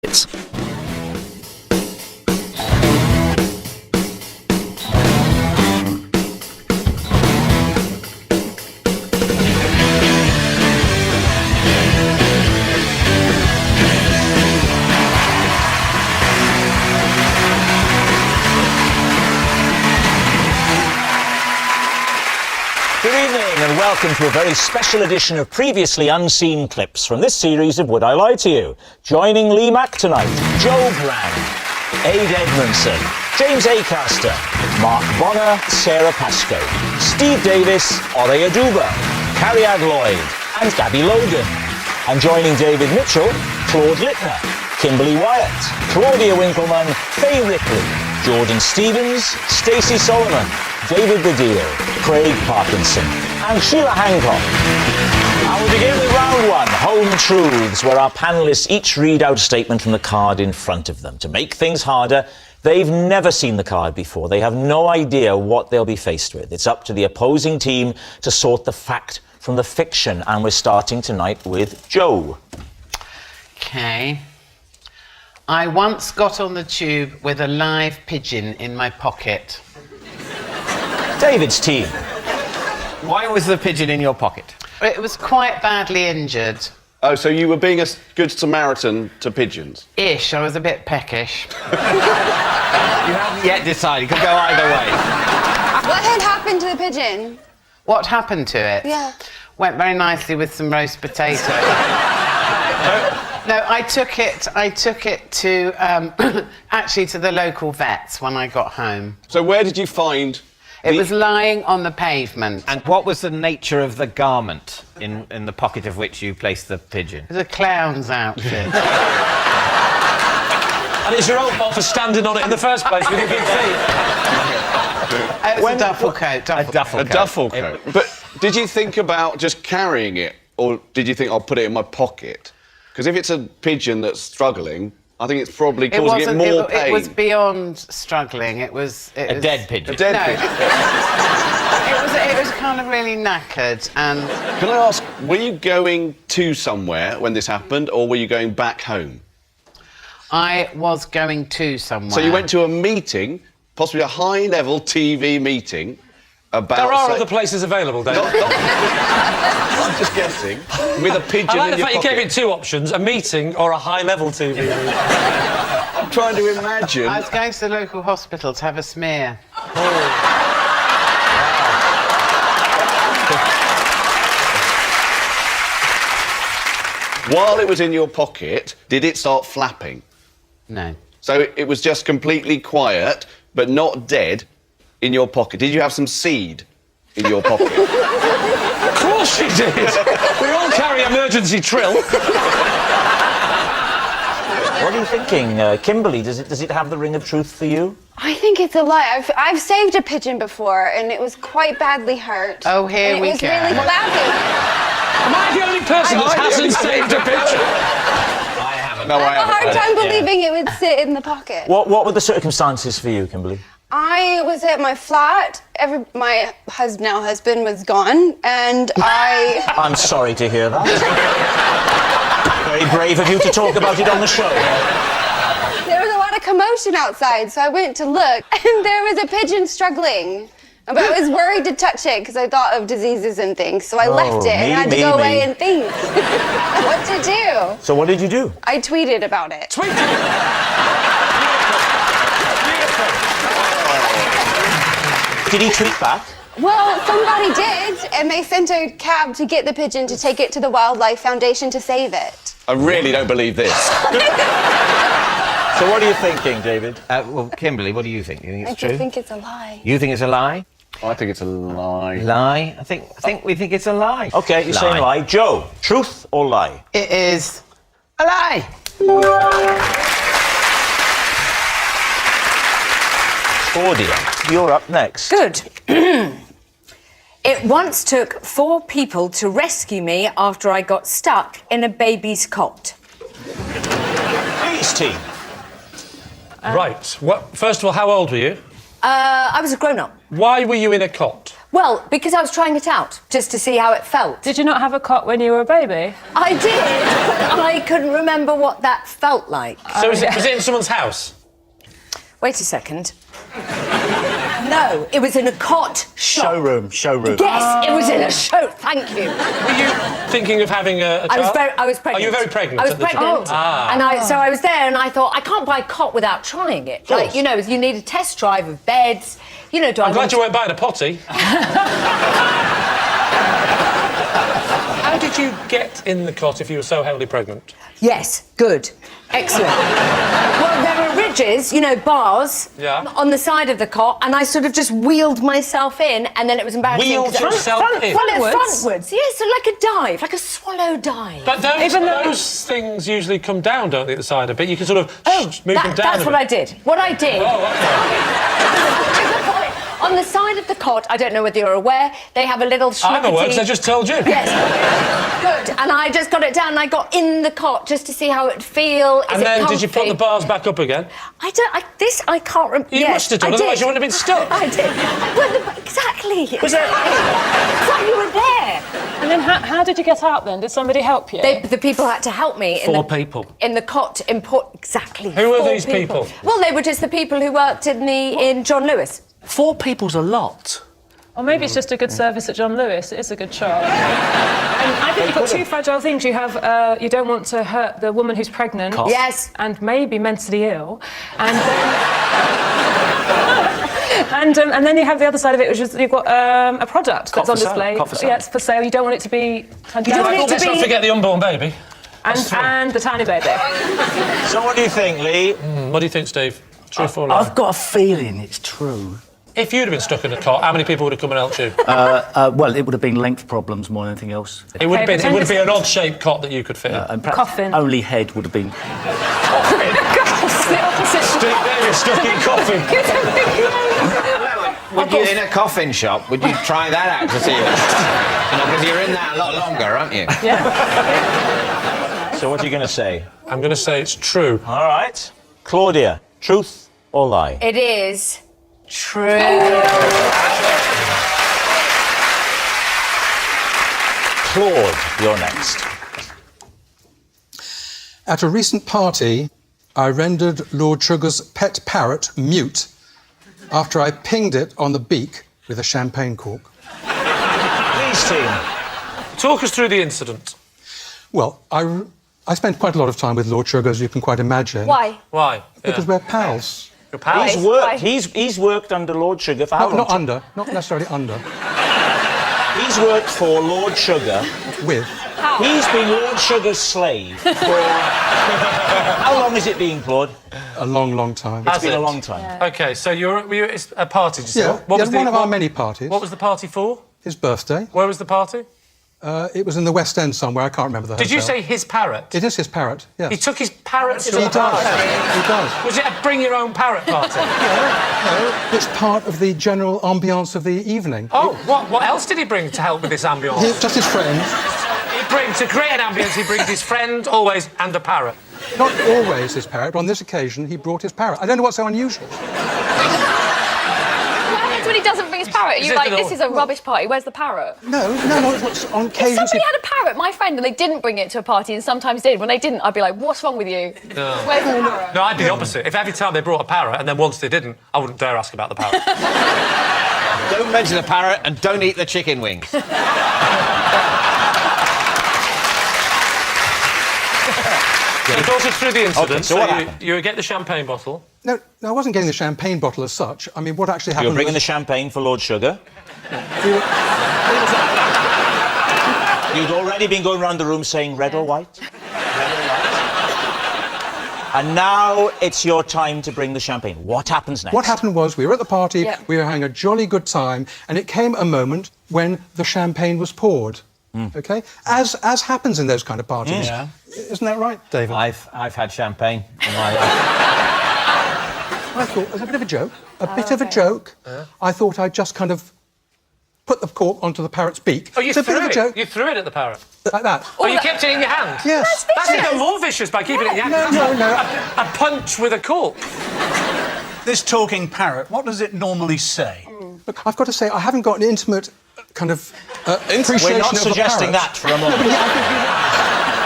Good evening and welcome to a very special edition of previously unseen clips from this series of Would I Lie to You? Joining Lee Mack tonight, Joe Brand, Aid Edmondson, James Acaster, Mark Bonner, Sarah Pascoe, Steve Davis, Ore Aduba, Carrie Lloyd and Gabby Logan. And joining David Mitchell, Claude Littner, Kimberly Wyatt, Claudia Winkleman, Faye Ripley, Jordan Stevens, Stacey Solomon, David Baddiel, Craig Parkinson and Sheila Hancock. And we begin with round one, Home Truths, where our panellists each read out a statement from the card in front of them. To make things harder, they've never seen the card before. They have no idea what they'll be faced with. It's up to the opposing team to sort the fact from the fiction. And we're starting tonight with Joe. OK. I once got on the tube with a live pigeon in my pocket. David's team. Why was the pigeon in your pocket? It was quite badly injured. Oh, so you were being a good Samaritan to pigeons? Ish, I was a bit peckish. You haven't yet decided. It could go either way. What had happened to the pigeon? What happened to it? Yeah. Went very nicely with some roast potato. No, I took it to, actually to the local vets when I got home. So where did you find... It was lying on the pavement. And what was the nature of the garment in the pocket of which you placed the pigeon? It was a clown's outfit. And it's your own fault for standing on it in the first place with your big feet. It was a duffel coat. A duffel coat. But did you think about just carrying it, or did you think, I'll put it in my pocket? Because if it's a pigeon that's struggling, I think it's probably causing it more pain. It was beyond struggling. It was a dead pigeon. A dead pigeon. It was kind of really knackered. And can I ask, were you going to somewhere when this happened, or were you going back home? I was going to somewhere. So you went to a meeting, possibly a high-level TV meeting, about... There are other places available, David. I'm just guessing. With a pigeon in your pocket. I like the fact you gave it two options, a meeting or a high-level TV meeting. I'm trying to imagine... I was going to the local hospital to have a smear. While it was in your pocket, did it start flapping? No. So it was just completely quiet, but not dead, in your pocket. Did you have some seed in your pocket? Of course you did! We all carry emergency trill. What are you thinking, Kimberly? Does it have the ring of truth for you? I think it's a lie. I've saved a pigeon before, and it was quite badly hurt. Oh, here we go. It was really flappy. Am I the only person that hasn't saved a pigeon? I haven't. No, I I have a hard time Yeah. believing it would sit in the pocket. What were the circumstances for you, Kimberly? I was at my flat. My now husband was gone, and I'm sorry to hear that. Very brave of you to talk about it on the show. There was a lot of commotion outside, so I went to look, and there was a pigeon struggling. But I was worried to touch it because I thought of diseases and things, so I left it and had to go away and think what to do. So what did you do? I tweeted about it. Did he tweet back? Well, somebody did, and they sent a cab to get the pigeon to take it to the Wildlife Foundation to save it. I really don't believe this. So what are you thinking, David? Well, Kimberly, what do you think? You think it's true? I think it's a lie. You think it's a lie? I think it's a lie. Lie? I think we think it's a lie. OK, you're saying lie. Joe, truth or lie? It is a lie. Claudia, you're up next. Good. It once took 4 people to rescue me after I got stuck in a baby's cot. Lee's team. Right. First of all, how old were you? I was a grown-up. Why were you in a cot? Well, because I was trying it out, just to see how it felt. Did you not have a cot when you were a baby? I did, but I couldn't remember what that felt like. So was it in someone's house? Wait a second. No, it was in a cot shop. Showroom. Yes, it was in a show. Thank you. Were you thinking of having a child? I was pregnant. Are you very pregnant? I was at the time? pregnant. And so I was there and I thought, I can't buy a cot without trying it. Like, you know, you need a test drive of beds. You know, I'm glad you weren't buying a potty. How did you get in the cot if you were so heavily pregnant? Yes, good. Excellent. Well, there were ridges, you know, bars on the side of the cot, and I sort of just wheeled myself in, and then it was embarrassing. Wheeled yourself in? Frontwards. Yes, so like a dive, like a swallow dive. But those things usually come down, don't they, at the side a bit? You can sort of move them down. That's what I did. What I did. Oh, okay. On the side of the cot, I don't know whether you're aware, they have a little I'm aware, because I just told you. Yes. Good. And I just got it down and I got in the cot just to see how it would feel. And then did you put the bars back up again? I can't remember. You must have done, otherwise you wouldn't have been stuck. I did. Exactly. Was it? It's like you were there. And then how did you get out then? Did somebody help you? The people had to help me. People. In the cot. Exactly. Who were these people? Well, they were just the people who worked in John Lewis. 4 people's a lot. Or maybe it's just a good service at John Lewis. It is a good shop. And I think you've got 2 fragile things. You have, you don't want to hurt the woman who's pregnant. Cough. Yes. And maybe mentally ill. And then, and then you have the other side of it, which is you've got a product that's on display. Yeah, it's for sale. You don't want it to be... Let's not forget the unborn baby. And the tiny baby. So what do you think, Lee? What do you think, Steve? True or lie? I've got a feeling it's true. If you'd have been stuck in a cot, how many people would have come and helped you? Well, it would have been length problems more than anything else. It would have been an odd-shaped cot that you could fit in. And perhaps Coffin. only head would have been... Steve Davis stuck in coffin. Would you, in a coffin shop, would you try that out to see it? Because you're in that a lot longer, aren't you? Yeah. So what are you going to say? I'm going to say it's true. All right. Claudia, truth or lie? It is true. Claude, you're next. At a recent party, I rendered Lord Sugar's pet parrot mute after I pinged it on the beak with a champagne cork. Please, team. Talk us through the incident. Well, I spent quite a lot of time with Lord Sugar, as you can quite imagine. Why? Why? Because we're pals. Your pals? He's worked under Lord Sugar for how long? Not necessarily under. He's worked for Lord Sugar. With. He's been Lord Sugar's slave for... How long has it been, Claude? A long, long time. It's been a long time. Yeah. OK, so were you at a party, did you say? Yeah, What was one of our many parties. What was the party for? His birthday. Where was the party? It was in the West End somewhere, I can't remember the hotel. Did you say his parrot? It is his parrot, yes. He took his parrot to He the does. party? He does. Was it a bring-your-own-parrot party? No, it's part of the general ambience of the evening. Oh, what else did he bring to help with this ambience? Just his friends. To create an ambience, he brings his friend, always, and a parrot. Not always his parrot, but on this occasion he brought his parrot. I don't know what's so unusual. What happens when he doesn't bring his parrot? Are you like, this is a rubbish party, where's the parrot? No, it's on occasion... If somebody had a parrot, my friend, and they didn't bring it to a party and sometimes did, when they didn't, I'd be like, what's wrong with you? No. Where's the parrot? No, I'd be the opposite. If every time they brought a parrot and then once they didn't, I wouldn't dare ask about the parrot. Don't mention the parrot and don't eat the chicken wings. So talk us through the incident. Okay, so what happened? You get the champagne bottle. No, I wasn't getting the champagne bottle as such. I mean, what actually happened You were bringing the was... champagne for Lord Sugar. You'd already been going around the room saying red or white. Red or white. And now it's your time to bring the champagne. What happens next? What happened was we were at the party, we were having a jolly good time, and it came a moment when the champagne was poured. OK? As happens in those kind of parties. Yeah. Isn't that right, David? I've had champagne in my life. I thought it was a bit of a joke. Of a joke. I thought I'd just kind of put the cork onto the parrot's beak. Oh, you it's a threw bit of a joke. You threw it at the parrot? Like that. Oh, you kept it in your hand? Yes. That's even more vicious by keeping it in your hand. No. A punch with a cork. This talking parrot, what does it normally say? Look, I've got to say, I haven't got an intimate kind of appreciation We're not of suggesting a that for a moment.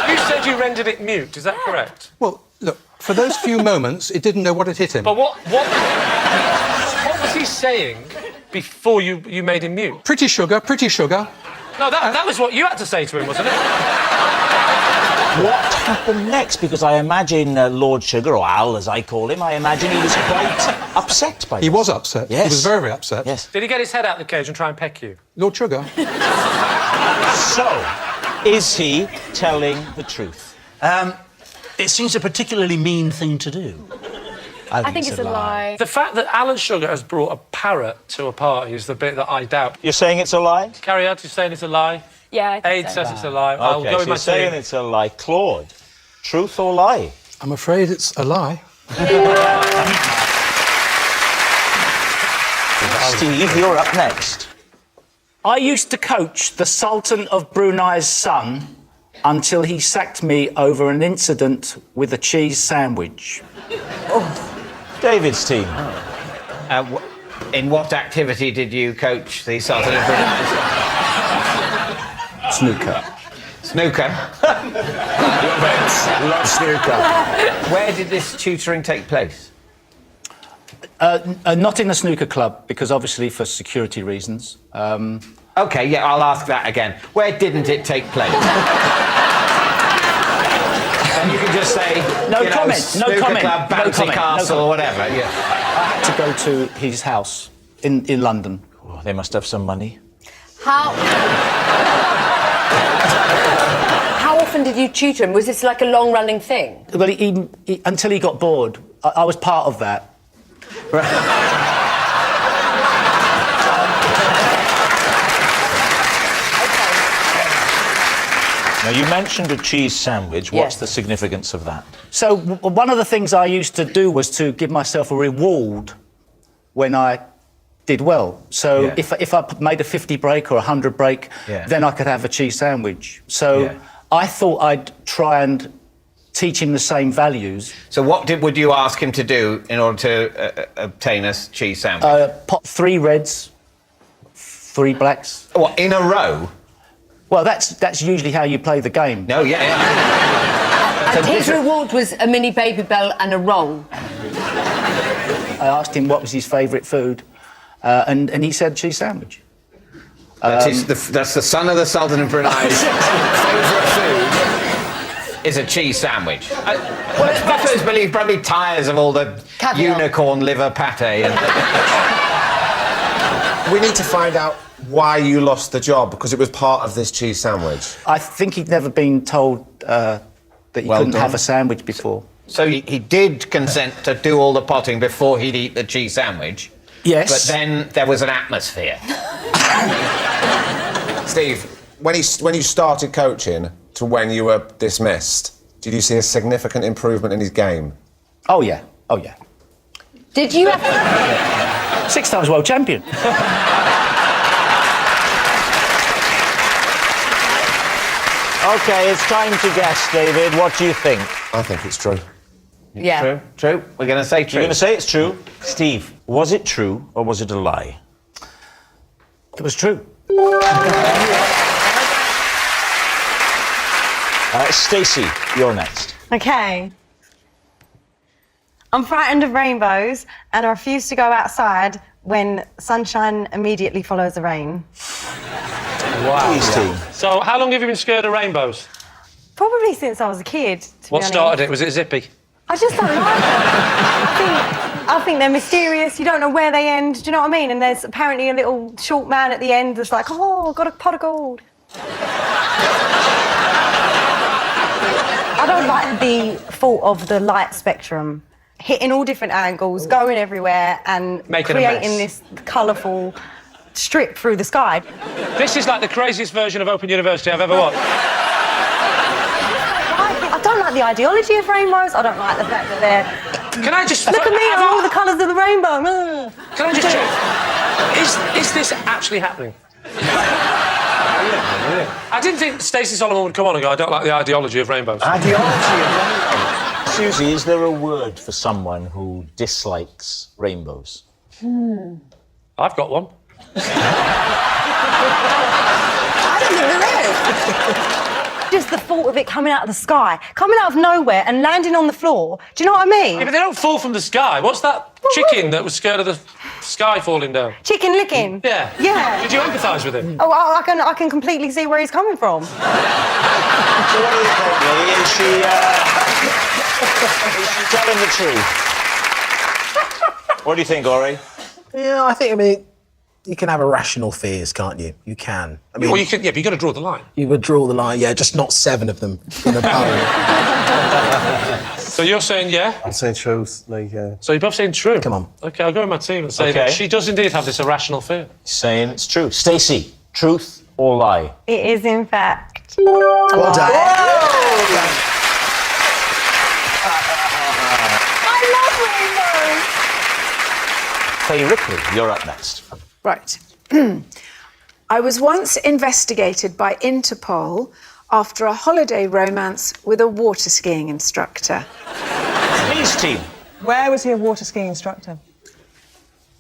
You said you rendered it mute, is that correct? Well, look, for those few moments, it didn't know what had hit him. But what was he saying before you made him mute? Pretty sugar, pretty sugar. No, that was what you had to say to him, wasn't it? What happened next? Because I imagine Lord Sugar, or Al as I call him, I imagine he was quite upset by this. He was upset. Yes. He was very, very upset. Yes. Did he get his head out of the cage and try and peck you? Lord Sugar. So, is he telling the truth? It seems a particularly mean thing to do. I think it's a lie. The fact that Alan Sugar has brought a parrot to a party is the bit that I doubt. You're saying it's a lie? Carrie out, you're saying it's a lie? Yeah, I think Aid so. says it's a lie. I'll Okay, go so with my you're saying team. it's a lie. Claude, truth or lie? I'm afraid it's a lie. Steve, you're up next. I used to coach the Sultan of Brunei's son until he sacked me over an incident with a cheese sandwich. David's team. In what activity did you coach the Sultan of Brunei? Snooker. Snooker. Love snooker. Where did this tutoring take place? Not in a snooker club, because obviously for security reasons. OK, yeah, I'll ask that again. Where didn't it take place? And you can just say... No comment, no snooker comment, club, no bouncy comment, castle, no or whatever. Yeah. I had to go to his house in London. Oh, they must have some money. How often did you tutor him? Was this like a long-running thing? Well, he until he got bored. I was part of that. Now, you mentioned a cheese sandwich. What's Yes. the significance of that? So one of the things I used to do was to give myself a reward when I did well. So Yeah. if I made a 50 break or a 100 break, Yeah. then I could have a cheese sandwich. So Yeah. I thought I'd try and teach him the same values. So what would you ask him to do in order to obtain a cheese sandwich? Pot 3 reds, 3 blacks. What, in a row? Well, that's usually how you play the game. No, yeah. And his reward was a mini baby bell and a roll. I asked him what was his favourite food, and he said cheese sandwich. That's the son of the Sultan of Brunei's favourite food is a cheese sandwich. Well, it's because he probably tires of all the Caviar. unicorn liver pate. And We need to find out why you lost the job, because it was part of this cheese sandwich. I think he'd never been told that he Well couldn't done. have a sandwich before. So he did consent to do all the potting before he'd eat the cheese sandwich. Yes. But then there was an atmosphere. Steve, when you started coaching to when you were dismissed, did you see a significant improvement in his game? Oh yeah. Did you have... 6 times world champion. OK, it's time to guess, David. What do you think? I think it's true. Yeah. True. We're going to say true. You're going to say it's true? Steve, was it true or was it a lie? It was true. Stacey, you're next. Okay. I'm frightened of rainbows and I refuse to go outside when sunshine immediately follows the rain. Wow. Please, team. So, how long have you been scared of rainbows? Probably since I was a kid, to be What honest. started it? Was it Zippy? I just don't like them. I think they're mysterious. You don't know where they end. Do you know what I mean? And there's apparently a little short man at the end that's like, oh, I've got a pot of gold. I don't like the thought of the light spectrum hitting all different angles, going everywhere, and Making a creating mess. this colourful strip through the sky. This is like the craziest version of Open University I've ever watched. I don't like the ideology of rainbows. I don't like the fact that they're... Can I just... Look at me, I'm all the colours of the rainbow. Can I just check? Is this actually happening? I didn't think Stacey Solomon would come on and go, I don't like the ideology of rainbows. Susie, is there a word for someone who dislikes rainbows? I've got one. I don't think there is. Just the thought of it coming out of the sky, coming out of nowhere and landing on the floor. Do you know what I mean? Yeah, but they don't fall from the sky. What's that chicken that was scared of the sky falling down? Chicken licking? Yeah. Yeah. Did you empathise with him? Oh, I can completely see where he's coming from. So what do you think, Lee? Is she telling the truth? What do you think, Ori? Yeah, I mean, you can have irrational fears, can't you? You can. I mean, well, you can, yeah, but you've got to draw the line. You would draw the line, yeah, just not 7 of them in a poem. So you're saying yeah? I'm saying truth, Lee, yeah. So you're both saying true? Come on. OK, I'll go with my team and say that she does indeed have this irrational fear. Saying it's true. Stacey, truth or lie? It is, in fact. Well done. Faye Ripley, you're up next. Right. I was once investigated by Interpol after a holiday romance with a water skiing instructor. Lee's team. Where was he a water skiing instructor?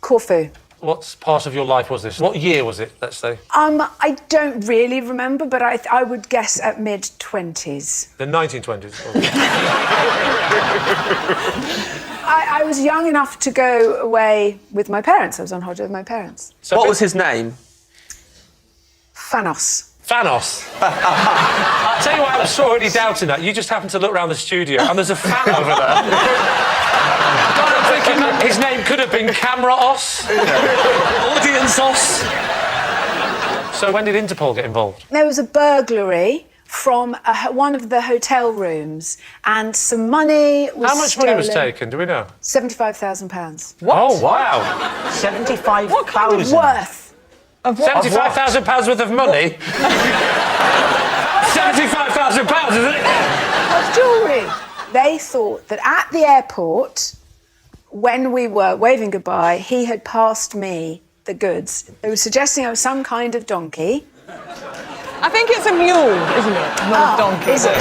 Corfu. What part of your life was this? What year was it, let's say? I don't really remember, but I would guess at mid-20s. The 1920s? I was young enough to go away with my parents. I was on holiday with my parents. So what was his name? Fanos. Fanos? I'll tell you why I was already doubting that. You just happened to look around the studio and there's a fan over there. I'm thinking his name could have been Camera Os, Audience Os. So when did Interpol get involved? There was a burglary from one of the hotel rooms, and some money was How much money was taken, do we know? £75,000. What? Oh, wow. 75,000. What kind of worth? Of what? £75,000 worth of money? £75,000, is it? Of jewellery. They thought that at the airport, when we were waving goodbye, he had passed me the goods. They were suggesting I was some kind of donkey. I think it's a mule, isn't it? Not a donkey. Is it?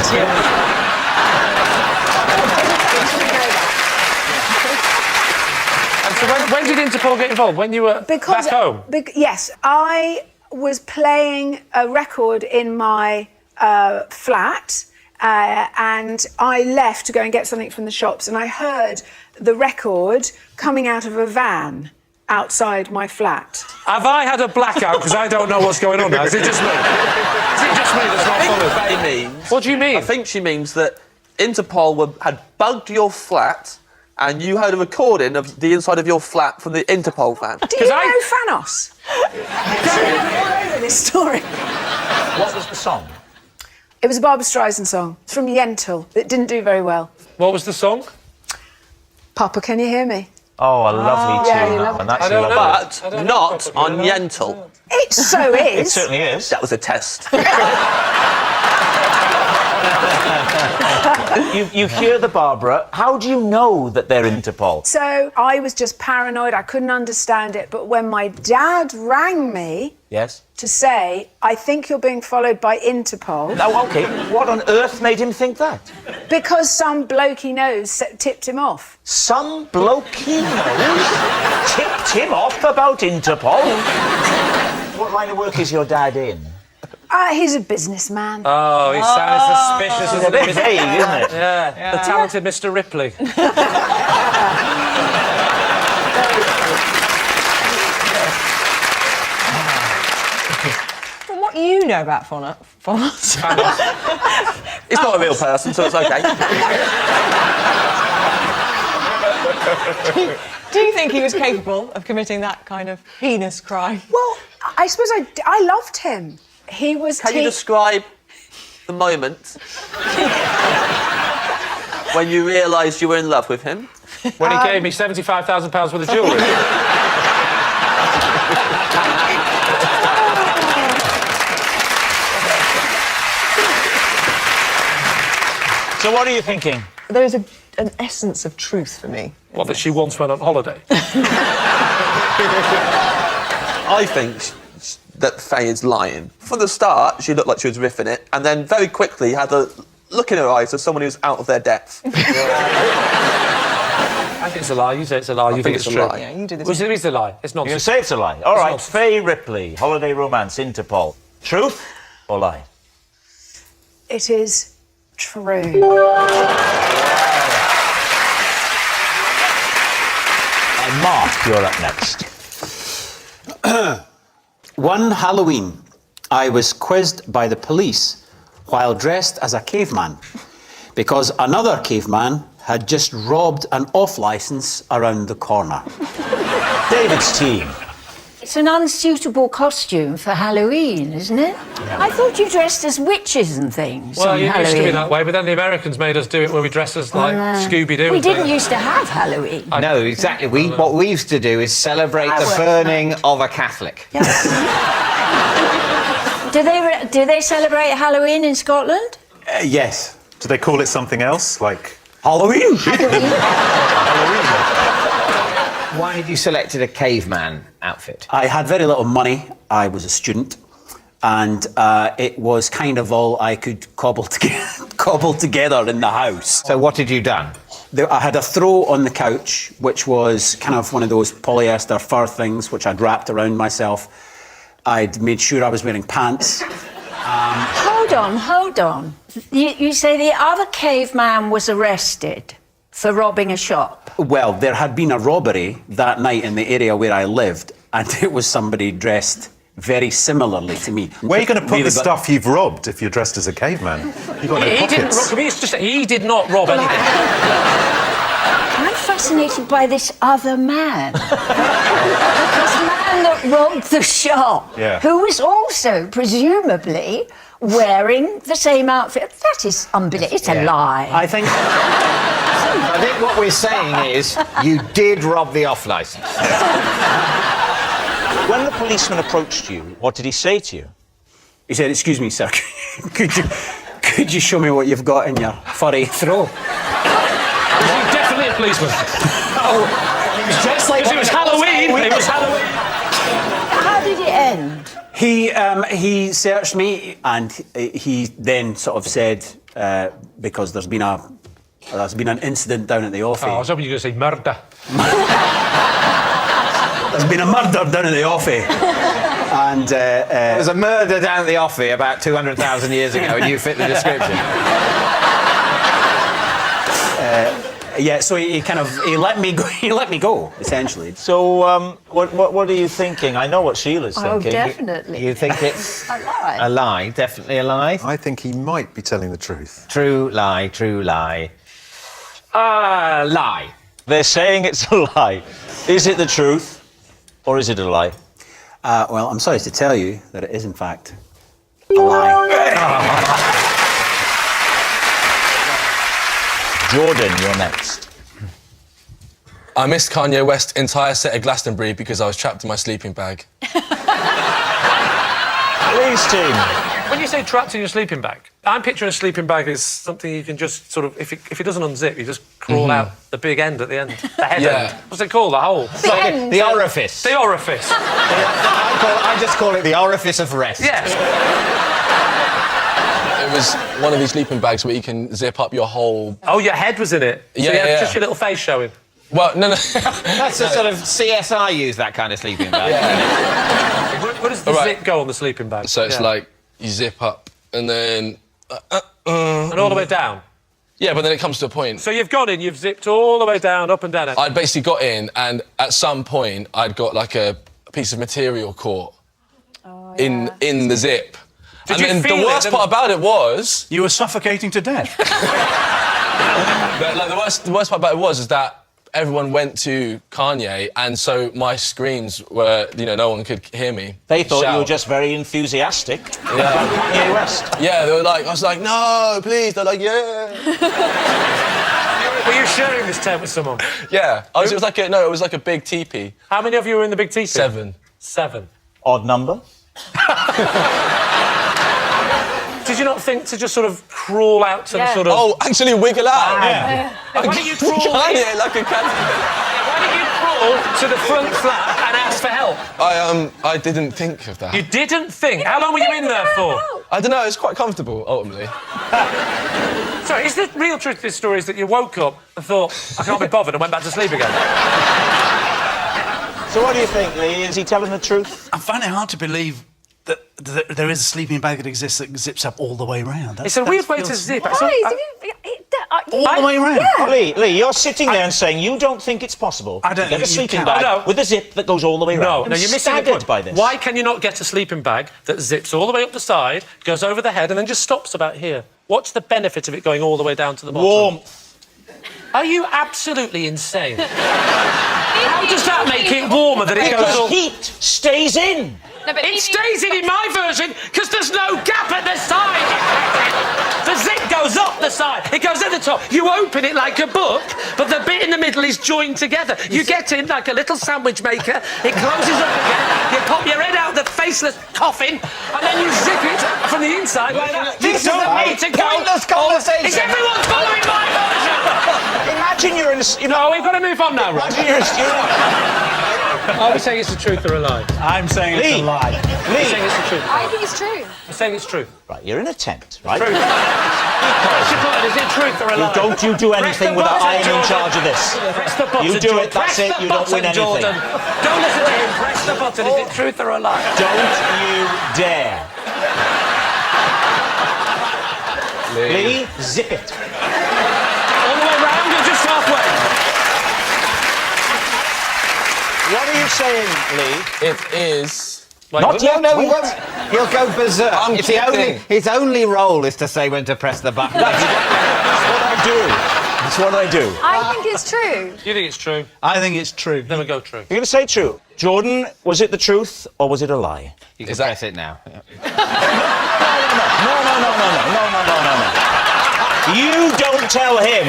And so when did Interpol get involved? When you were back home? Yes, I was playing a record in my flat, and I left to go and get something from the shops, and I heard the record coming out of a van outside my flat. Have I had a blackout because I don't know what's going on now? Is it just me? Is it just me that's not followed? Faye means... What do you mean? I think she means that Interpol had bugged your flat and you heard a recording of the inside of your flat from the Interpol van. Do you know Fanos? All over this story. What was the song? It was a Barbra Streisand song. It's from Yentl. It didn't do very well. What was the song? Papa, can you hear me? Oh, a lovely tune, that one. That's lovely. But not on Yentl. It so is. It certainly is. That was a test. You hear the Barbara. How do you know that they're Interpol? So I was just paranoid. I couldn't understand it. But when my dad rang me Yes. to say, I think you're being followed by Interpol. Oh, OK. What on earth made him think that? Because some bloke he knows tipped him off. Some bloke he knows tipped him off about Interpol? What line of work is your dad in? He's a businessman. Oh, he sounds suspicious. It's a bit vague, isn't it? Yeah, the talented Mr. Ripley. From what you know about Fanos... It's not a real person, so it's OK. Do you think he was capable of committing that kind of heinous crime? Well, I suppose I loved him. He was... Can you describe the moment when you realised you were in love with him? When he gave me £75,000 worth of jewellery. So what are you thinking? There is an essence of truth for me. What, that she once went on holiday? I think that Faye is lying. From the start, she looked like she was riffing it, and then very quickly had a look in her eyes of someone who's out of their depth. And think it's a lie. You say it's a lie. You think it's true. Yeah, you do this. Well, it is a lie. It's You nonsense. can say it's a lie. All right, nonsense. Faye Ripley, holiday romance, Interpol. Truth or lie? It is true. And Mark, you're up next. One Halloween, I was quizzed by the police while dressed as a caveman because another caveman had just robbed an off-licence around the corner. David's team. It's an unsuitable costume for Halloween, isn't it? I thought you dressed as witches and things Well, on you Halloween. used to be that way, but then the Americans made us do it where we dress as, like, Scooby-Doo. We and didn't things. used to have Halloween. No, exactly. What we used to do is celebrate the burning of a Catholic. Do they celebrate Halloween in Scotland? Yes. Do they call it something else, like Halloween? Why had you selected a caveman outfit? I had very little money. I was a student. And it was kind of all I could cobble together in the house. So what had you done? I had a throw on the couch, which was kind of one of those polyester fur things, which I'd wrapped around myself. I'd made sure I was wearing pants. Hold on. You say the other caveman was arrested for robbing a shop? Well, there had been a robbery that night in the area where I lived, and it was somebody dressed very similarly to me. Where are you going to put the stuff you've robbed if you're dressed as a caveman? You've got no He didn't pockets. rob. He did not rob anything. I'm fascinated by this other man. This man that robbed the shop, who was also presumably wearing the same outfit. That is unbelievable. It's a lie. I think what we're saying is you did rob the off-licence. When the policeman approached you, what did he say to you? He said, "Excuse me, sir, could you show me what you've got in your furry throw?" Was he definitely a policeman? Oh, it was just like it was Halloween. It was Halloween. How did it end? He searched me, and he then sort of said, because there's been an incident down at the office. Oh, I was hoping you were going to say murder. There's been a murder down at the office. And there was a murder down at the office about 200,000 years ago, and you fit the description. Yeah, so he let me go. He let me go, essentially. So, what are you thinking? I know what Sheila's Oh, thinking. definitely. You think it's A lie. a lie? Definitely a lie? I think he might be telling the truth. True lie, true lie. Lie. They're saying it's a lie. Is it the truth, or is it a lie? Well, I'm sorry to tell you that it is, in fact, a lie. Jordan, you're next. I missed Kanye West's entire set at Glastonbury because I was trapped in my sleeping bag. Lee's team. When you say trapped in your sleeping bag, I'm picturing a sleeping bag as something you can just sort of, if it doesn't unzip, you just crawl out the big end at the end, the head end. What's it called? The hole? The orifice. The orifice. I just call it the orifice of rest. Yes. It was one of these sleeping bags where you can zip up your whole... Oh, your head was in it? So you had just your little face showing? Well, no. That's a sort of CSI use that kind of sleeping bag. Where does the zip go on the sleeping bag? So it's like you zip up and then... and all the way down? Yeah, but then it comes to a point. So you've gone in, you've zipped all the way down, up and down it. I'd basically got in, and at some point I'd got like a piece of material caught in the zip. Did and you then feel the worst part about it was... You were suffocating to death. But, like, the worst part about it was that everyone went to Kanye, and so my screams were, no one could hear me. They thought you were just very enthusiastic about Kanye West. Yeah, they were like, I was like, no, please. They're like, yeah. Were you sharing this tent with someone? Yeah. It was like a big teepee. How many of you were in the big teepee? 7. 7. Odd number? Did you not think to just sort of crawl out to the sort of... Oh, actually wiggle out. Why don't you crawl Kanye, like a cat. Why don't you crawl to the front flat and asked for help? I didn't think of that. You didn't think? How long were you in there for? I don't know, it was quite comfortable, ultimately. Sorry, is the real truth of this story is that you woke up and thought, I can't be bothered, and went back to sleep again? So what do you think, Lee? Is he telling the truth? I find it hard to believe that there is a sleeping bag that exists that zips up all the way round. It's a weird way to zip. All the way round. Yeah. Lee, you're sitting there and saying you don't think it's possible I don't to get a think you sleeping can. bag with a zip that goes all the way round. No, you're missing the staggered point. by this. Why can you not get a sleeping bag that zips all the way up the side, goes over the head, and then just stops about here? What's the benefit of it going all the way down to the bottom? Warmth. Are you absolutely insane? How does that make it warmer that it goes all... Because heat stays in. No, but it stays in my version because there's no gap at the side. The zip goes up the side. It goes at the top. You open it like a book, but the bit in the middle is joined together. You get in like a little sandwich maker. It closes up again. You pop your head out the faceless coffin, and then you zip it from the inside like that. This is the way to go. Pointless conversation. Is everyone following my version? Imagine you're in a... No, we've got to move on now, Rob. Imagine you're a student. Are we saying it's the truth or a lie? I'm saying it's a lie. Lee. Saying it's the truth. I think it's true. You're saying it's true. Right, you're in a tent, right? Truth. What's your point? Is it truth or a lie? Don't you do anything without I am in charge of this. Press the button, You do it, that's Press it, the you don't win button, anything. Jordan. Don't listen to him. Press the button. Is it truth or a lie? Don't you dare. Lee, zip it. All the way round or just halfway? What are you saying, Lee? It is... Not yet. No, he wait. won't. He'll go berserk. I'm It's kidding. his only role is to say when to press the button. That's what I do. That's what I do. I think it's true. You think it's true? I think it's true. Then we go true. You're going to say true. Jordan, was it the truth or was it a lie? You can press it now. No. You don't tell him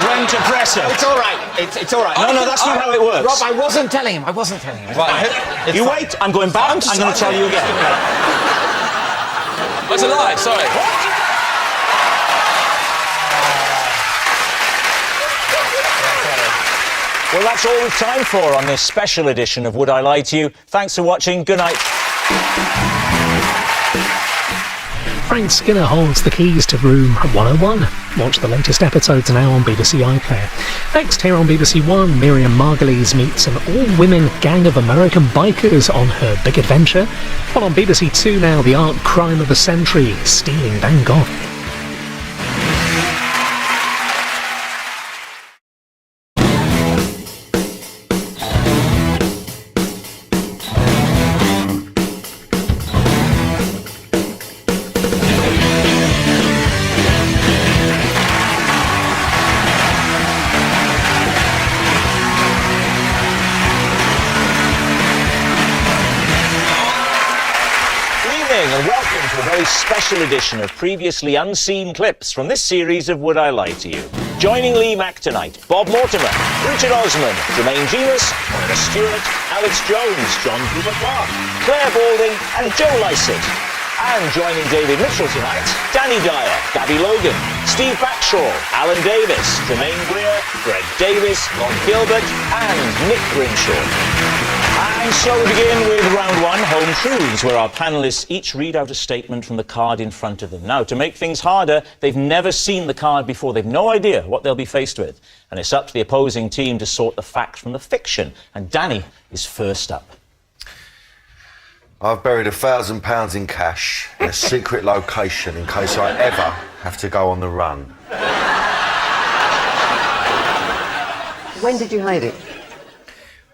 when to press it. It's all right. It's all right. No, that's not how it works. Rob, I wasn't telling him. Right. You wait, I'm going back, I'm going to tell you again. That's a lie, sorry. Well, that's all we've time for on this special edition of Would I Lie to You? Thanks for watching. Good night. Frank Skinner holds the keys to Room 101. Watch the latest episodes now on BBC iPlayer. Next, here on BBC One, Miriam Margolyes meets an all-women gang of American bikers on her big adventure. While on BBC Two now, the art crime of the century, stealing Van Gogh. And welcome to a very special edition of previously unseen clips from this series of Would I Lie to You? Joining Lee Mack tonight, Bob Mortimer, Richard Osman, Jermaine Jenas, Monica Stewart, Alex Jones, John Hubert Clark, Claire Balding and Joe Lycett. And joining David Mitchell tonight, Danny Dyer, Gabby Logan, Steve Backshaw, Alan Davis, Jermaine Greer, Greg Davis, Ron Gilbert and Nick Grinshaw. And so we begin with round one, Home Truths, where our panellists each read out a statement from the card in front of them. Now, to make things harder, they've never seen the card before. They've no idea what they'll be faced with. And it's up to the opposing team to sort the fact from the fiction. And Danny is first up. I've buried £1,000 in cash in a secret location in case I ever have to go on the run. When did you hide it?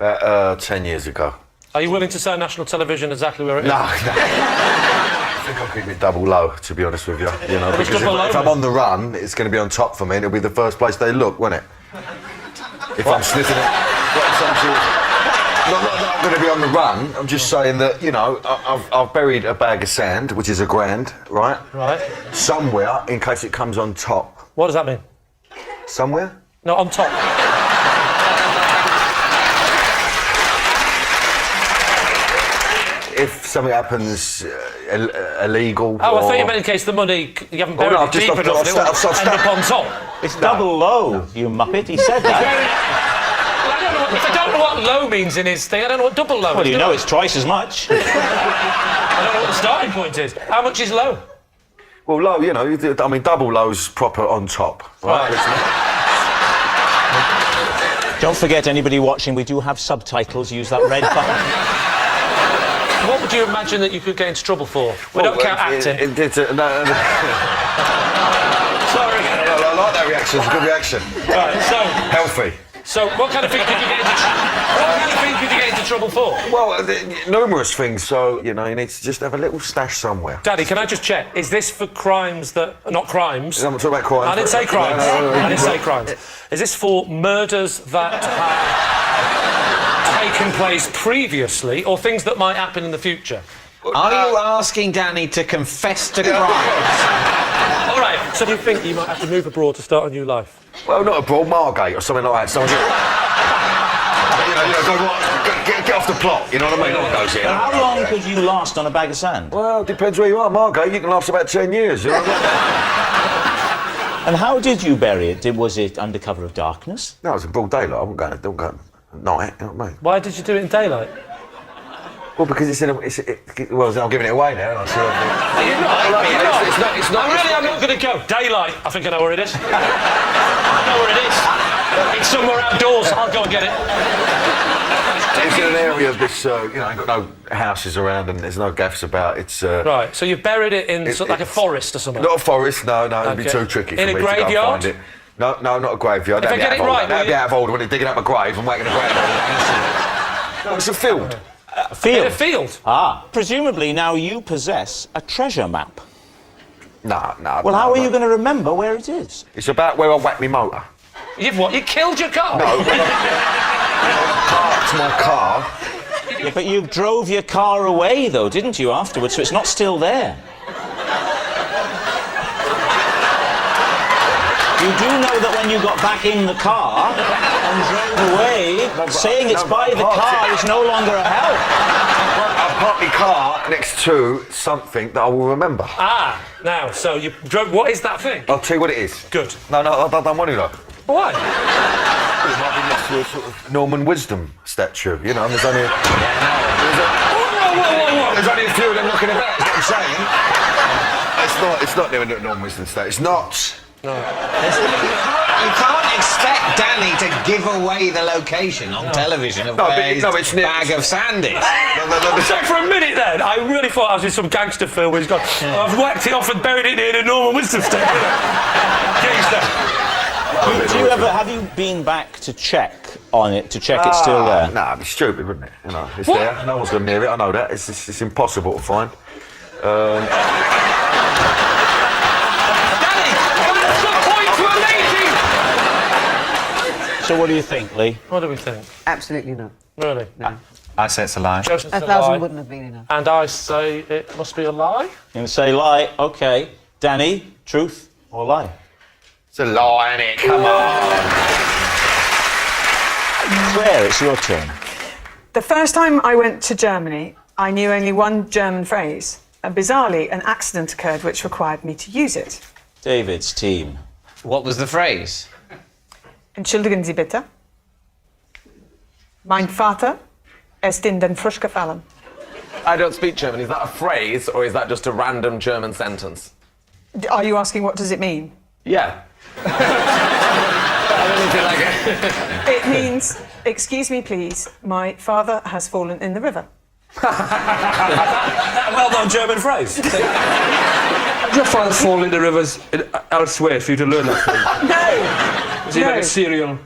About 10 years ago. Are you willing to say on national television exactly where it is? No. I think I'll keep it double low, to be honest with you. You know, because if I'm on the run, it's going to be on top for me, and it'll be the first place they look, won't it? If I'm sniffing it. Not that I'm going to be on the run. I'm just saying that, you know, I've buried a bag of sand, which is £1,000, right? Right. Somewhere, in case it comes on top. What does that mean? Somewhere? No, on top. If something happens illegal. Oh, I thought you meant in case the money you haven't buried it deep enough, it will end up on top. It's double low, you muppet. He said that. I don't know what If I don't know what low means in his thing, I don't know what double low is. Well, you know it's twice as much. I don't know what the starting point is. How much is low? Well, low, you know, I mean, double low's proper on top. Right? Don't forget, anybody watching, we do have subtitles. Use that red button. What would you imagine that you could get into trouble for? We don't count acting. Sorry. I like that reaction. It's a good reaction. Right, so... Healthy. So, what kind of thing could you get into trouble for? Well, numerous things. So, you know, you need to just have a little stash somewhere. Daddy, can I just check? Is this for crimes that are not crimes? I'm not talking about crimes. I didn't say crimes. No. I didn't say crimes. Is this for murders that have taken place previously or things that might happen in the future? Are you asking Danny to confess to crimes? All right, so do you think you might have to move abroad to start a new life? Well, not abroad, Margate or something like that. Get off the plot, you know what I mean? Those here. How long could you last on a bag of sand? Well, it depends where you are, Margate. You can last about 10 years, you know what I mean? And how did you bury it? Was it under cover of darkness? No, it was in broad daylight. I wouldn't go at night, you know what I mean? Why did you do it in daylight? Well, because it's in a... well, I'm giving it away now, aren't I? It's not. I'm not going to go. Daylight. I think I know where it is. I know where it is. It's somewhere outdoors. I'll go and get it. It's in an area of this, you know, ain't got no houses around and there's no gaffs about. It's right. So you buried it in sort of like a forest or something. Not a forest. No. It'd be too tricky for me to go and find it. No, not a graveyard. If I get it right, that'd be out of order when they're digging up a grave and whacking a grave. No, it's a field. A field? In a field? Ah. Presumably now you possess a treasure map. No. Well, how are you going to remember where it is? It's about where I whacked my motor. You've what? You killed your car? No. Parked my car. Yeah, but you drove your car away, though, didn't you, afterwards? So it's not still there. You do know that when you got back in the car and drove away, saying it's by the car is no longer a help. I parked my car next to something that I will remember. Ah, now, so you drove... What is that thing? I'll tell you what it is. Good. No, I don't want to know. Why? Well, it might be next to a sort of Norman Wisdom statue, you know, and there's only... There's only a few of them knocking about, is what I'm saying. It's not near a Norman Wisdom statue. It's not... No. You can't expect Danny to give away the location on television of where his bag of sand is. So for a minute then, I really thought I was in some gangster film where he's gone, I've whacked it off and buried it in a Norman Wisdom statue. Have you been back to check on it, to check it's still there? No, it'd be stupid, wouldn't it? You know, it's there. No one's going near it, I know that. It's impossible to find. So what do you think, Lee? What do we think? Absolutely not. Really? No. I say it's a lie. 1,000 wouldn't have been enough. And I say it must be a lie. You're going to say lie, OK. Danny, truth or lie? It's a lie, innit? Come on. Claire, it's your turn. The first time I went to Germany, I knew only one German phrase. And bizarrely, an accident occurred which required me to use it. David's team. What was the phrase? Entschuldigen Sie bitte. Mein Vater ist in den Frisch gefallen. I don't speak German. Is that a phrase or is that just a random German sentence? Are you asking what does it mean? Yeah. I don't feel like it. It means, excuse me please, my father has fallen in the river. Well done German phrase. Did your father fall in the rivers elsewhere for you to learn that thing? No! Was he like a serial?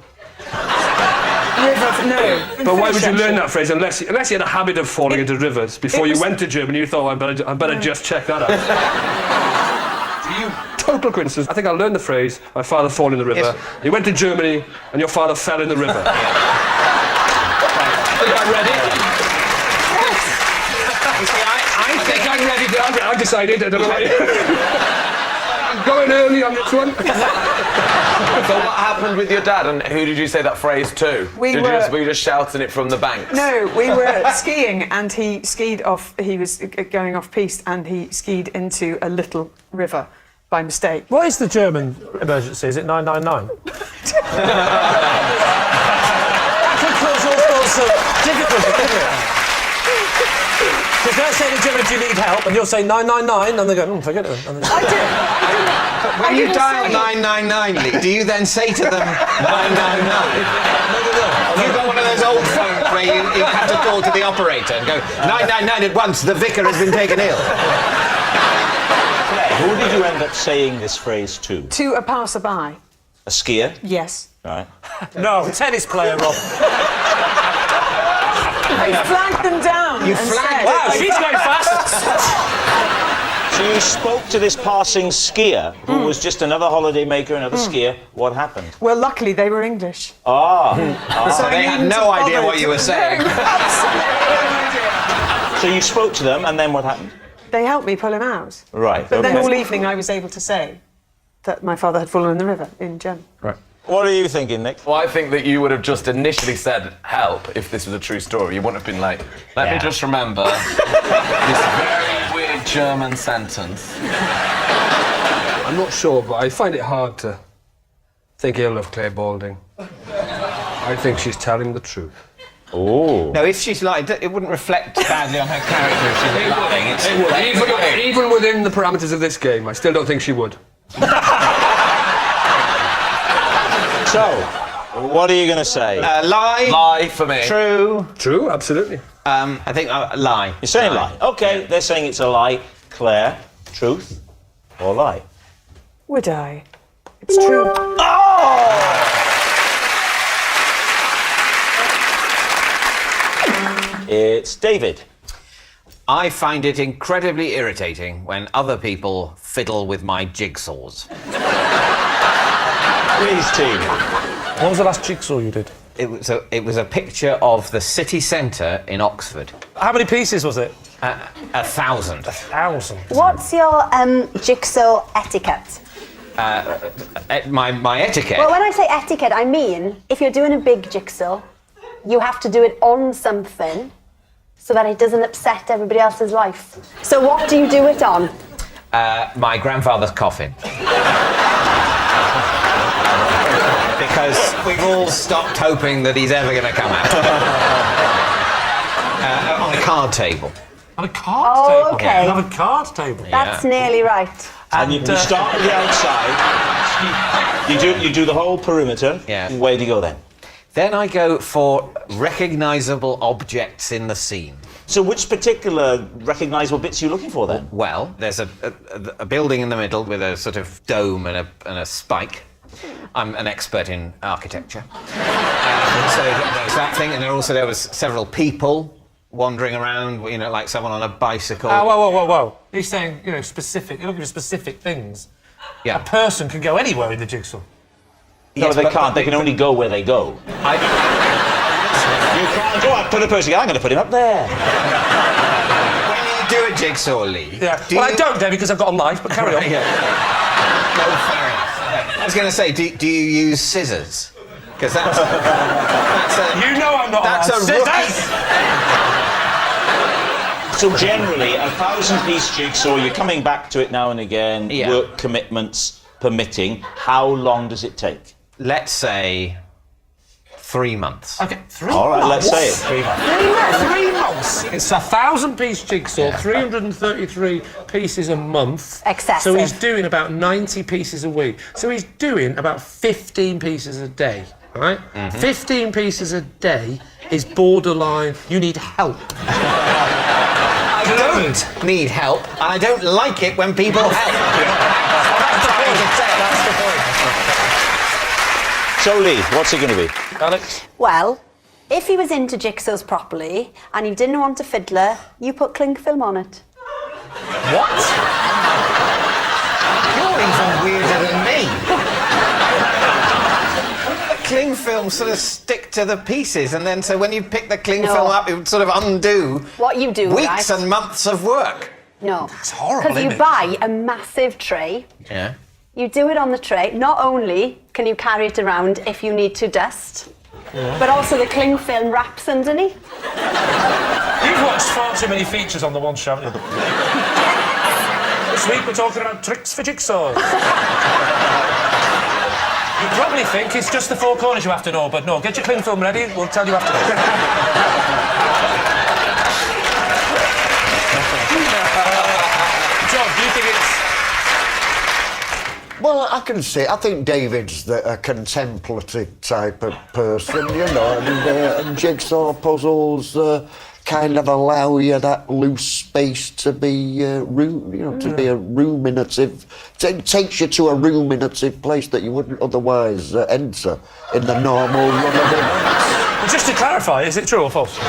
River, no. But why would you learn that phrase unless you had a habit of falling into rivers before you went to Germany? You thought, I better just check that out. Total coincidence. I think I learned the phrase, my father fall in the river. Yes. You went to Germany and your father fell in the river. I think I'm ready. I think I'm ready. I've decided. I don't know. I'm going early on this one. So what happened with your dad and who did you say that phrase to? Were you just shouting it from the banks? No, we were skiing and he skied off, he was going off piste and he skied into a little river by mistake. What is the German emergency? Is it 999? That could cause Because they're saying, do you need help? And you'll say 999, and they go, forget it. And But when you dial 999, Lee, do you then say to them 999? You've got one of those old phones where you have to call to the operator and go 999 at once. The vicar has been taken ill. Claire, who did you end up saying this phrase to? To a passerby. A skier? Yes. Right. No, tennis player, Rob. I flagged them down. You and flagged said- Wow, she's going fast. So you spoke to this passing skier, who was just another holidaymaker, another skier. What happened? Well, luckily they were English. Ah. So they had no idea what you were saying. So you spoke to them, and then what happened? They helped me pull him out. Right. But then okay. all evening I was able to say that my father had fallen in the river in Germany. Right. What are you thinking, Nick? Well, I think that you would have just initially said help if this was a true story. You wouldn't have been like, let me just remember this very weird German sentence. I'm not sure, but I find it hard to think ill of Claire Balding. I think she's telling the truth. Oh. No, if she's lying, it wouldn't reflect badly on her character if she's lying. It's Even within the parameters of this game, I still don't think she would. So, what are you going to say? Lie. Lie for me. True. True, absolutely. I think lie. You're saying lie. Okay, they're saying it's a lie. Claire, truth or lie? Would I? It's true. It's David. I find it incredibly irritating when other people fiddle with my jigsaws. Please, team. What was the last jigsaw you did? It was a picture of the city centre in Oxford. How many pieces was it? 1,000. 1,000. What's your jigsaw etiquette? My etiquette. Well, when I say etiquette, I mean if you're doing a big jigsaw, you have to do it on something so that it doesn't upset everybody else's life. So what do you do it on? My grandfather's coffin. Because we've all stopped hoping that he's ever going to come out. On a card table. On a card table? Okay. You have a card table? That's nearly right. And you start at the outside. You do the whole perimeter. Yeah. Where do you go then? Then I go for recognisable objects in the scene. So which particular recognisable bits are you looking for then? Well, there's a building in the middle with a sort of dome and a spike. I'm an expert in architecture. So there's that thing, and there was several people wandering around, like someone on a bicycle. Whoa. He's saying, specific. You're looking for specific things. Yeah. A person can go anywhere in the jigsaw. No, they can't. They can only go where they go. You can't go. I put a person. I'm going to put him up there. When you do a jigsaw, Lee. Yeah. I don't, Debbie, because I've got a life. But carry on. Yeah. No, fair enough. I was going to say, do you use scissors? Because that's a. You know I'm not. That's a scissors. So generally, a 1,000-piece jigsaw. You're coming back to it now and again. Yeah. Work commitments permitting. How long does it take? Let's say 3 months. Okay, 3 All right, months. let's say it. 3 months. 3 months. It's a 1,000-piece jigsaw, 333 pieces a month. Excessive. So he's doing about 90 pieces a week. So he's doing about 15 pieces a day, right? 15 pieces a day is borderline. You need help. I don't need help, and I don't like it when people help. That's the point. So Lee, what's it going to be? Alex? Well, if he was into jigsaws properly and he didn't want a fiddler, you put cling film on it. What? You're even weirder than me. The cling film sort of stick to the pieces, and then so when you pick the cling film up, it would sort of undo what you do, weeks right? and months of work. No. That's horrible, Because you isn't it? buy a massive tray. Yeah. You do it on the tray. Not only can you carry it around if you need to dust, but also the cling film wraps underneath. You've watched far too many features on the one show, haven't you? This week we're talking about tricks for jigsaws. You probably think it's just the four corners you have to know, but no, get your cling film ready, we'll tell you after. John, do you think it's... Well, I can see. I think David's a contemplative type of person, you know, and jigsaw puzzles kind of allow you that loose space to be, to be a ruminative. It takes you to a ruminative place that you wouldn't otherwise enter in the normal run of events. Well, just to clarify, is it true or false? True.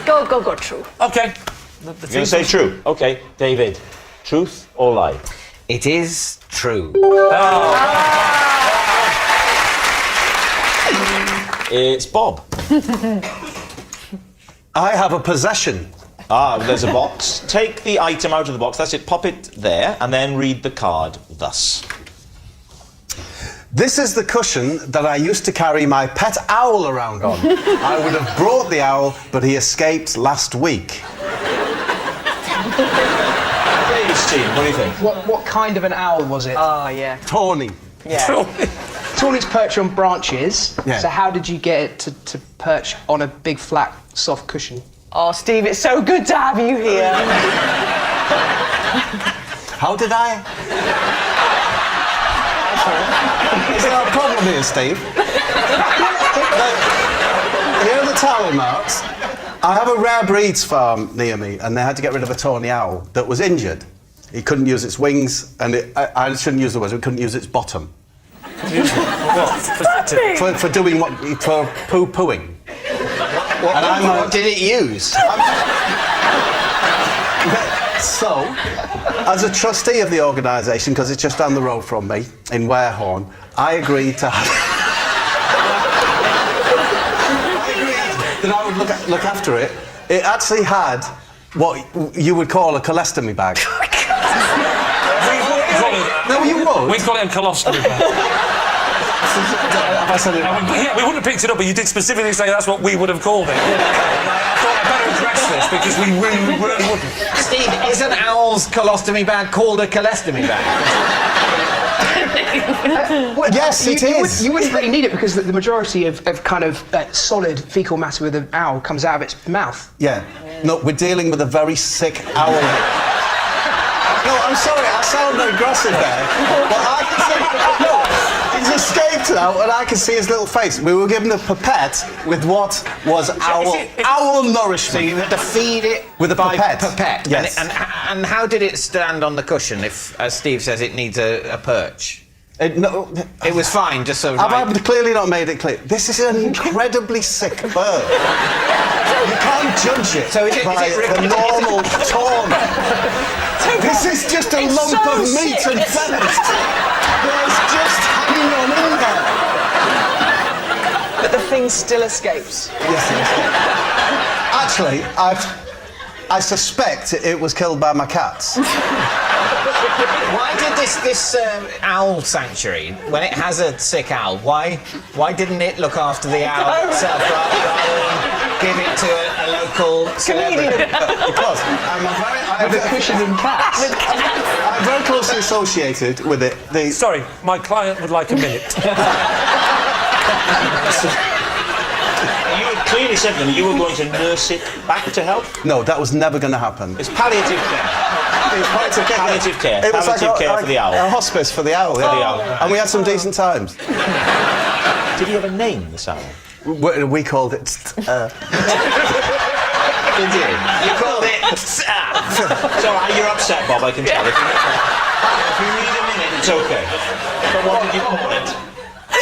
Go, true. OK. You're going to say true? OK. David, truth or lie? It is true. It's Bob. I have a possession. There's a box. Take the item out of the box. That's it. Pop it there and then read the card thus. This is the cushion that I used to carry my pet owl around on. I would have brought the owl, but he escaped last week. David's team, what do you think? What kind of an owl was it? Oh, yeah. Tawny. Yeah. Tawny's perch on branches. Yeah. So how did you get it to perch on a big, flat, soft cushion? Oh, Steve, it's so good to have you here. How did I? Is there a problem here, Steve? Here are the tally marks. I have a rare breeds farm near me, and they had to get rid of a tawny owl that was injured. It couldn't use its wings, and I shouldn't use the words, it couldn't use its bottom. For doing what? For poo-pooing. What did it use? So, as a trustee of the organisation, because it's just down the road from me, in Warehorn, I agreed to have... that I would look after it. It actually had what you would call a colostomy bag. No, you would. We'd call it a colostomy bag. I said it. Yeah, we wouldn't have picked it up, but you did specifically say that's what we would have called it. I thought I'd better address this because we really wouldn't. Steve, is an owl's colostomy bag called a colostomy bag? Yes, it is. You wouldn't really need it because the majority of kind of solid fecal matter with an owl comes out of its mouth. Yeah. No, we're dealing with a very sick owl. No, I'm sorry, I sound aggressive there. But I can see... No, he's escaped now, and I can see his little face. We were given a pipette with what was owl nourishment. So you had to feed it with a pipette? Yes. And how did it stand on the cushion if, as Steve says, it needs a perch? It was fine, just so... I've clearly not made it clear. This is an incredibly sick bird. You can't judge it by the normal tone. This is just a lump of meat and feathers. There's just hanging on in there. But the thing still escapes. Yes, actually, I suspect it was killed by my cats. Why did this owl sanctuary, when it has a sick owl, why didn't it look after the owl itself rather than give it to a local celebrity? Because With a cushion and cats. I'm very closely associated with it. Sorry, my client would like a minute. You had clearly said to them you were going to nurse it back to health? No, that was never going to happen. It's palliative care. Palliative care. It was palliative care for the owl. A hospice for the owl. For the owl. And we had some decent times. Did you have a name, this owl? We called it... Did you? You called it... It's alright, you're upset, Bob, I can tell. If you need a minute, it's okay. But what did you call it?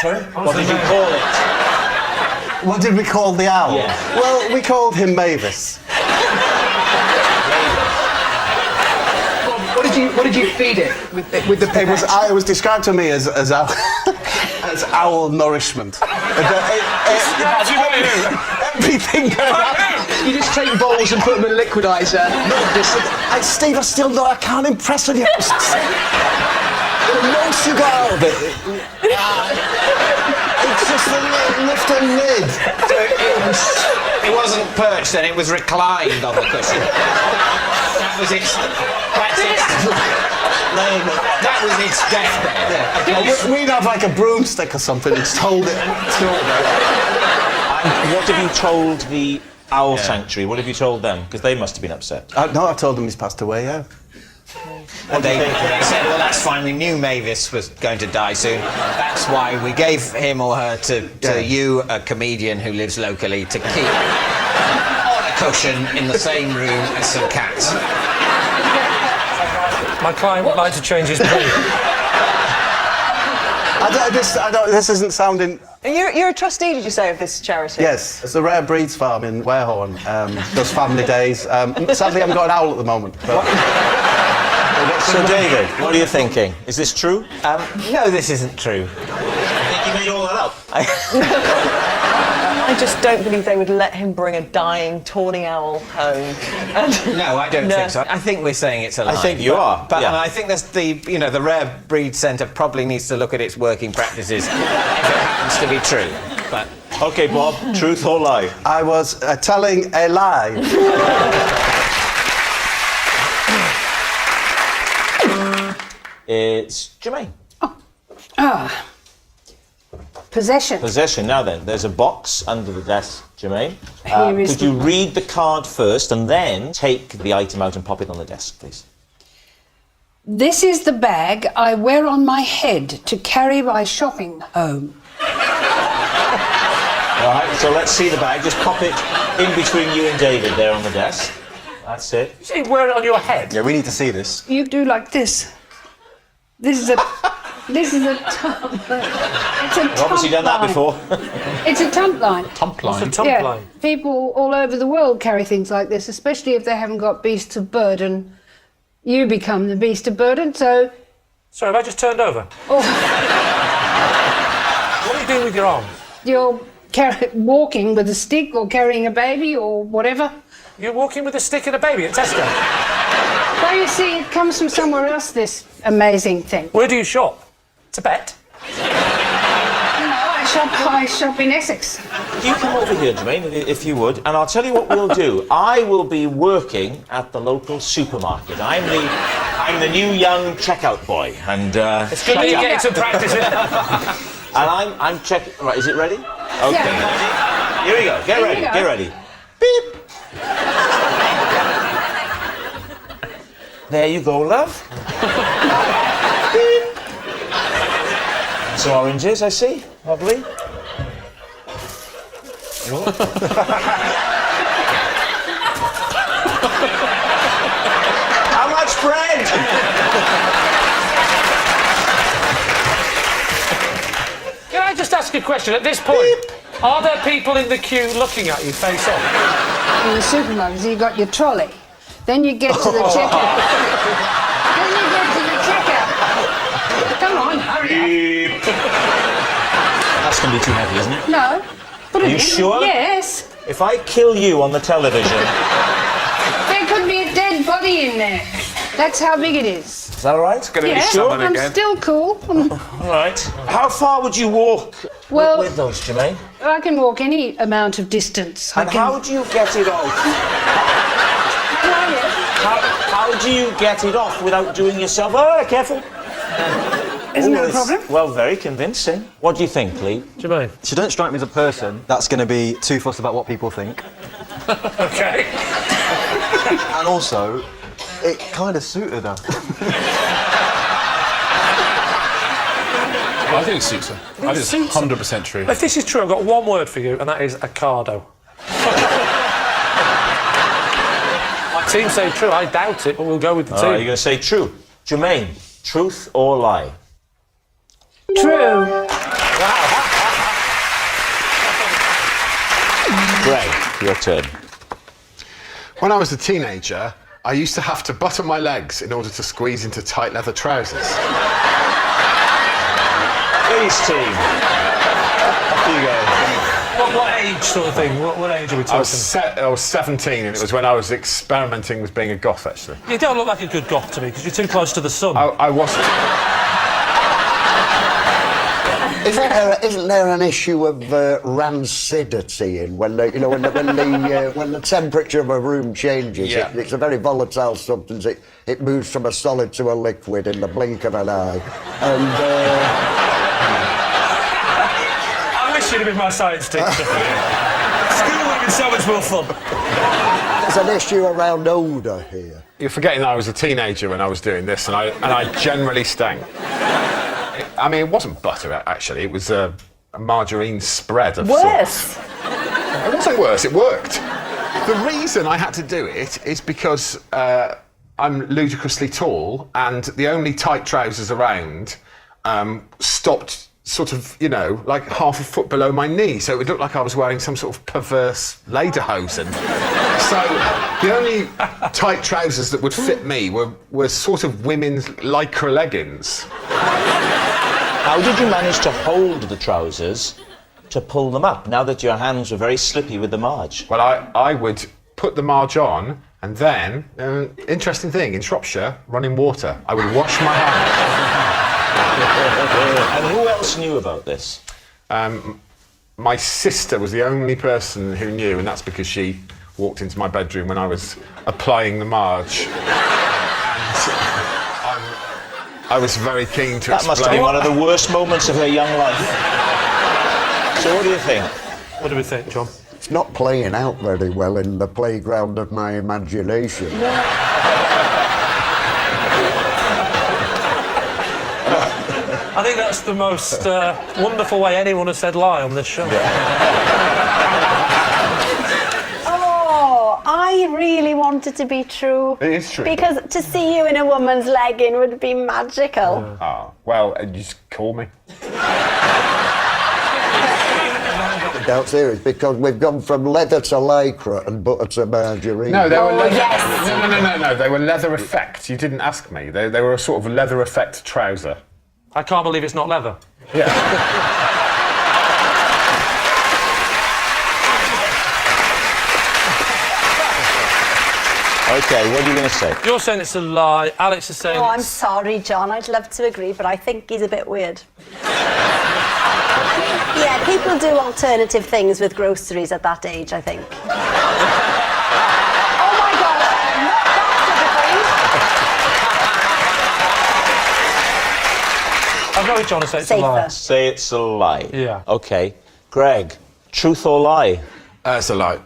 Sorry? What did you call it? What did we call the owl? Yeah. Well, we called him Mavis. What did you feed it with the pipette? It was described to me as owl, as owl nourishment. Everything. You just take bowls and put them in a liquidizer. Steve, I can't impress on you. No sugar out of it. It's just a lift and lid. It wasn't perched then, it was reclined on the cushion. That was its... That's its... That was its deathbed. We'd have like a broomstick or something and just hold it and throw it out. And what have you told the Owl Sanctuary? What have you told them? Because they must have been upset. No, I told them he's passed away, yeah. And they said, well, that's fine. We knew Mavis was going to die soon. That's why we gave him or her to you, a comedian who lives locally, to keep on a cushion in the same room as some cats. My client would like to change his plea. This isn't sounding... And you're a trustee, did you say, of this charity? Yes, it's a rare breeds farm in Warehorn. Does family days. Sadly, I haven't got an owl at the moment. But... So, David, what are you thinking? Is this true? No, this isn't true. I think you made all that up. I just don't believe they would let him bring a dying, tawny owl home. No, I don't think so. I think we're saying it's a lie. I think you are. But yeah. and I think that's the Rare Breed Centre probably needs to look at its working practices if it happens to be true. But OK, Bob, truth or lie? I was telling a lie. It's Jermaine. Possession. Possession. Now then, there's a box under the desk, Jermaine. Here is could you read the card first and then take the item out and pop it on the desk, please? This is the bag I wear on my head to carry my shopping home. All right, so let's see the bag. Just pop it in between you and David there on the desk. That's it. You say wear it on your head? Yeah, we need to see this. You do like this. This is a tump. It's a tump Obviously done that line. before. It's a tump line. Tump line? What's a tump line? People all over the world carry things like this, especially if they haven't got beasts of burden. You become the beast of burden, so... Sorry, have I just turned over? Oh. What are you doing with your arm? You're walking with a stick or carrying a baby or whatever. You're walking with a stick and a baby at Tesco? Well, you see, it comes from somewhere else, this amazing thing. Where do you shop? Tibet? I shop in Essex. You come over here, Jermaine, if you would, and I'll tell you what we'll do. I will be working at the local supermarket. I'm the new young checkout boy, and it's good that you're getting some practice in. And I'm checking. Right, is it ready? Okay. Yeah. Here we go. Get ready. Get ready. Beep. There you go, love. Beep. Some oranges, I see. Lovely. How much bread? Can I just ask a question? At this point, are there people in the queue looking at you face on? In the supermarket, you got your trolley. Then you get to the checkout. Then you get to the checkout. Come on, hurry up. That's going to be too heavy, isn't it? No. Put it Are you in. sure? Yes. If I kill you on the television... There could be a dead body in there. That's how big it is. Is that all right? It's Yeah, I'm still cool. All right. How far would you walk with those, Jermaine? I can walk any amount of distance. And how do you get it off? How do you get it off without doing yourself... Oh, careful. Isn't that a problem? Well, very convincing. What do you think, Lee? Jermaine? She don't strike me as a person that's going to be too fussed about what people think. Okay. And also, it kind of suited her. I think it suits her. I think it's 100% true. If this is true, I've got one word for you, and that is Ocado. My team say true. I doubt it, but we'll go with the team. You're going to say true. Jermaine, truth or lie? True. Greg, your turn. When I was a teenager, I used to have to button my legs in order to squeeze into tight leather trousers. Please, team. Off you go. What age sort of thing? What age are we talking? I was 17, and it was when I was experimenting with being a goth, actually. You don't look like a good goth to me, because you're too close to the sun. I wasn't. Isn't there an issue of rancidity in when the temperature of a room changes? Yeah. It's a very volatile substance. It moves from a solid to a liquid in the blink of an eye. And I wish you'd have been my science teacher. School would have been so much more fun. there's an issue around odour here. You're forgetting that I was a teenager when I was doing this, and I generally stank. I mean, it wasn't butter, actually. It was a margarine spread of Worse. sorts. It wasn't worse. It worked. The reason I had to do it is because I'm ludicrously tall, and the only tight trousers around stopped sort of, like half a foot below my knee, so it would look like I was wearing some sort of perverse lederhosen. So the only tight trousers that would fit me were sort of women's lycra leggings. How did you manage to hold the trousers to pull them up, now that your hands were very slippy with the marge? Well, I would put the marge on, and then, interesting thing, in Shropshire, running water. I would wash my hands. And who else knew about this? My sister was the only person who knew, and that's because she walked into my bedroom when I was applying the marge. And I was very keen to That must have been one of the worst moments of her young life. So what do you think? What do we think, John? It's not playing out very well in the playground of my imagination. I think that's the most wonderful way anyone has said lie on this show. Oh, I really want it to be true. It is true. Because to see you in a woman's legging would be magical. Oh, well, you just call me. Doubt serious, because we've gone from leather to lycra and butter to margarine. No, they were leather. Yes. No. They were leather effect. You didn't ask me. They were a sort of leather effect trouser. I can't believe it's not leather. Yeah. OK, what are you going to say? You're saying it's a lie. Alex is saying... Oh, I'm sorry, John. I'd love to agree, but I think he's a bit weird. Yeah, people do alternative things with groceries at that age, I think. Oh my God, not that I've got John to say it's a Safer. lie. Say it's a lie. Yeah. OK. Greg, truth or lie? It's a lie.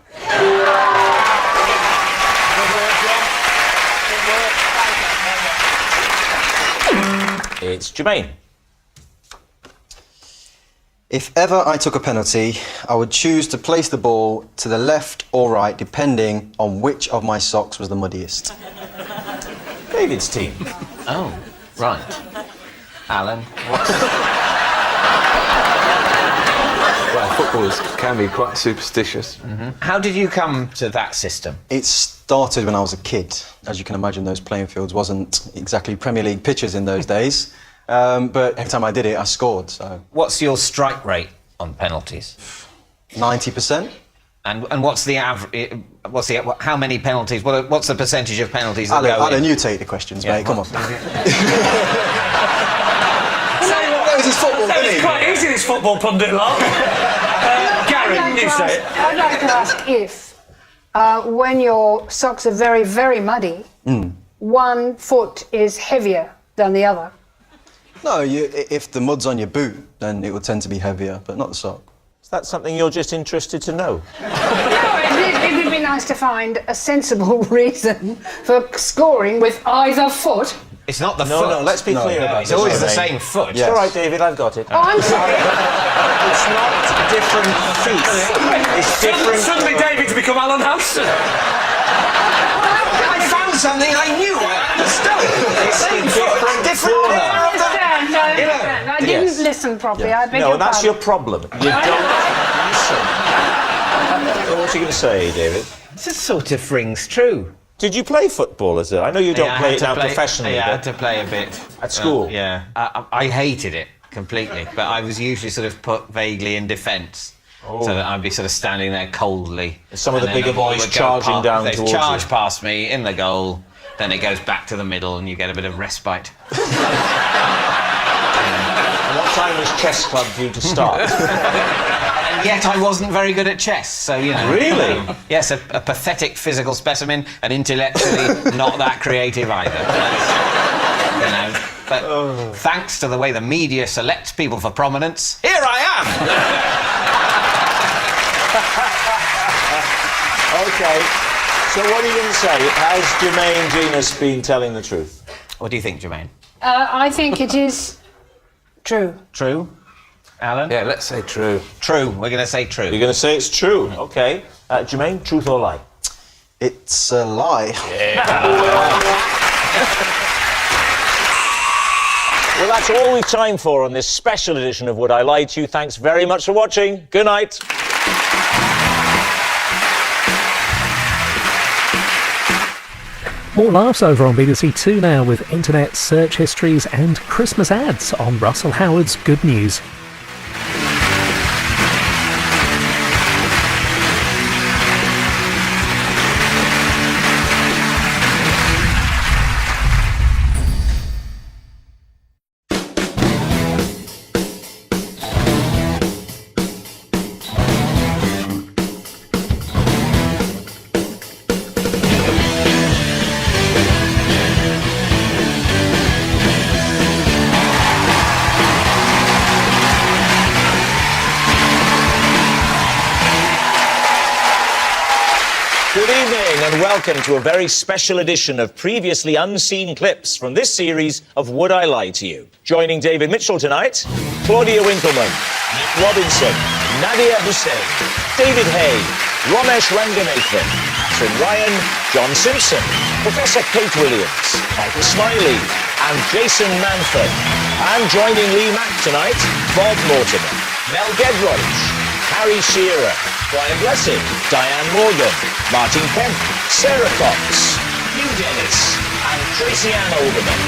It's Jermaine. If ever I took a penalty, I would choose to place the ball to the left or right, depending on which of my socks was the muddiest. David's team. Oh, right. Alan, Well, footballers can be quite superstitious. how did you come to that system? It started when I was a kid. As you can imagine, those playing fields wasn't exactly Premier League pitches in those days. But every time I did it, I scored, so... What's your strike rate on penalties? 90%. And what's the average? How many penalties? What's the percentage of penalties that go in? Alan, you take the questions, mate, come on. It's quite easy, this football pundit lot. Gary, you say it. I'd like to ask if, when your socks are very, very muddy, one foot is heavier than the other. No, if the mud's on your boot, then it would tend to be heavier, but not the sock. Is that something you're just interested to know? No, it would be nice to find a sensible reason for scoring with either foot. It's not the foot. No, let's be clear about it's this. always the Jermaine. same foot. Yes. All right, David, I've got it. Oh, I'm sorry. It's not different feet. It's different... Suddenly David's become Alan Hansen. I found something I knew I understood. It's same foot, different corner. I didn't listen properly. I beg No, your that's pardon. your problem. You don't listen. What are you going to say, David? This sort of rings true. Did you play football as a... I know you don't play it now professionally, Yeah, I had but... to play a bit. At school? Yeah. I hated it completely, but I was usually sort of put vaguely in defence. So that I'd be sort of standing there coldly. Some of the and then bigger ball boys would go charging down they towards charge you. past me in the goal, then it goes back to the middle and you get a bit of respite. What what time was chess club due to start? And yet I wasn't very good at chess, so, you know. Really? Yes, a pathetic physical specimen, and intellectually not that creative either. You know, but thanks to the way the media selects people for prominence, here I am! OK, so what are you going to say? Has Jermaine Genus been telling the truth? What do you think, Jermaine? I think it is true. True? Alan? Yeah, let's say true. True. We're going to say true. You're going to say it's true. OK. Jermaine, truth or lie? It's a lie. Well, that's all we've time for on this special edition of Would I Lie to You. Thanks very much for watching. Good night. More laughs over on BBC Two now with internet search histories and Christmas ads on Russell Howard's Good News. Welcome to a very special edition of previously unseen clips from this series of Would I Lie to You? Joining David Mitchell tonight, Claudia Winkleman, Nick Robinson, Nadia Hussain, David Hay, Ramesh Ranganathan, Catherine Ryan, John Simpson, Professor Kate Williams, Michael Smiley, and Jason Manford. And joining Lee Mack tonight, Bob Mortimer, Mel Gedroach, Harry Shearer, Brian Blessing, Diane Morgan, Martin Kemp, Sarah Cox, Hugh Dennis, and Tracy Ann Alderman.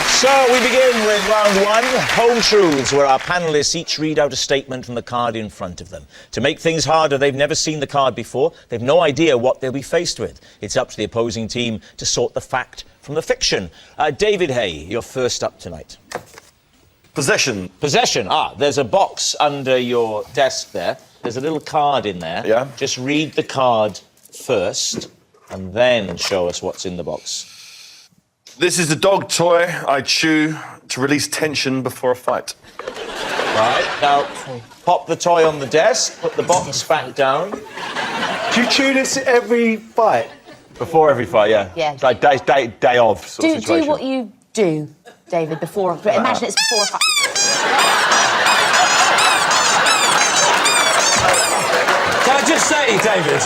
So we begin with round one, Home Truths, where our panellists each read out a statement from the card in front of them. To make things harder, they've never seen the card before. They've no idea what they'll be faced with. It's up to the opposing team to sort the fact from the fiction. David Hay, you're first up tonight. Possession. Possession. There's a box under your desk there. There's a little card in there. Yeah. Just read the card first and then show us what's in the box. This is a dog toy I chew to release tension before a fight. Right, now pop the toy on the desk, put the box back down. Do you chew this every fight? Before every fight, yeah. Yeah. It's like day of sort of situation. Do what you do, David, before. Imagine it's before a fight. Can I just say, David,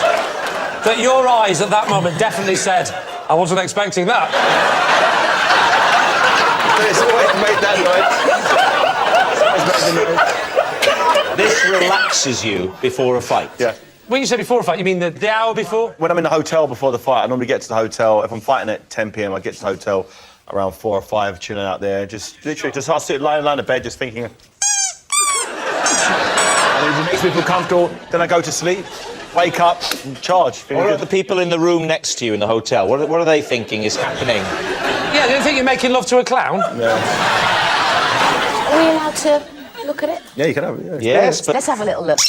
that your eyes at that moment definitely said, I wasn't expecting that. It's always made that noise. This relaxes you before a fight. Yeah. When you say before a fight, you mean the hour before? When I'm in the hotel before the fight, I normally get to the hotel. If I'm fighting at 10 p.m, I get to the hotel around 4 or 5, chilling out there. Just literally, I'll sit lying in the bed, just thinking. And it makes me feel comfortable. Then I go to sleep, wake up, and charge. What are the people in the room next to you in the hotel? What are they thinking is happening? Yeah, they think you're making love to a clown. Yeah. Are we allowed to look at it? Yeah, you can have it. Yeah. Yes, but Let's have a little look.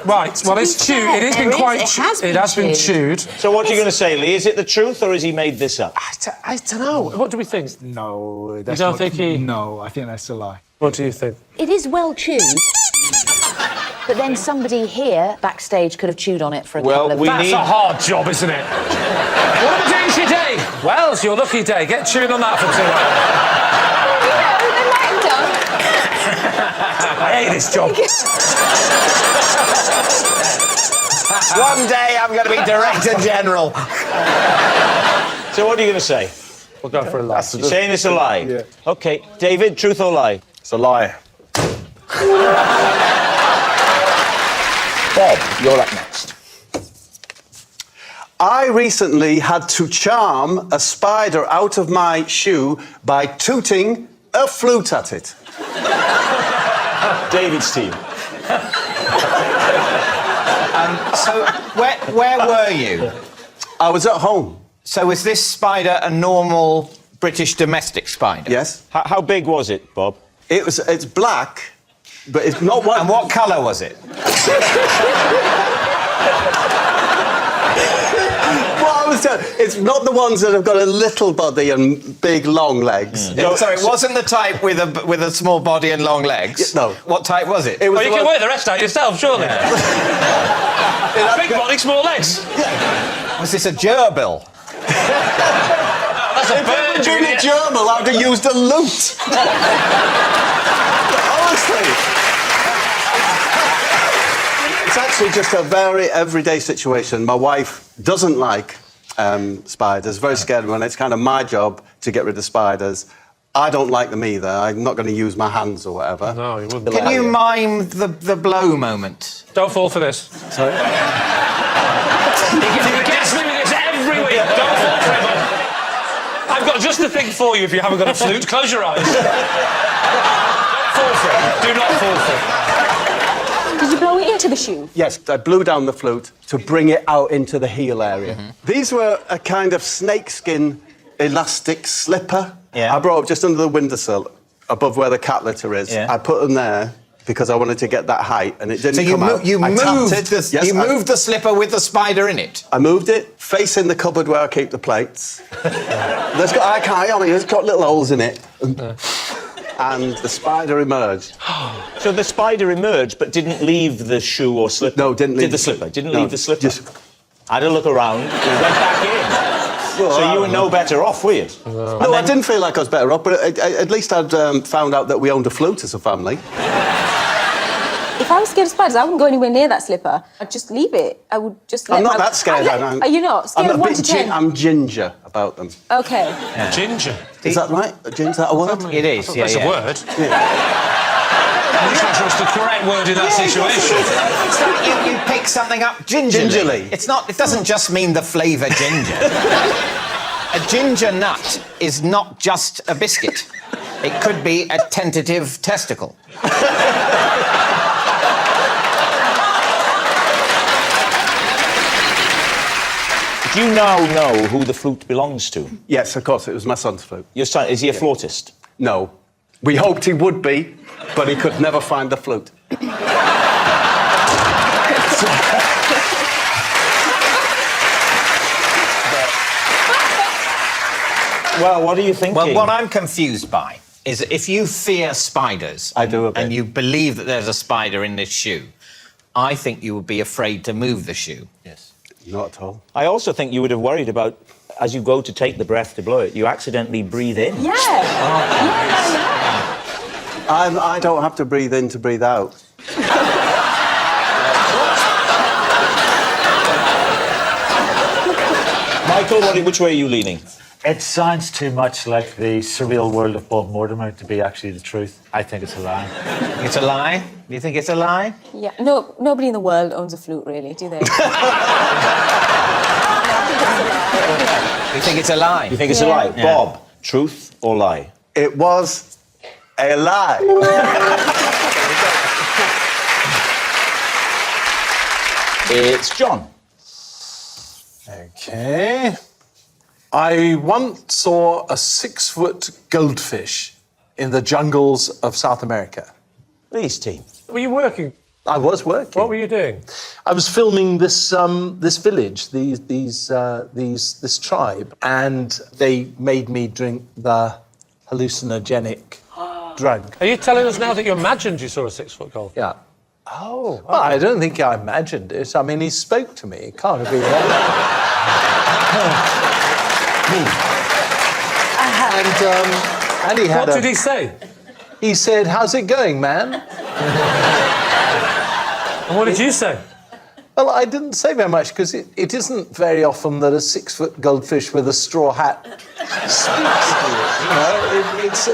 Right, well, it's chewed. It has been quite. It has been chewed. So, what are you going to say, Lee? Is it the truth, or has he made this up? I don't know. What do we think? No, that's don't not, think he? No, I think that's a lie. What do you think? It is well chewed. But then somebody here backstage could have chewed on it for a couple of That's a hard job, isn't it? What are we doing today? Well, it's your lucky day. Get chewing on that for 2 hours. I hate this job. One day I'm going to be Director General. So what are you going to say? We'll go for a lie. You're saying it's a lie? Yeah. OK, David, truth or lie? It's a lie. Bob, you're up next. I recently had to charm a spider out of my shoe by tooting a flute at it. David's team. So, where were you? I was at home. So was this spider a normal British domestic spider? Yes. How big was it, Bob? It's black, but it's not one. And what colour was it? It's not the ones that have got a little body and big long legs. So it wasn't the type with a small body and long legs? No. What type was it? You can work the rest out yourself, surely. Big body, small legs. Was this a gerbil? That's a bird. If it had been a gerbil, I'd have used a lute. Honestly. It's actually just a very everyday situation. My wife doesn't like spiders, very scared of them, and it's kind of my job to get rid of spiders. I don't like them either. I'm not going to use my hands or whatever. No, you wouldn't. Can you mime the blow moment? Don't fall for this. Sorry? He gets me with this every week. Don't fall for it. I've got just the thing for you if you haven't got a flute. Close your eyes. Don't fall for it. Do not fall for it. Did you blow it into the shoe? Yes, I blew down the flute to bring it out into the heel area. These were a kind of snakeskin elastic slipper. I brought up just under the windowsill, above where the cat litter is. I put them there because I wanted to get that height, and it didn't come out. You I moved tapped it. Yes, moved the slipper with the spider in it? I moved it, facing the cupboard where I keep the plates. It's got little holes in it. And the spider emerged. So the spider emerged, but didn't leave the shoe or slipper? No, didn't leave the slipper. Didn't no, leave the slipper. Just had a look around. Went back in. Well, so you were no better off, were you? No, I didn't feel like I was better off, but at least I'd found out that we owned a flute as a family. If I was scared of spiders, I wouldn't go anywhere near that slipper. I'd just leave it. I would just let I'm not that scared. Are you not? Scared of 1 to 10? I'm ginger about them. Okay. Yeah. Ginger. Is that right? Ginger, that a word? It is, That's a word. I'm just not sure it's the correct word in that situation. It's like you pick something up gingerly. It's not. It doesn't just mean the flavour ginger. A ginger nut is not just a biscuit. It could be a tentative testicle. Do you now know who the flute belongs to? Yes, of course. It was my son's flute. Your son, is he a flautist? No. We hoped he would be, but he could never find the flute. Well, what are you thinking? Well, what I'm confused by is that if you fear spiders, I do a bit. and you believe that there's a spider in this shoe, I think you would be afraid to move the shoe. Yes. Not at all. I also think you would have worried about, as you go to take the breath to blow it, you accidentally breathe in. Yeah. I don't have to breathe in to breathe out. Michael, which way are you leaning? It sounds too much like the surreal world of Bob Mortimer to be actually the truth. I think it's a lie. It's a lie? Do you think it's a lie? Yeah. No, nobody in the world owns a flute, really, do they? You think it's a lie? You think it's a lie? Yeah. Bob, truth or lie? It was a lie. It's John. Okay. I once saw a 6-foot goldfish in the jungles of South America. Lee's team. Were you working? I was working. What were you doing? I was filming this village, this tribe, and they made me drink the hallucinogenic drug. Are you telling us now that you imagined you saw a 6-foot goldfish? Yeah. Oh. Well, I don't think I imagined it. I mean, he spoke to me. It can't have been and he had What did he say? He said, "How's it going, man?" And what did you say? Well, I didn't say very much because it isn't very often that a 6-foot goldfish with a straw hat speaks to you. You know,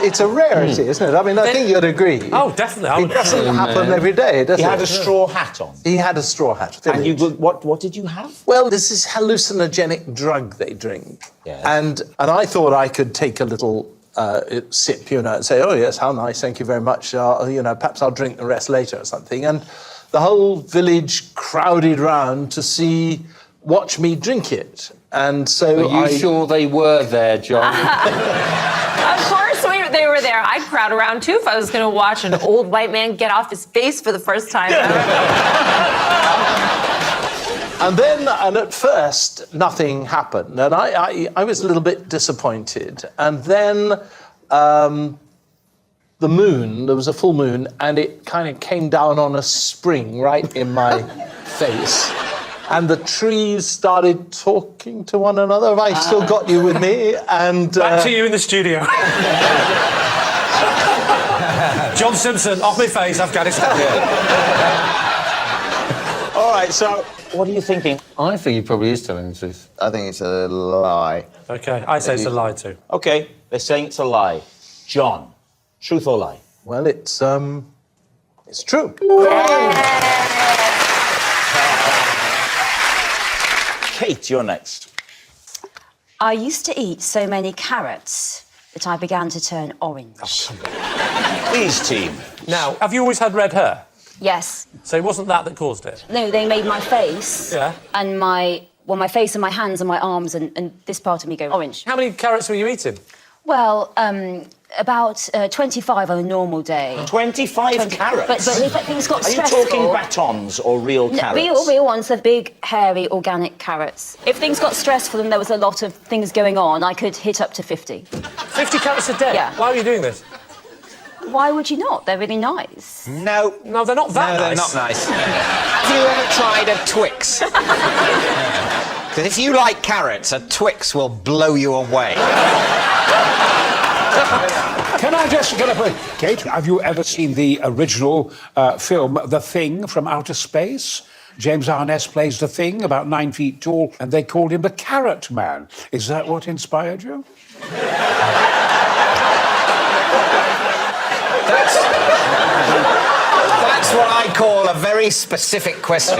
it's a rarity, isn't it? I mean, I think you'd agree. Oh, definitely. It doesn't happen every day, does it? He had a straw hat on. He had a straw hat. And what did you have? Well, this is hallucinogenic drug they drink. Yes. And I thought I could take a little sip, you know, and say, "Oh, yes, how nice, thank you very much. You know, perhaps I'll drink the rest later or something." And the whole village crowded round to watch me drink it. And so Are you sure they were there, John? Of course they were there. I'd crowd around too if I was going to watch an old white man get off his face for the first time ever. And at first, nothing happened. And I was a little bit disappointed. And then the moon, there was a full moon, and it kind of came down on a spring right in my face. And the trees started talking to one another. Have I still got you with me? And back to you in the studio. John Simpson, off my face, Afghanistan. All right, so what are you thinking? I think he probably is telling the truth. I think it's a lie. OK, I say it's a lie too. OK, they're saying it's a lie. John, truth or lie? Well, it's true. Kate, you're next. I used to eat so many carrots that I began to turn orange. Please, team. Now, have you always had red hair? Yes. So it wasn't that caused it? No, they made my face and my face and my hands and my arms and this part of me go orange. How many carrots were you eating? Well, about 25 on a normal day. 25 carrots? But if things got Are stressful... you talking batons or real carrots? Real ones, the big, hairy, organic carrots. If things got stressful and there was a lot of things going on, I could hit up to 50. 50 carrots a day? Yeah. Why are you doing this? Why would you not? They're really nice. No, they're not that nice. nice. They're not nice. Have you ever tried a Twix? Because if you like carrots, a Twix will blow you away. Can I just get a... Kate, have you ever seen the original film The Thing from Outer Space? James Arness plays The Thing, about 9 feet tall, and they called him the Carrot Man. Is that what inspired you? That's what I call a very specific question.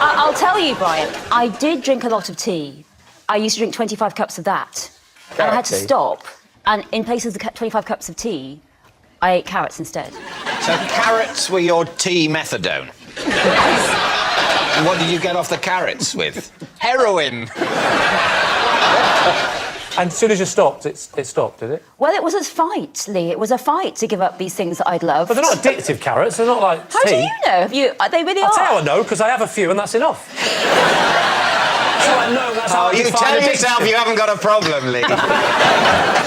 I'll tell you, Brian, I did drink a lot of tea. I used to drink 25 cups of that. And I had to stop. And in place of the 25 cups of tea, I ate carrots instead. So carrots were your tea methadone? And what did you get off the carrots with? Heroin. And as soon as you stopped, it stopped, did it? Well, it was a fight, Lee. It was a fight to give up these things that I'd loved. But they're not addictive carrots. They're not like How tea. do you know? They really I'll are. tell you I know, because I have a few and that's enough. So I know that's how you tell yourself you haven't got a problem, Lee.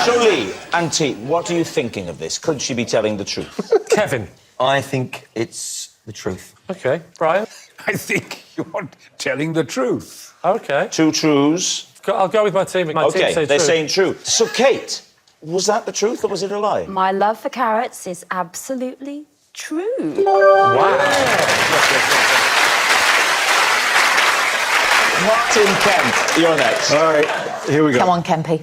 So, Lee and team, what are you thinking of this? Could she be telling the truth? Kevin. I think it's the truth. OK. Brian? I think you're telling the truth. OK. Two trues. I'll go with my team. My team say they're true. saying true. So, Kate, was that the truth or was it a lie? My love for carrots is absolutely true. Wow. Martin Kemp, you're next. All right, here we go. Come on, Kempy.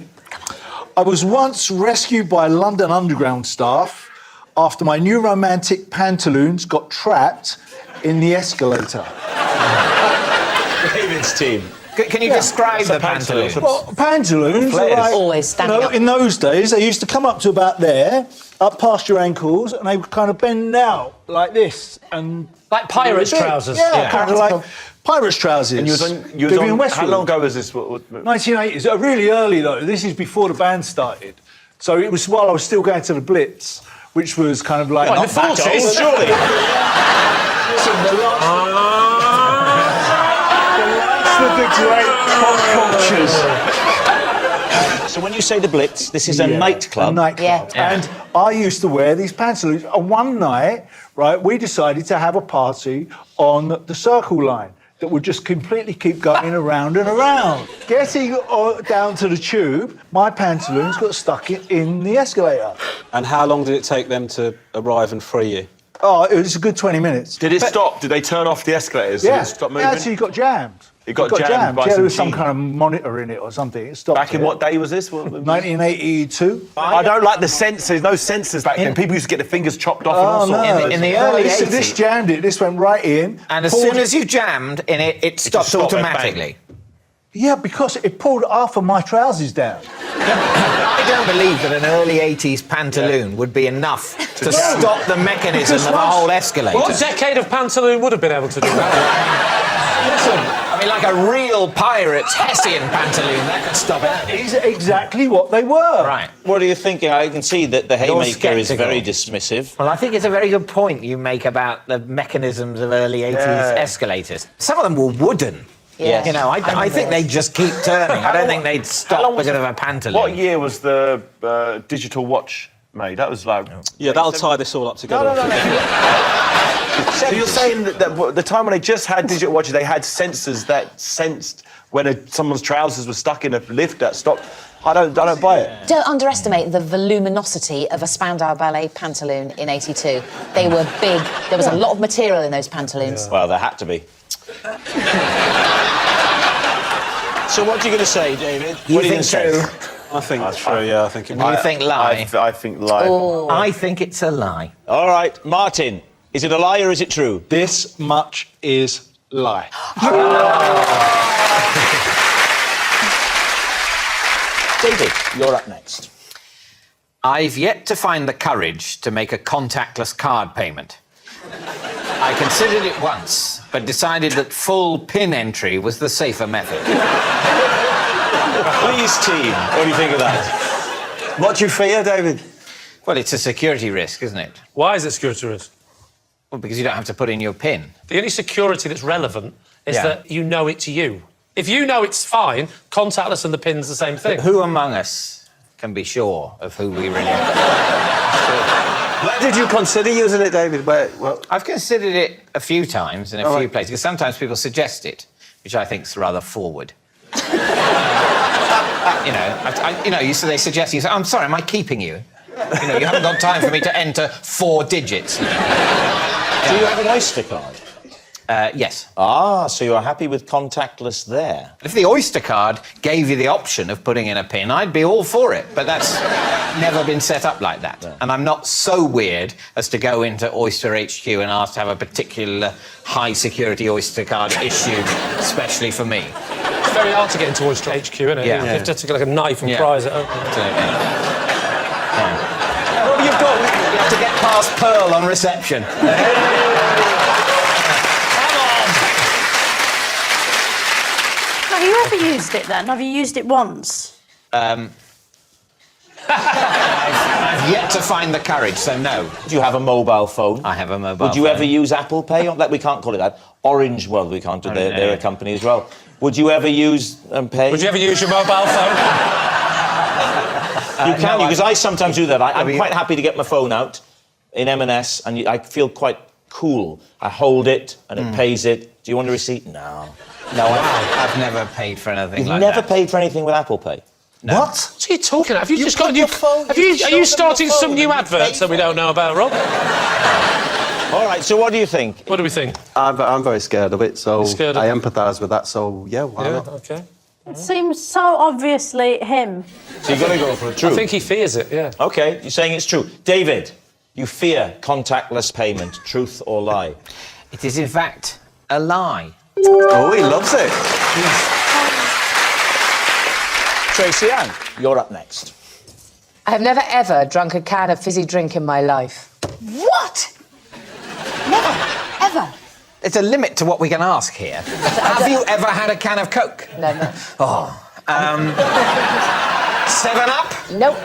I was once rescued by London Underground staff after my new romantic pantaloons got trapped in the escalator. David's team. Can you describe the pantaloons? Well, pantaloons are like, Always standing up. in those days, they used to come up to about there, up past your ankles, and they would kind of bend out like this. And like pirates' trousers. Yeah, kind of like pirates' trousers. And you was on how long ago was this? 1980s. Really early, though. This is before the band started. So it was while I was still going to the Blitz, which was kind of like... What, the 40s, surely? The great pop cultures. So when you say the Blitz, this is a nightclub. A nightclub. Yeah. And I used to wear these pantaloons. And one night, right, we decided to have a party on the Circle Line that would just completely keep going around and around. Getting down to the tube, my pantaloons got stuck in the escalator. And how long did it take them to arrive and free you? Oh, it was a good 20 minutes. Did it stop? Did they turn off the escalators? Yeah. Did it stop moving? It actually got jammed. It got jammed by yeah, there was some some kind of monitor in it or something. It stopped. Back in what day was this? 1982. I don't like the sensors. No sensors back then. People used to get their fingers chopped off and all sorts. In the early 80s. This jammed it. This went right in. And as soon as you jammed in it, it stopped automatically. Yeah, because it pulled half of my trousers down. I don't believe that an early 80s pantaloon would be enough to stop the mechanism of a whole escalator. What decade of pantaloon would have been able to do that? Listen, mean, like a real pirate's Hessian pantaloon, that could stop it. Is exactly what they were. Right. What are you thinking? I can see that the You're haymaker is sceptical. very dismissive. Well, I think it's a very good point you make about the mechanisms of early 80s escalators. Some of them were wooden. Yes. You know, I think they'd just keep turning. I don't think they'd stop because of a pantaloon. What year was the digital watch made? That was like... Yeah, that'll tie this all up together. No. So you're saying that the time when they just had digital watches, they had sensors that sensed when someone's trousers were stuck in a lift that stopped. I don't buy it. Don't underestimate the voluminosity of a Spandau Ballet pantaloon in '82. They were big. There was a lot of material in those pantaloons. Well, there had to be. So what are you going to say, David? You think true? I think that's true, yeah. I think it might. You think lie? I think lie. Oh. I think it's a lie. All right, Martin, is it a lie or is it true? This much is lie. David, you're up next. I've yet to find the courage to make a contactless card payment. I considered it once, but decided that full PIN entry was the safer method. Please, team, what do you think of that? What do you fear, David? Well, it's a security risk, isn't it? Why is it security risk? Well, because you don't have to put in your PIN. The only security that's relevant is Yeah. that you know it's you. If you know it's fine, contactless and the PIN's the same thing. But who among us can be sure of who we really are? Where did you consider using it, David? I've considered it a few times in a few places, because sometimes people suggest it, which I think's rather forward. So they suggest you say, I'm sorry, am I keeping you? You know, you haven't got time for me to enter 4 digits. Do you have an Oyster card? Yes. Ah, so you're happy with contactless there? If the Oyster card gave you the option of putting in a PIN, I'd be all for it, but that's never been set up like that. Yeah. And I'm not so weird as to go into Oyster HQ and ask to have a particular high-security Oyster card issued especially for me. It's very hard to get into Oyster HQ, isn't it? Yeah. You have to take like a knife and prise it open. What have you got? You have to get past Pearl on reception. Have you ever used it then? Have you used it once? I've yet to find the courage, so no. Do you have a mobile phone? I have a mobile phone. Would you ever use Apple Pay? We can't call it that. Orange, well, we can't do it. They're a company as well. Would you ever use Pay? Would you ever use your mobile phone? You can, because I sometimes do that. I'm quite happy to get my phone out in M&S, and I feel quite cool. I hold it, and it pays it. Do you want a receipt? No. No, I've never paid for anything like that. You've never paid for anything with Apple Pay? No. What? What are you talking about? Have you just got a new phone? Are you starting some new adverts that we don't know about, Rob? All right, so what do you think? What do we think? I'm very scared of it, so scared of I empathise with that, so yeah, why not? Okay. It seems so obviously him. So you've got to go for the truth. I think he fears it, yeah. OK, you're saying it's true. David, you fear contactless payment, truth or lie? It is, in fact, a lie. Oh, he loves it. Tracy Ann, you're up next. I have never ever drunk a can of fizzy drink in my life. What? Never, ever. There's a limit to what we can ask here. Have you ever had a can of Coke? Never. Oh. 7-Up? Nope.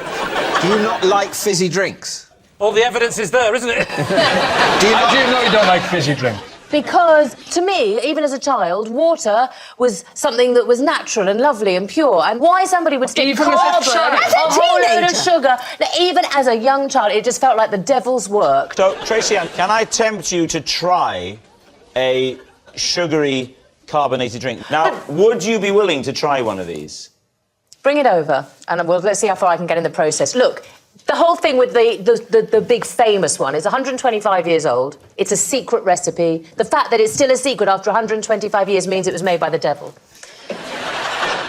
Do you not like fizzy drinks? All the evidence is there, isn't it? Do you know you don't like fizzy drink? Because, to me, even as a child, water was something that was natural and lovely and pure. And why somebody would stick Even as a carbon, child? a whole load of sugar, even as a young child, it just felt like the devil's work. So, Tracy Ann, can I tempt you to try a sugary carbonated drink? Now, would you be willing to try one of these? Bring it over, and let's see how far I can get in the process. Look, the whole thing with the big famous one is 125 years old. It's a secret recipe. The fact that it's still a secret after 125 years means it was made by the devil.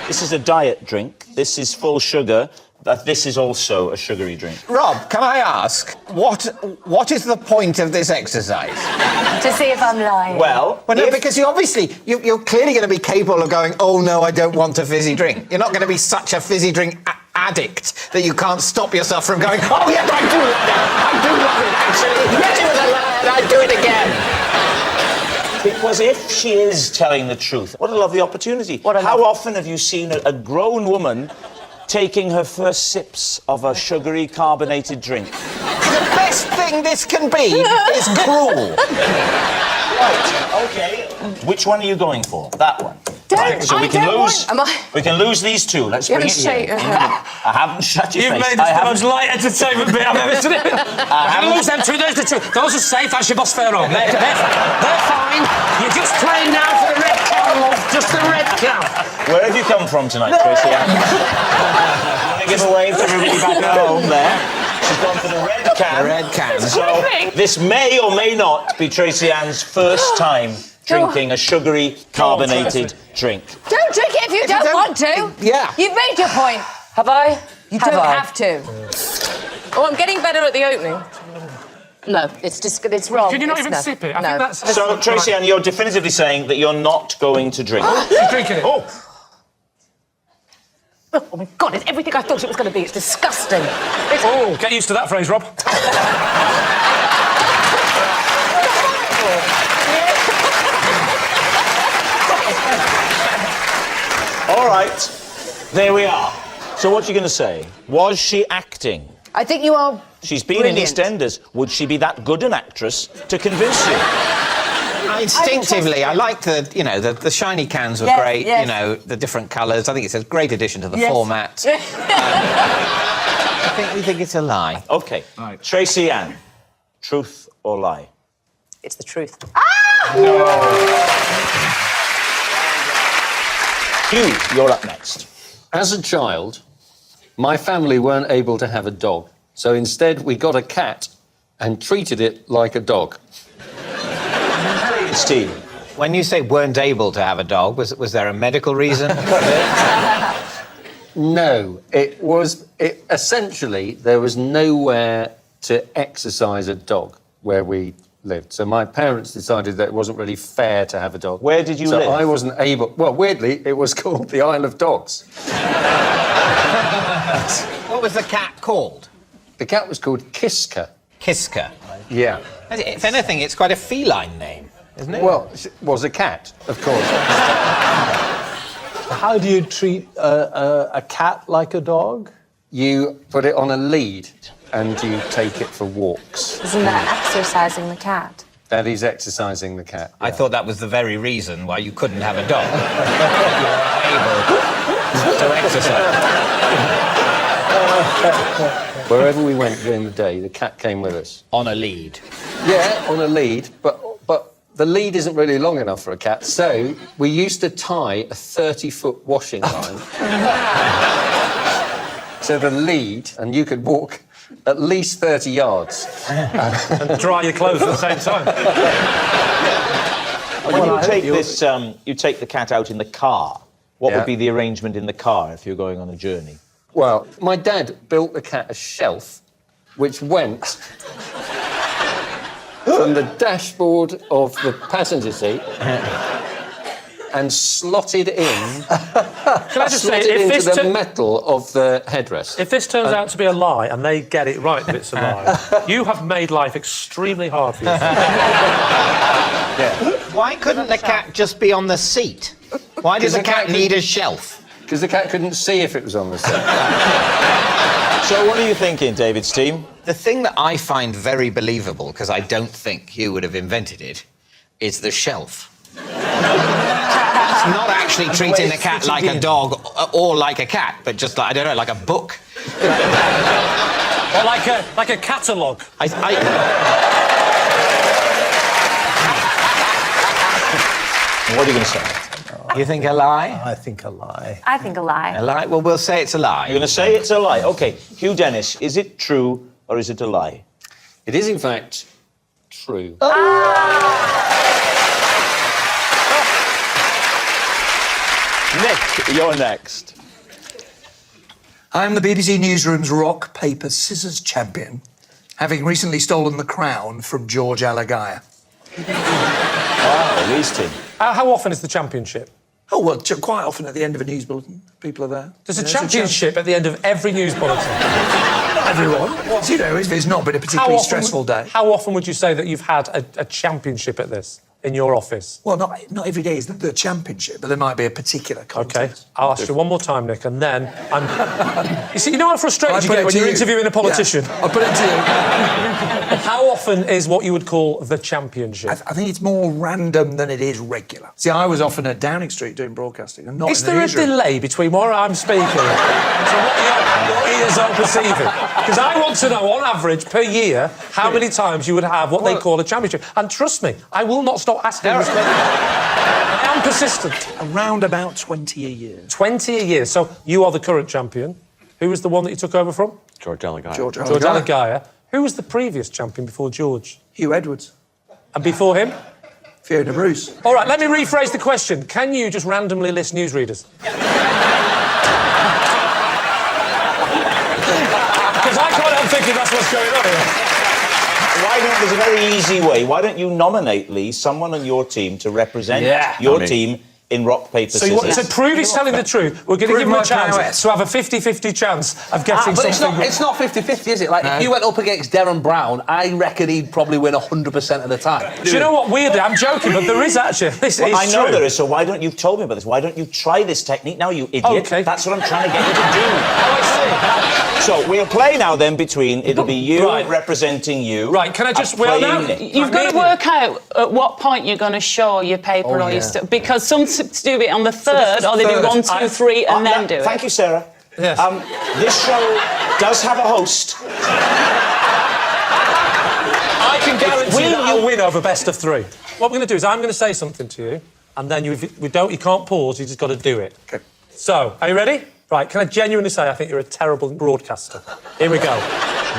This is a diet drink. This is full sugar. But this is also a sugary drink. Rob, can I ask, what is the point of this exercise? To see if I'm lying. Well, no, because you're clearly going to be capable of going, oh, no, I don't want a fizzy drink. You're not going to be such a fizzy drink addict that you can't stop yourself from going, oh, yes, I do love it. I do love it, actually. Yes, it was a lie, and I'd do it again. suppose if she is telling the truth, what a lovely opportunity. How often have you seen a grown woman taking her first sips of a sugary carbonated drink? The best thing this can be is cruel. Right, OK. Which one are you going for? That one. Right, so we can lose these two. Let's bring it here. I haven't shut your You've face. made this the most light entertainment bit I've ever seen. I'm going to lose them two. Those are the two. Those are safe. That's your boss fair on. They're fine. You're just playing now for the red cow, love. Just the red cow. Where have you come from tonight, Tracy Ann? Want to give a wave to everybody back at home there? She's gone for the red can. The red can. So this may or may not be Tracy Ann's first time drinking a sugary carbonated drink. Don't drink it if you don't want to. Yeah. You've made your point. Have I? You don't have to. Oh, I'm getting better at the opening. No, it's wrong. Can you not It's even no. sip it? I No. think that's... So, Tracy Ann, you're definitively saying that you're not going to drink. She's drinking it. Oh my God, it's everything I thought it was going to be. It's disgusting. Oh, get used to that phrase, Rob. All right, there we are. So what are you going to say? Was she acting? I think you are. She's been in EastEnders. Would she be that good an actress to convince you? Instinctively, I like the shiny cans were great. yes. You know, the different colours. I think it's a great addition to the format. I think we think it's a lie. OK. Right. Tracy Ann, truth or lie? It's the truth. Hugh, you're up next. As a child, my family weren't able to have a dog, so instead we got a cat and treated it like a dog. Steve, when you say weren't able to have a dog, was there a medical reason? No, essentially there was nowhere to exercise a dog where we lived. So my parents decided that it wasn't really fair to have a dog. Where did you live? So I wasn't able... Well, weirdly, it was called the Isle of Dogs. What was the cat called? The cat was called Kiska. Kiska. Yeah. If anything, it's quite a feline name, isn't it? Well, it was a cat, of course. How do you treat a cat like a dog? You put it on a lead and you take it for walks. Isn't that exercising the cat? That is exercising the cat. I thought that was the very reason why you couldn't have a dog. You were able to exercise. Wherever we went during the day, the cat came with us. On a lead. Yeah, on a lead, but the lead isn't really long enough for a cat, so we used to tie a 30-foot washing line to the lead, and you could walk at least 30 yards. And dry your clothes at the same time. When you take the cat out in the car, what would be the arrangement in the car if you're going on a journey? Well, my dad built the cat a shelf, which went from the dashboard of the passenger seat and slotted in. Can I just say, into the metal of the headrest. If this turns out to be a lie and they get it right that it's a lie, you have made life extremely hard for yourself. Why couldn't the cat just be on the seat? Why does the cat need a shelf? Because the cat couldn't see if it was on the seat. So what are you thinking, David's team? The thing that I find very believable, because I don't think Hugh would have invented it, is the shelf. It's not actually treating the cat like a dog or like a cat, but just like, I don't know, like a book. Or like a catalogue. What are you going to say? You think a lie? I think a lie. I think a lie. A lie? Well, we'll say it's a lie. You're going to say it's a lie. OK. Hugh Dennis, is it true or is it a lie? It is, in fact, true. Nick, you're next. I'm the BBC Newsroom's rock, paper, scissors champion, having recently stolen the crown from George Alagaya. Wow, Lee's team. How often is the championship? Oh, well, quite often at the end of a news bulletin, people are there. There's a championship at the end of every news bulletin. Not everyone. You know, if it's not been a particularly stressful day. How often would you say that you've had a championship at this? in your office? Well, not every day is the championship, but there might be a particular contest. Okay, I'll ask you one more time, Nick, and then you see, you know how frustrated you get when you're interviewing a politician? Yeah, I'll put it to you. How often is what you would call the championship? I think it's more random than it is regular. See, I was often at Downing Street doing broadcasting, and not Is in the there a newsroom. delay between what I'm speaking and what ears are perceiving? Because I want to know, on average, per year, how many times you would have what they call a championship. And trust me, I will not stop asking this question. I am persistent. Around about 20 a year. 20 a year. So you are the current champion. Who was the one that you took over from? George Alagaya. George Alagaya. Who was the previous champion before George? Hugh Edwards. And before him? Fiona Bruce. All right, let me rephrase the question. Can you just randomly list newsreaders? Because I can't help thinking that's what's going on here. There's a very easy way. Why don't you nominate, Lee, someone on your team to represent your team in rock, paper, scissors? So prove he's telling the truth. We're going to give him a chance to have a 50-50 chance of getting but something. it's not 50-50, is it? Like, if you went up against Darren Brown, I reckon he'd probably win 100% of the time. Do you know what? Weirdly, I'm joking, but there is actually. This is I know true. there is, so why don't you told me about this? Why don't you try this technique now, you idiot? Okay. That's what I'm trying to get you to do. Oh, I see. So we'll play now then between, it'll be you representing you. Right, can I just... You've got to work out at what point you're going to show your paper or your stuff, because some do it on the third, or they do 1, 2, 3, and then do it. Thank you, Sarah. Yes. This show does have a host. I can guarantee that I'll win over best of 3. What we're going to do is I'm going to say something to you, and then you can't pause, you just got to do it. Okay. So, are you ready? Right, can I genuinely say I think you're a terrible broadcaster? Here we go.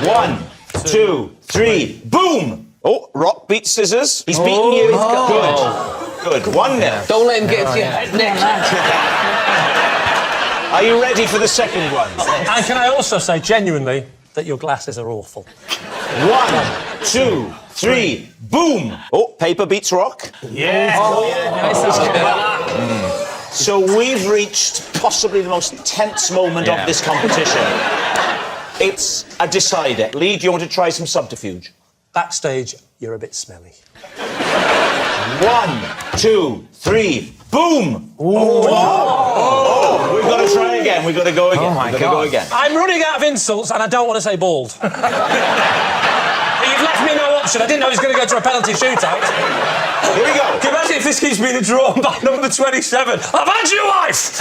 1, 2, 3, boom! Oh, rock beats scissors. He's beaten you. Good. 1-0. Don't let him get into your head, Nick. Are you ready for the second one? And can I also say, genuinely, that your glasses are awful. 1, 2, 3, boom! Oh, paper beats rock. Yeah. So we've reached possibly the most tense moment of this competition. It's a decider. Lee, do you want to try some subterfuge? Backstage, you're a bit smelly. 1, 2, 3, boom! Oh, we've got to try again. We've got to go again. Oh, my God. I'm running out of insults, and I don't want to say bald. You've left me no option. I didn't know he was going to go to a penalty shootout. Here we go. Can you imagine if this keeps being drawn by number 27? I've had your wife!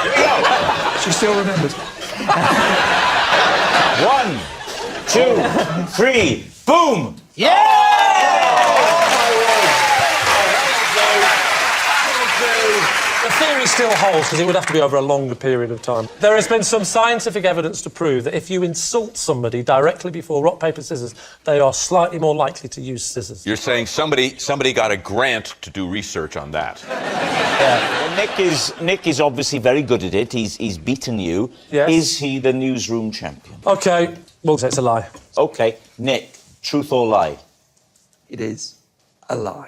Here we go. She still remembers. 1, 2, 3, boom! The theory still holds, because it would have to be over a longer period of time. There has been some scientific evidence to prove that if you insult somebody directly before rock, paper, scissors, they are slightly more likely to use scissors. You're saying somebody got a grant to do research on that. Well, Nick is obviously very good at it. He's beaten you. Yes. Is he the newsroom champion? OK, we'll say it's a lie. OK, Nick, truth or lie? It is a lie.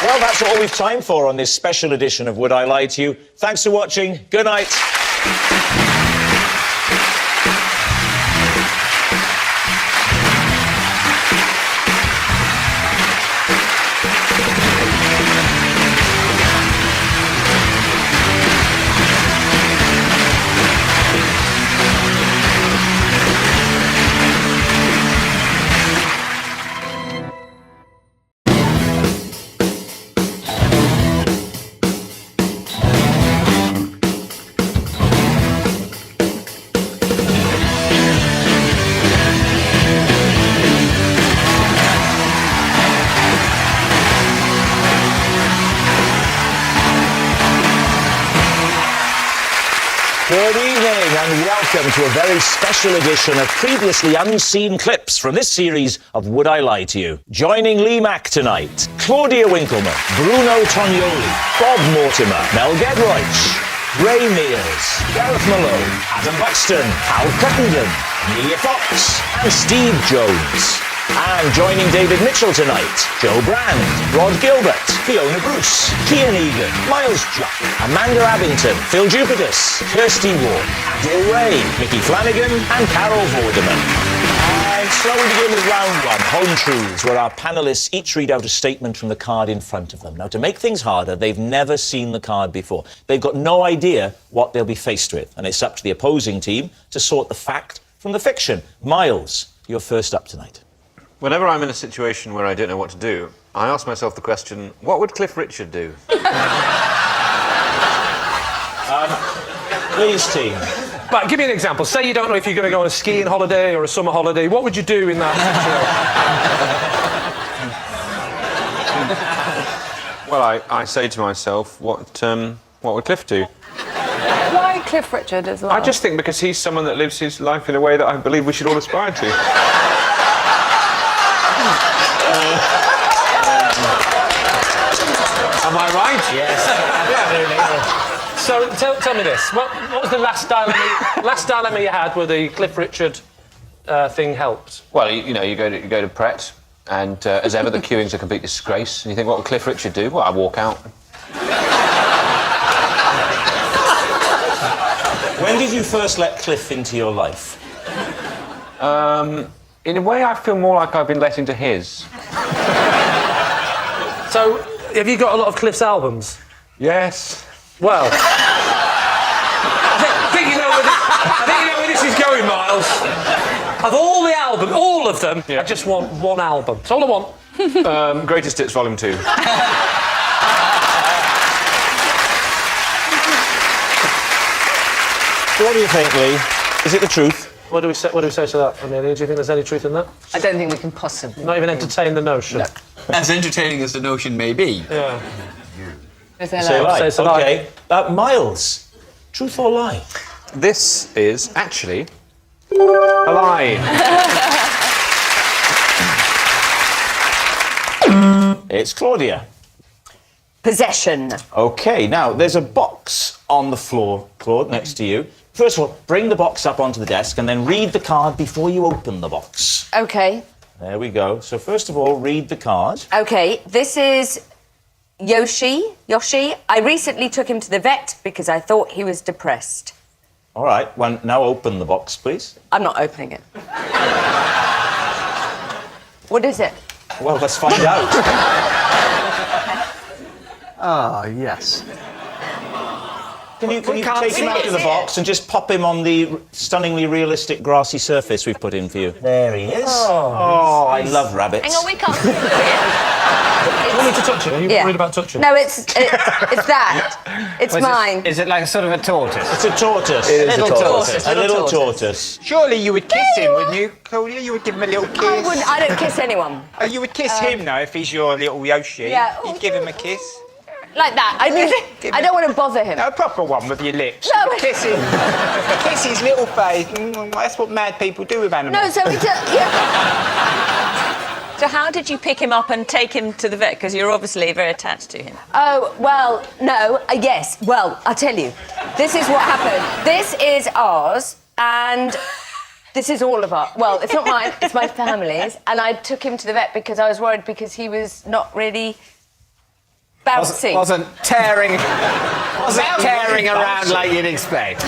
Well, that's all we've time for on this special edition of Would I Lie to You? Thanks for watching. Good night. Good evening and welcome to a very special edition of previously unseen clips from this series of Would I Lie to You? Joining Lee Mack tonight, Claudia Winkleman, Bruno Tognoli, Bob Mortimer, Mel Gedroich, Ray Mears, Gareth Malone, Adam Buxton, Hal Crittenden, Amelia Fox and Steve Jones. And joining David Mitchell tonight, Joe Brand, Rod Gilbert, Fiona Bruce, Kian Egan, Miles Jupp, Amanda Abington, Phil Jupitus, Kirsty Ward, Adil Ray, Mickey Flanagan and Carol Vorderman. And so we begin with round one, Home Truths, where our panellists each read out a statement from the card in front of them. Now, to make things harder, they've never seen the card before. They've got no idea what they'll be faced with, and it's up to the opposing team to sort the fact from the fiction. Miles, you're first up tonight. Whenever I'm in a situation where I don't know what to do, I ask myself the question, what would Cliff Richard do? Please, team. But give me an example. Say you don't know if you're going to go on a skiing holiday or a summer holiday. What would you do in that situation? Well, I say to myself, what would Cliff do? Why Cliff Richard as well? I just think because he's someone that lives his life in a way that I believe we should all aspire to. Am I right? Yes. So tell me this: what was the last dilemma you had where the Cliff Richard thing helped? Well, you go to Pret, and as ever the queuing's a complete disgrace. And you think, what would Cliff Richard do? Well, I walk out. When did you first let Cliff into your life? In a way, I feel more like I've been let into his. So, have you got a lot of Cliff's albums? Yes. Well, I think you know where this is going, Miles. Of all the albums, all of them, I just want one album. That's all I want. Greatest Hits Volume 2. So what do you think, Lee? Is it the truth? What do we say to that, Amelia? Do you think there's any truth in that? I don't think we can possibly. Not even entertain the notion? No. As entertaining as the notion may be. Yeah. Say lie. Okay. Miles, truth or lie? This is actually a lie. It's Claudia. Possession. Okay, now there's a box on the floor, Claude, next to you. First of all, bring the box up onto the desk and then read the card before you open the box. Okay. There we go. So first of all, read the card. Okay, this is Yoshi. I recently took him to the vet because I thought he was depressed. All right, well, now open the box, please. I'm not opening it. What is it? Well, let's find out. Ah, yes. Can you take him out of the box and just pop him on the stunningly realistic grassy surface we've put in for you? There he is. Oh, I love rabbits. Hang on, we can't. You want me to touch it? Are you worried about touching it? No, it's that. It's mine. Is it like a sort of a tortoise? It's a tortoise. It is a tortoise. A little tortoise. Surely you would kiss him, wouldn't you, Claudia? You would give him a little kiss. I don't kiss anyone. Oh, you would kiss him, though, if he's your little Yoshi. Yeah. You'd give him a kiss. Like that. I don't want to bother him. No, a proper one with your lips. No, kiss him. Kiss his little face. That's what mad people do with animals. No, so it's yeah. So how did you pick him up and take him to the vet? Because you're obviously very attached to him. Oh, well, no, yes. Well, I'll tell you. This is what happened. This is ours, and this is all of our... Well, it's not mine, it's my family's. And I took him to the vet because I was worried because he was not really... bouncy. Wasn't tearing around like you'd expect.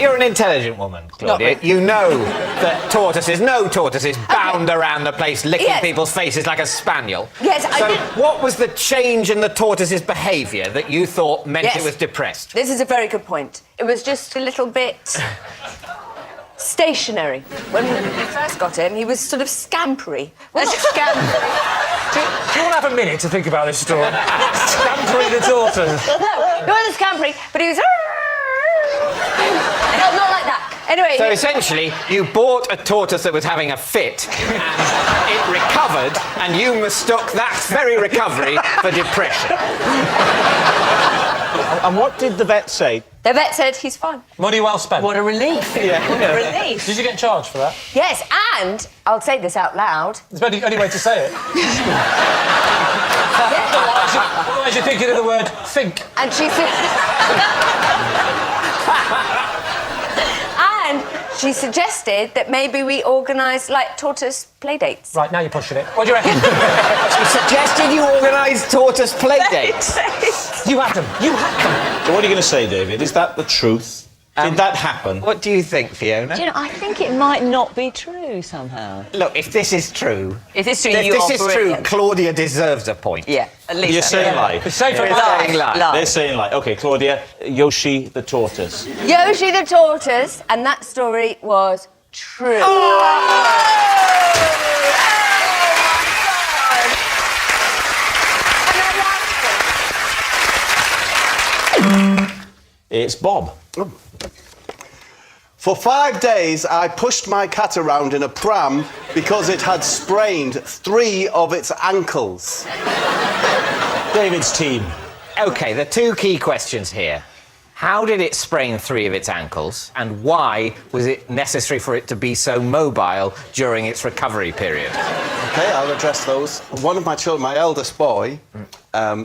You're an intelligent woman, Claudia. You know that no tortoises bound around the place licking people's faces like a spaniel. Yes, so what was the change in the tortoise's behaviour that you thought meant it was depressed? This is a very good point. It was just a little bit... stationary. When we first got him, he was sort of scampery. Well, not scampery. Do you want to have a minute to think about this story? Scampery the tortoise. No, he wasn't scampery, but he was... No, not like that. Anyway... So essentially, you bought a tortoise that was having a fit, and it recovered, and you mistook that very recovery for depression. And what did the vet say? The vet said he's fine. Money well spent. What a relief. Yeah. What a relief. Did you get charged for that? Yes, and I'll say this out loud. There's the only way to say it. Otherwise you're thinking of the word think. And she said... and She suggested that maybe we organise, like, tortoise play dates. Right, now you're pushing it. What do you reckon? She suggested you organise tortoise play dates. You had them. You had them. So what are you going to say, David? Is that the truth? Did that happen? What do you think, Fiona? Do you know, I think it might not be true somehow. Look, if this is true... If this is true, if this is true, Claudia deserves a point. Yeah, at least. You're saying lie. It's safe for lie. They're saying lie. OK, Claudia, Yoshi the tortoise. Yoshi the tortoise, and that story was true. It's Bob. For 5 days, I pushed my cat around in a pram because it had sprained 3 of its ankles. David's team. OK, the 2 key questions here. How did it sprain 3 of its ankles, and why was it necessary for it to be so mobile during its recovery period? OK, I'll address those. One of my children, my eldest boy,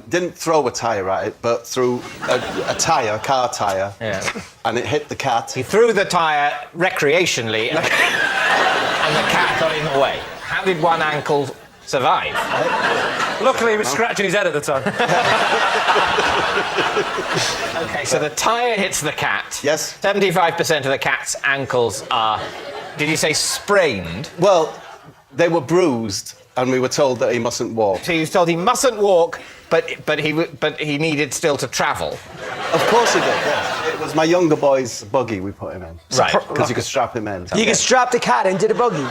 didn't throw a tyre at it, but threw a tyre, a car tyre, and it hit the cat. He threw the tyre recreationally, and the cat got in the way. How did one ankle survive? Luckily, he was scratching his head at the time. OK, so the tyre hits the cat. Yes. 75% of the cat's ankles are, did you say sprained? Well, they were bruised, and we were told that he mustn't walk. So you were told he mustn't walk, but he needed still to travel. Of course he did, yes. It was my younger boy's buggy we put him in. Right. Because you could strap him in. You could strap the cat into the buggy.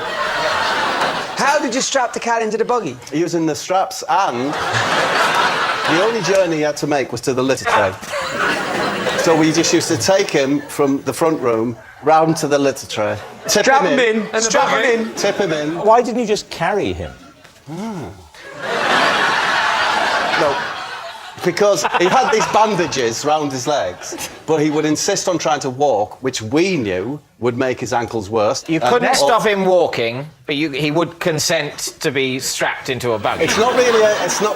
How did you strap the cat into the buggy? Using the straps, and the only journey he had to make was to the litter tray. So we just used to take him from the front room round to the litter tray. Strap him in. Strap him in. Tip him in. Why didn't you just carry him? No, because he had these bandages round his legs, but he would insist on trying to walk, which we knew would make his ankles worse. You couldn't stop him walking, but he would consent to be strapped into a buggy. It's not really.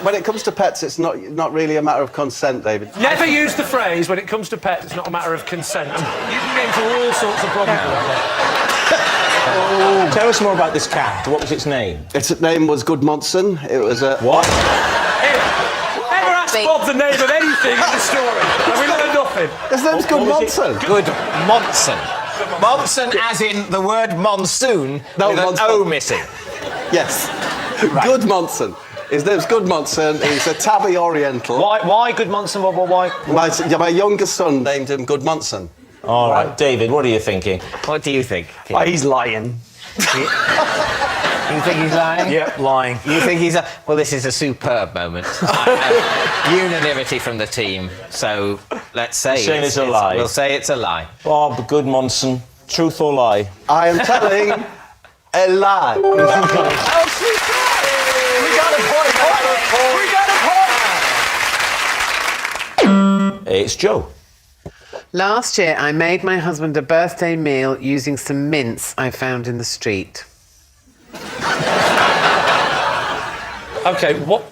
When it comes to pets, it's not really a matter of consent, David. Never use the phrase, when it comes to pets, it's not a matter of consent. You can get into all sorts of problems with that. Tell us more about this cat. What was its name? Its name was Gudmundsson. It was a... What? Never ask Bob the name of anything in the story, and we learn nothing. His name's Gudmundsson. Gudmundsson. Monson as in the word monsoon, with an O missing. Yes. Right. Gudmundsson. His name's Gudmundsson. He's a tabby Oriental. Why Gudmundsson? Why? My youngest son named him Gudmundsson. All right, David, what are you thinking? What do you think? Oh, he's lying. You think he's lying? Yep, lying. You think he's well, this is a superb moment. Unanimity from the team. So let's say it's a lie. We'll say it's a lie. Bob Gudmundsson, truth or lie? I am telling a lie. We got a point. It's Joe. Last year, I made my husband a birthday meal using some mince I found in the street. OK, what?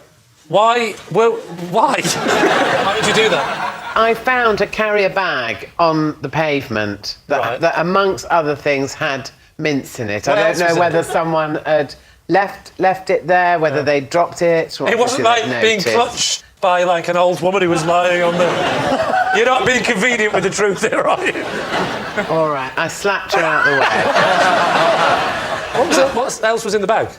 Why? Well, why? How did you do that? I found a carrier bag on the pavement that amongst other things, had mince in it. What I else don't was know in whether it? someone had left it there, whether they dropped it. Or It wasn't like being noticed. clutched by like an old woman who was lying on the... You're not being convenient with the truth here, are you? All right, I slapped her out the way. What else was in the bag?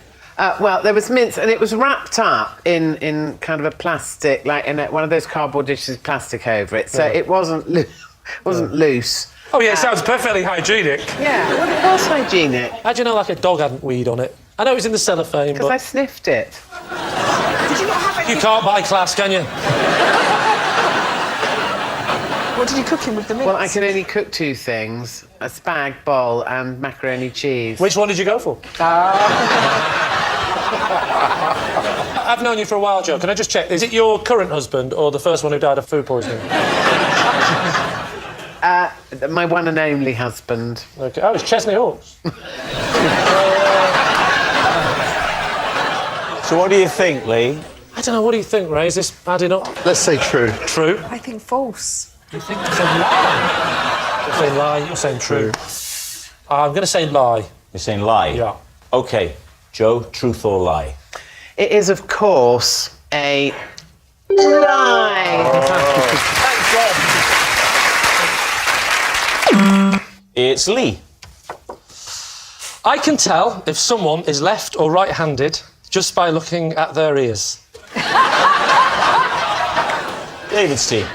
Well, there was mince, and it was wrapped up in kind of a plastic, like in one of those cardboard dishes, plastic over it, so it wasn't loose. Oh yeah, it sounds perfectly hygienic. Yeah, well, it was hygienic. How do you know like a dog hadn't weed on it? I know it was in the cellophane, Because but... I sniffed it. Did you not have any... You can't buy class, can you? What did you cook him with the mince? Well, I can only cook 2 things, a spag bowl and macaroni cheese. Which one did you go for? I've known you for a while, Joe. Can I just check? Is it your current husband or the first one who died of food poisoning? My one and only husband. Okay. Oh, it's Chesney Hawkes. So what do you think, Lee? I don't know. What do you think, Ray? Is this adding up? Let's say true. True? I think false. You think it's a lie? You're saying lie, you're saying true. I'm going to say lie. You're saying lie? Yeah. OK. Joe, truth or lie? It is, of course, a lie. It's Lee. I can tell if someone is left or right-handed just by looking at their ears. David's team.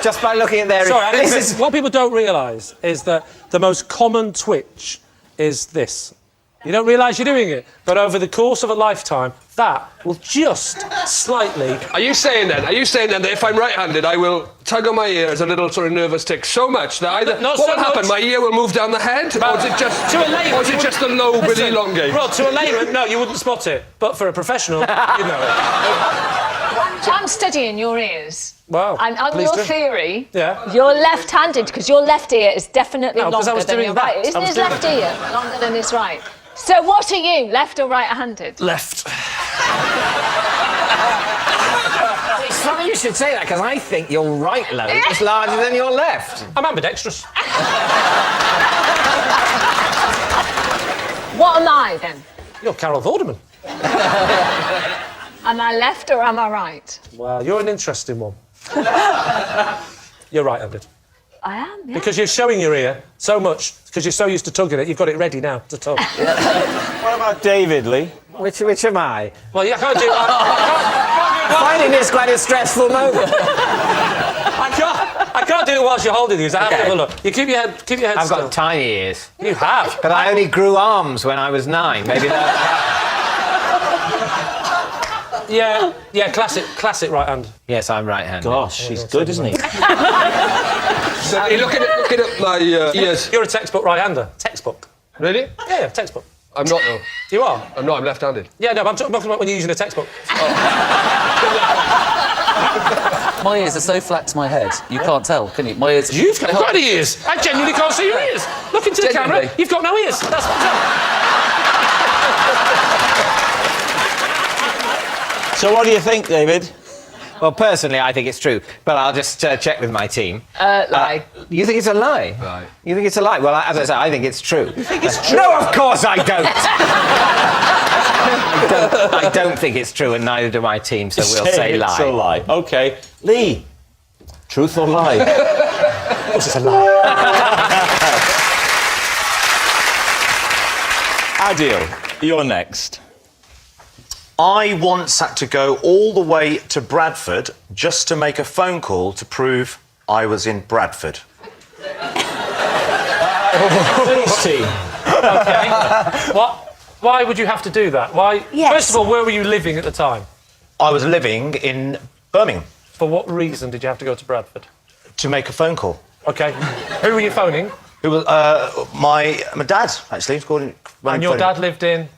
Just by looking at their... Sorry, what people don't realise is that the most common twitch is this. You don't realise you're doing it, but over the course of a lifetime, that will just slightly... Are you saying then that if I'm right-handed, I will tug on my ear as a little sort of nervous tick so much that either... Not what so will happen? much. My ear will move down the head? Or is it just... To a layman... Or is it just the lobe will elongate? Rod, to a layman, no, you wouldn't spot it. But for a professional, you know it. I'm studying your ears. Wow. And on please your do. theory, Yeah. you're left-handed because your left ear is definitely No, 'cause I longer was than doing your that. right. Isn't I was his doing left that. ear longer than his right? So what are you, left or right-handed? Left. It's funny you should say that, because I think your right lobe is larger than your left. I'm ambidextrous. What am I, then? You're Carol Vorderman. Am I left or am I right? Well, you're an interesting one. You're right-handed. I am, yeah. Because you're showing your ear so much, because you're so used to tugging it, you've got it ready now to tug. What about David, Lee? Which am I? Well, I can't do... Finding this quite a stressful moment. I can't do it whilst you're holding these. I have to have a look. You keep your head still. I've got tiny ears. You have? But I only grew arms when I was 9. Maybe that... Yeah, classic right hand. Yes, I'm right-handed. Gosh, he's good, isn't he? So, you're looking at my ears. You're a textbook right-hander. Textbook. Really? Yeah, textbook. I'm not, though. You are? I'm not, I'm left-handed. Yeah, no, but I'm talking about when you're using a textbook. My ears are so flat to my head, you can't tell, can you? My ears... You've got quite any ears. I genuinely can't see your ears. Look into the camera. You've got no ears. That's what's up. So what do you think, David? Well, personally, I think it's true, but I'll just check with my team. Lie. You think it's a lie? Right. You think it's a lie? Well, as I say, I think it's true. You think it's true? No, of course I don't! I don't think it's true, and neither do my team, so we'll say lie. It's a lie. OK. Lee, truth or lie? Of course it's a lie. Adil, you're next. I once had to go all the way to Bradford just to make a phone call to prove I was in Bradford. Lee's team. OK. What? Why would you have to do that? Why? Yes. First of all, where were you living at the time? I was living in Birmingham For what reason did you have to go to Bradford? to make a phone call. OK. Who were you phoning? It was my dad, actually. And your dad lived in?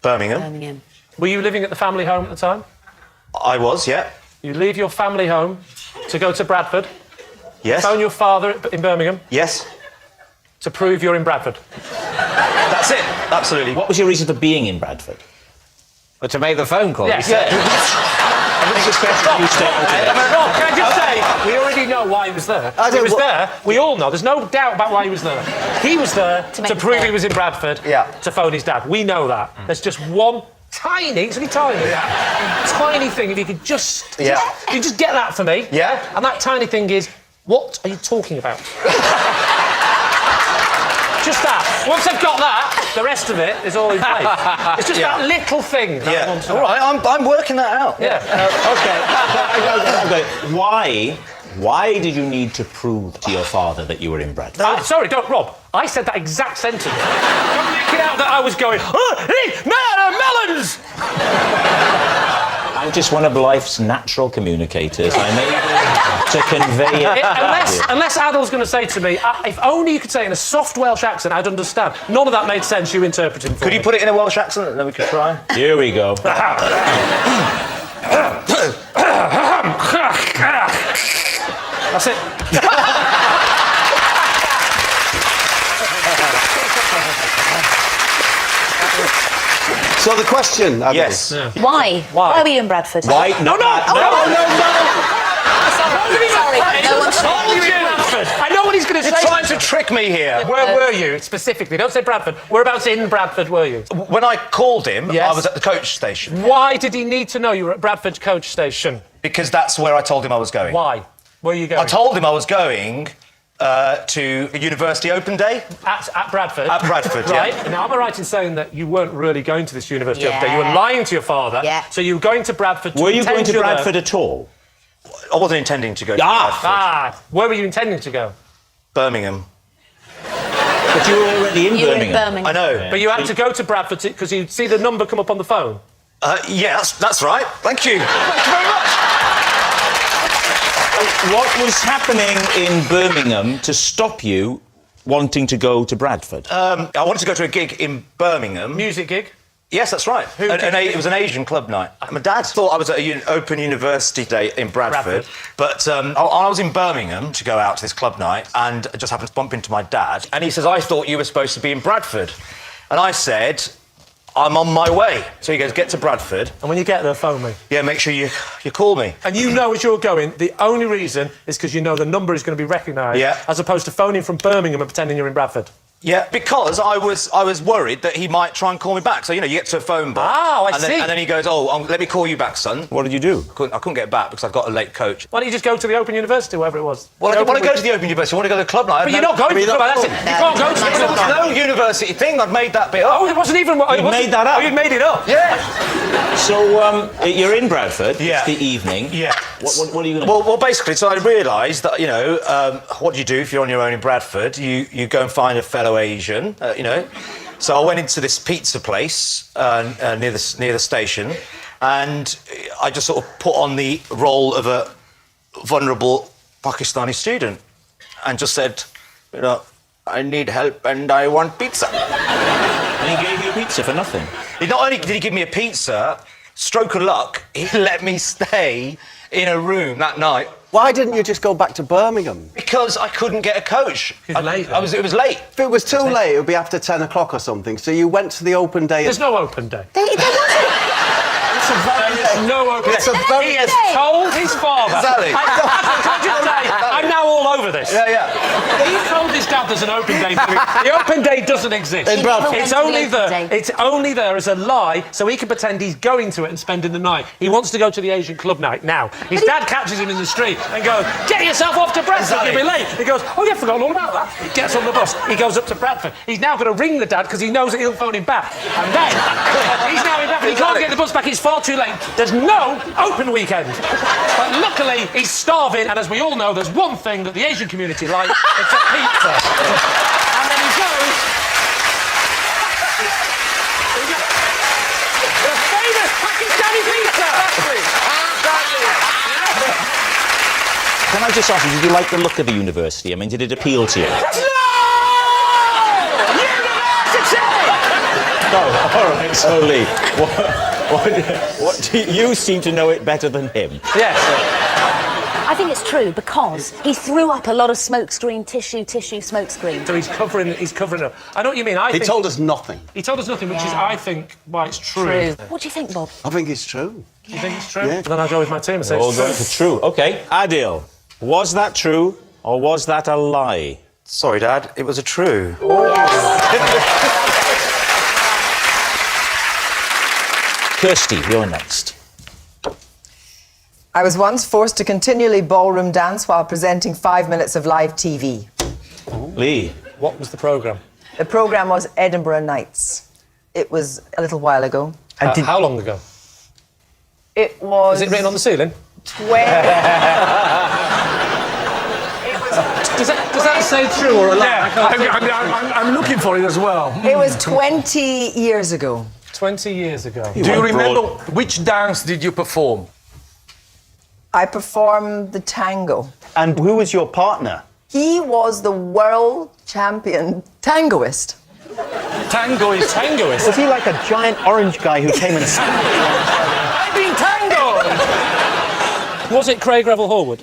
Birmingham. Were you living at the family home at the time? I was, yeah. You leave your family home to go to Bradford. Yes. Phone your father in Birmingham. Yes. To prove you're in Bradford. That's it. Absolutely. What was your reason for being in Bradford? Well, to make the phone call, Yes. you said. I think it's better if you stay out of it. Rob, can I just say, we already know why he was there. He was there, we all know, there's no doubt about why he was there. He was there to prove he was in Bradford, to phone his dad. We know that. There's just one tiny, it's really tiny, tiny thing, if you could just, you just get that for me. Yeah. And that tiny thing is, what are you talking about? Just that. Once I've got that, the rest of it is all in place. It's just that little thing that I want to know. All right, I'm working that out. Yeah. Okay. Why did you need to prove to your father that you were in Bradford? Sorry, don't, Rob. I said that exact sentence. Don't make it out that I was going, melons! I'm just one of life's natural communicators. I'm able to convey it. Unless Adil's going to say to me, if only you could say it in a soft Welsh accent, I'd understand. None of that made sense, you interpreting for Could you put it in a Welsh accent and then we could try? Here we go. That's it. So the question, Adil. Yes. Yeah. Why? Why were you in Bradford? Why? No. Sorry. I know what he's going to trick me here. Where were you specifically? Don't say Bradford. Whereabouts in Bradford were you? When I called him, Yes. I was at the coach station. Why did he need to know you were at Bradford coach station? Because that's where I told him I was going. Why? Where are you going? I told him I was going to a university open day. At Bradford? At Bradford, right. yeah. Now, am I right in saying that you weren't really going to this university Yeah. open day? You were lying to your father. Yeah. So you were going to Bradford to Were you going pretend to you're there. Bradford at all? I wasn't intending to go to Bradford. Where were you intending to go? Birmingham. But you were already in Birmingham. I know. But you had to go to Bradford because you'd see the number come up on the phone. Yeah, that's right. Thank you. Thank you very much. What was happening in Birmingham to stop you wanting to go to Bradford? I wanted to go to a gig in Birmingham. Music gig? Yes, that's right. It was an Asian club night. My dad thought I was at an open university day in Bradford. But I was in Birmingham to go out to this club night, and I just happened to bump into my dad. And he says, I thought you were supposed to be in Bradford. And I said, I'm on my way. So he goes, get to Bradford. And when you get there, phone me. Yeah, make sure you call me. And you know as you're going, the only reason is because you know the number is going to be recognised, Yeah. as opposed to phoning from Birmingham and pretending you're in Bradford. Yeah, because I was worried that he might try and call me back. So, you get to a phone box. Oh, I and then, see. And then he goes, let me call you back, son. What did you do? I couldn't get back because I've got a late coach. Why don't you just go to the Open University, wherever it was? Well, I didn't want to go to the Open University. I want to go to the club night. But you're not going to the club night, that's it. You can't go to the club night. There was no university thing. I'd made that bit up. Oh, it wasn't even... You made that up? Oh, you'd made it up? Yeah. So, you're in Bradford. Yeah. It's the evening. Yeah. What are you going to Well, basically, so I realised that, what do you do if you're on your own in Bradford? You go and find a fellow Asian, So I went into this pizza place near the station, and I just sort of put on the role of a vulnerable Pakistani student and just said, I need help and I want pizza. And he gave you pizza for nothing? Not only did he give me a pizza, stroke of luck, he let me stay in a room that night. Why didn't you just go back to Birmingham? Because I couldn't get a coach. It was late. If it was too late, it would be after 10 o'clock or something. So you went to the open day. There's no open day. It's a very no open It's a very He has told his father. Exactly. I'm now all over this. Yeah. He told his dad there's an open day. The open day doesn't exist. In Bradford. It's only there. It's only there as a lie, so he can pretend he's going to it and spending the night. He wants to go to the Asian club night now. His dad catches him in the street and goes, "Get yourself off to Bradford. You'll be late." He goes, "Oh yeah, forgot all about that." He gets on the bus. He goes up to Bradford. He's now going to ring the dad because he knows that he'll phone him back. And then he's now in Bradford. He can't get the bus back. It's far too late. There's no open weekend. But luckily, he's starving, and as we all know, there's one thing that the Asian community like, it's a pizza. And then he goes... The famous Pakistani pizza! Can I just ask you, did you like the look of the university? I mean, did it appeal to you? No, all right, so Lee, what do you seem to know it better than him? Yes. I think it's true because he threw up a lot of smokescreen, tissue, smokescreen. So he's covering up. I know what you mean. He told us nothing. He told us nothing, which is, I think, why it's true. What do you think, Bob? I think it's true. You think it's true? Yeah. Then I'll go with my team and say All it's going for true. OK, Adil, was that true or was that a lie? Sorry, Dad, it was a true. Kirsty, you're next. I was once forced to continually ballroom dance while presenting 5 minutes of live TV. Lee. What was the programme? The programme was Edinburgh Nights. It was a little while ago. How long ago? It was... Is it written on the ceiling? 20... Does that say true or a lie? Yeah, I'm looking for it as well. It was 20 years ago. 20 years ago. Do you remember which dance did you perform? I performed the tango. And who was your partner? He was the world champion tangoist. Tangoist? Was he like a giant orange guy who came and I've been tangoed! Was it Craig Revel Horwood?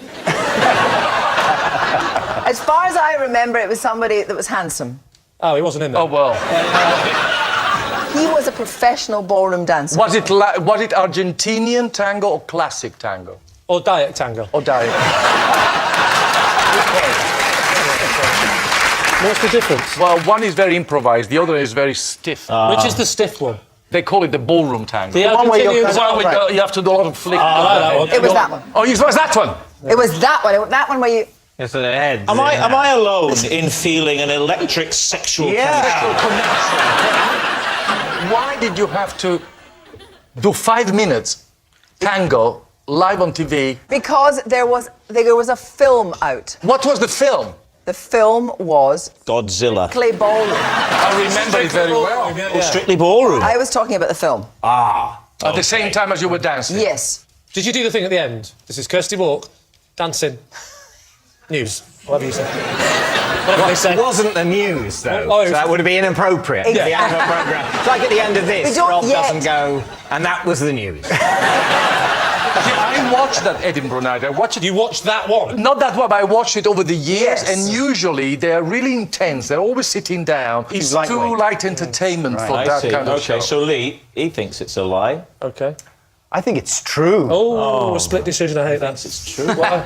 As far as I remember, it was somebody that was handsome. Oh, he wasn't in there. Oh, well. He was a professional ballroom dancer. Was it Argentinian tango or classic tango? Or diet tango? Or diet. What's the difference? Well, one is very improvised, the other is very stiff. Which is the stiff one? They call it the ballroom tango. The one where you have to do a lot of flick. that one. It was that one. Oh, it was that one? It was that one. That one where you... It's an head. Am I alone in feeling an electric sexual connection? Why did you have to do 5 minutes tango live on TV? Because there was a film out. What was the film? The film was Godzilla. Strictly Ballroom. I remember it very well. Oh, Strictly Ballroom. I was talking about the film. At the same time as you were dancing? Yes. Did you do the thing at the end? This is Kirsty Walk, dancing, news, whatever you say. Whatever they say. It wasn't the news, though. Oh, so that would be inappropriate. Yeah. The end of the programme. It's like at the end of this, Rob yet. doesn't go, and that was the news. I watched that Edinburgh night. I watched it. You watched that one? Not that one, but I watched it over the years, Yes. and usually they're really intense. They're always sitting down. It's too light entertainment for that kind of show. Okay, so Lee, he thinks it's a lie. Okay. I think it's true. Oh, a split decision. I hate that. It's true. Why?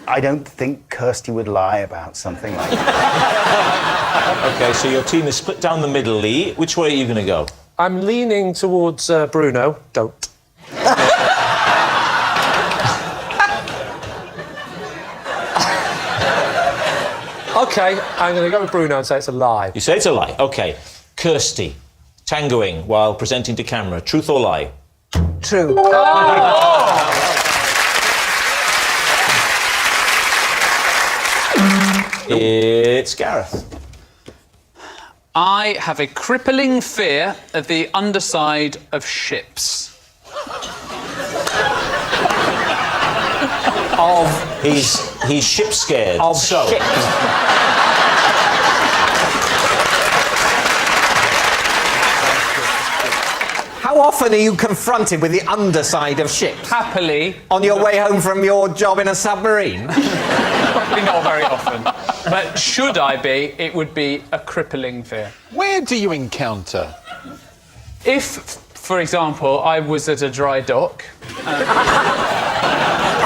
I don't think Kirsty would lie about something like that. Okay, so your team is split down the middle, Lee. Which way are you going to go? I'm leaning towards Bruno. Don't. Okay, I'm going to go with Bruno and say it's a lie. You say it's a lie. Okay. Kirsty, tangoing while presenting to camera. Truth or lie? True. It's Gareth. I have a crippling fear of the underside of ships. He's ship scared. Of ships. How often are you confronted with the underside of ships? Happily. On your way home from your job in a submarine? Probably not very often. But should I be, it would be a crippling fear. Where do you encounter? If, for example, I was at a dry dock...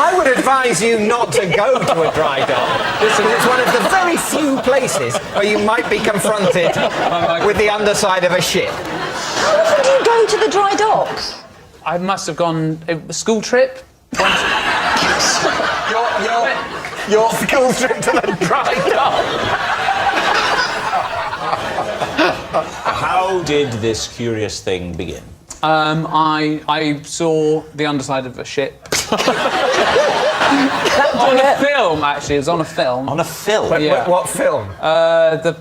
I would advise you not to go to a dry dock. Listen, it's one of the very few places where you might be confronted with the underside of a ship. How did you go to the dry docks? I must have gone... a school trip? Your school trip to the dry dock. How did this curious thing begin? I saw the underside of a ship. On a film, actually. It was on a film. On a film? Yeah. What film? The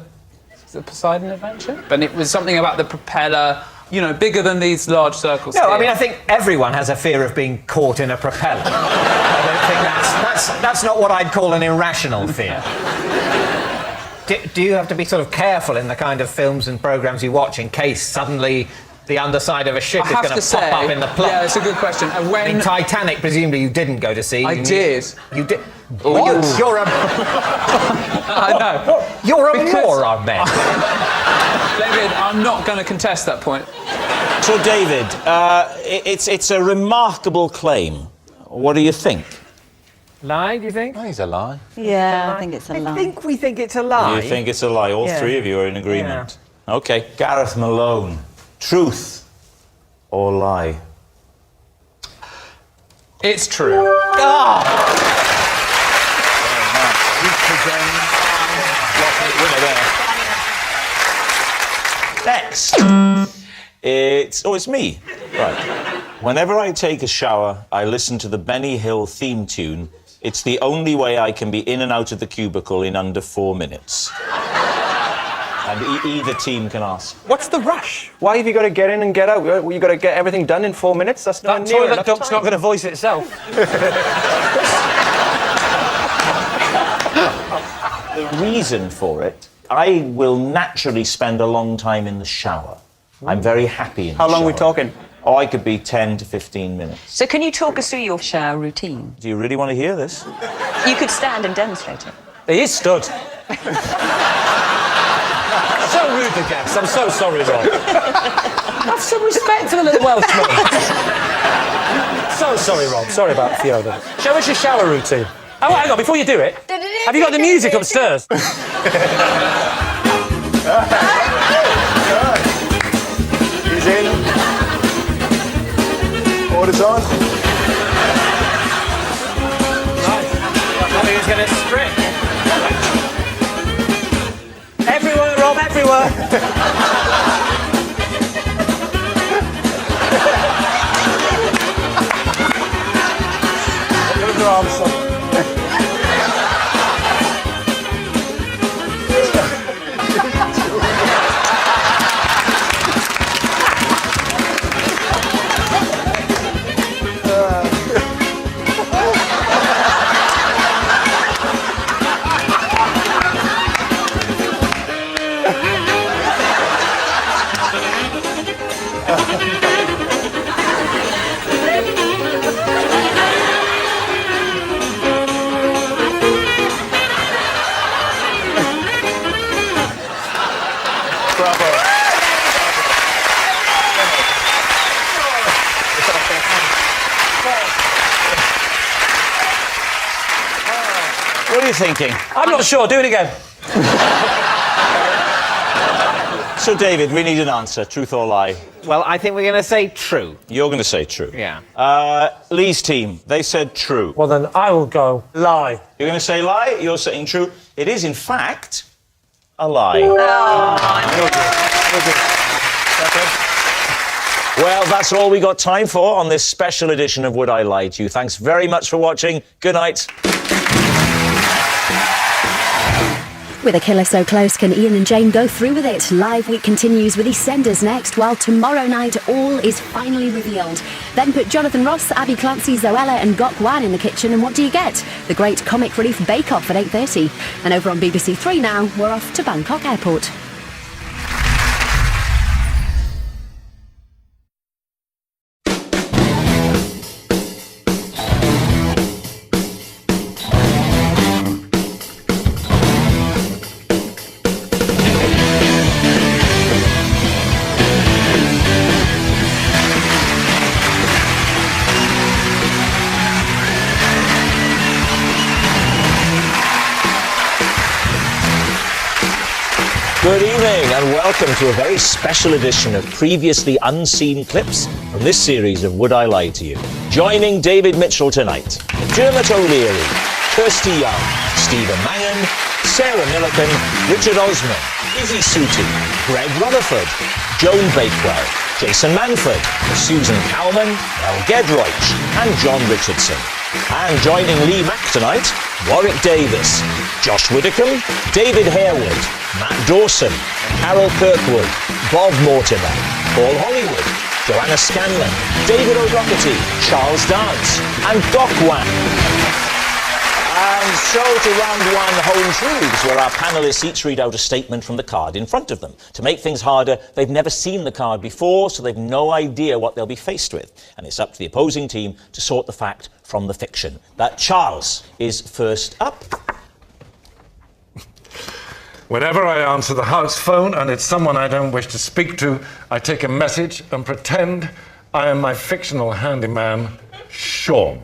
Poseidon Adventure. And it was something about the propeller, you know, bigger than these large circles. No, here. I mean, I think everyone has a fear of being caught in a propeller. I don't think that's not what I'd call an irrational fear. Do you have to be sort of careful in the kind of films and programmes you watch in case suddenly the underside of a ship is going to pop up in the plot? Yeah, it's a good question. And when... I mean, Titanic, presumably you didn't go to see. I did. You did? What? You're a... I know. You're a moron, then. David, I'm not going to contest that point. So, David, it's a remarkable claim. What do you think? Lie, do you think? I think it's a lie. Yeah, I think it's a lie. I think we think it's a lie. You think it's a lie? All three of you are in agreement. Okay. Gareth Malone. Truth or lie? It's true. Next. It's me. Right. Whenever I take a shower, I listen to the Benny Hill theme tune. It's the only way I can be in and out of the cubicle in under 4 minutes. And either team can ask. What's the rush? Why have you got to get in and get out? You got to get everything done in 4 minutes? That's not That toilet dump's not going to voice itself. The reason for it, I will naturally spend a long time in the shower. I'm very happy in the shower. How long are we talking? Oh, I could be 10 to 15 minutes. So can you talk us through your shower routine? Do you really want to hear this? You could stand and demonstrate it. He is stood. So rude, the guest. I'm so sorry, Rob. Have some respect for the little Welshman. So sorry, Rob. Sorry about Fiona. Show us your shower routine. Oh, hang on, before you do it, have you got the music upstairs? Recorders on. Who's going to strip? Everywhere, Rob, everywhere. Give us your arms, son. What are you thinking? I'm not sure. Do it again. So, David, we need an answer, truth or lie. Well, I think we're going to say true. You're going to say true. Yeah. Lee's team, they said true. Well, then I will go lie. You're going to say lie, you're saying true. It is, in fact, a lie. Well, that's all we got time for on this special edition of Would I Lie to You. Thanks very much for watching. Good night. With a killer so close, can Ian and Jane go through with it? Live Week continues with EastEnders next, while tomorrow night all is finally revealed. Then put Jonathan Ross, Abby Clancy, Zoella and Gok Wan in the kitchen, and what do you get? The Great Comic Relief Bake Off at 8:30. And over on BBC Three now, we're off to Bangkok Airport. Good evening and welcome to a very special edition of previously unseen clips from this series of Would I Lie to You. Joining David Mitchell tonight, Dermot O'Leary, Kirsty Young, Stephen Mangan, Sarah Milliken, Richard Osman, Izzy Sooty, Greg Rutherford, Joan Bakewell, Jason Manford, Susan Cowman, Elle Gedroich and John Richardson. And joining Lee Mack tonight, Warwick Davis, Josh Widdicombe, David Harewood, Matt Dawson, Carol Kirkwood, Bob Mortimer, Paul Hollywood, Joanna Scanlon, David O'Doherty, Charles Dance and Gok Wan. And so to round one, Home Truths, where our panellists each read out a statement from the card in front of them. To make things harder, they've never seen the card before, so they've no idea what they'll be faced with. And it's up to the opposing team to sort the fact from the fiction. That Charles is first up. Whenever I answer the house phone and it's someone I don't wish to speak to, I take a message and pretend I am my fictional handyman, Sean.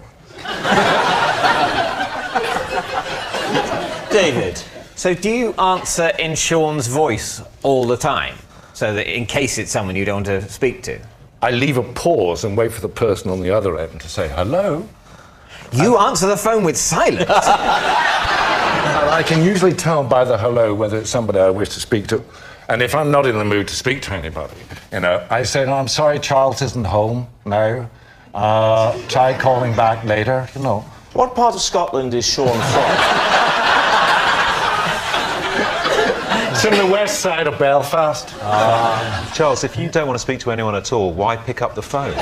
David. So do you answer in Sean's voice all the time? So that in case it's someone you don't want to speak to? I leave a pause and wait for the person on the other end to say hello. You answer the phone with silence? And I can usually tell by the hello whether it's somebody I wish to speak to. And if I'm not in the mood to speak to anybody, you know, I say, no, I'm sorry, Charles isn't home now. Try calling back later, you know. What part of Scotland is Sean from? It's in the west side of Belfast. Charles, if you don't want to speak to anyone at all, why pick up the phone?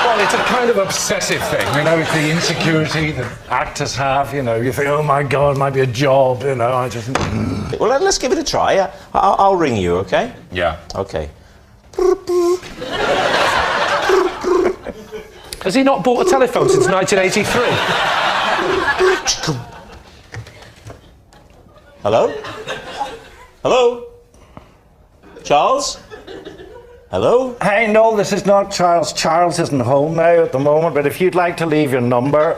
Well, it's a kind of obsessive thing, you know, it's the insecurity that actors have, you know, you think, oh my God, it might be a job, you know, I just... Well, let's give it a try. I'll ring you, OK? Yeah. OK. Has he not bought a telephone since 1983? Hello? Hello? Charles? Hello? Hey, no, this is not Charles. Charles isn't home now at the moment, but if you'd like to leave your number,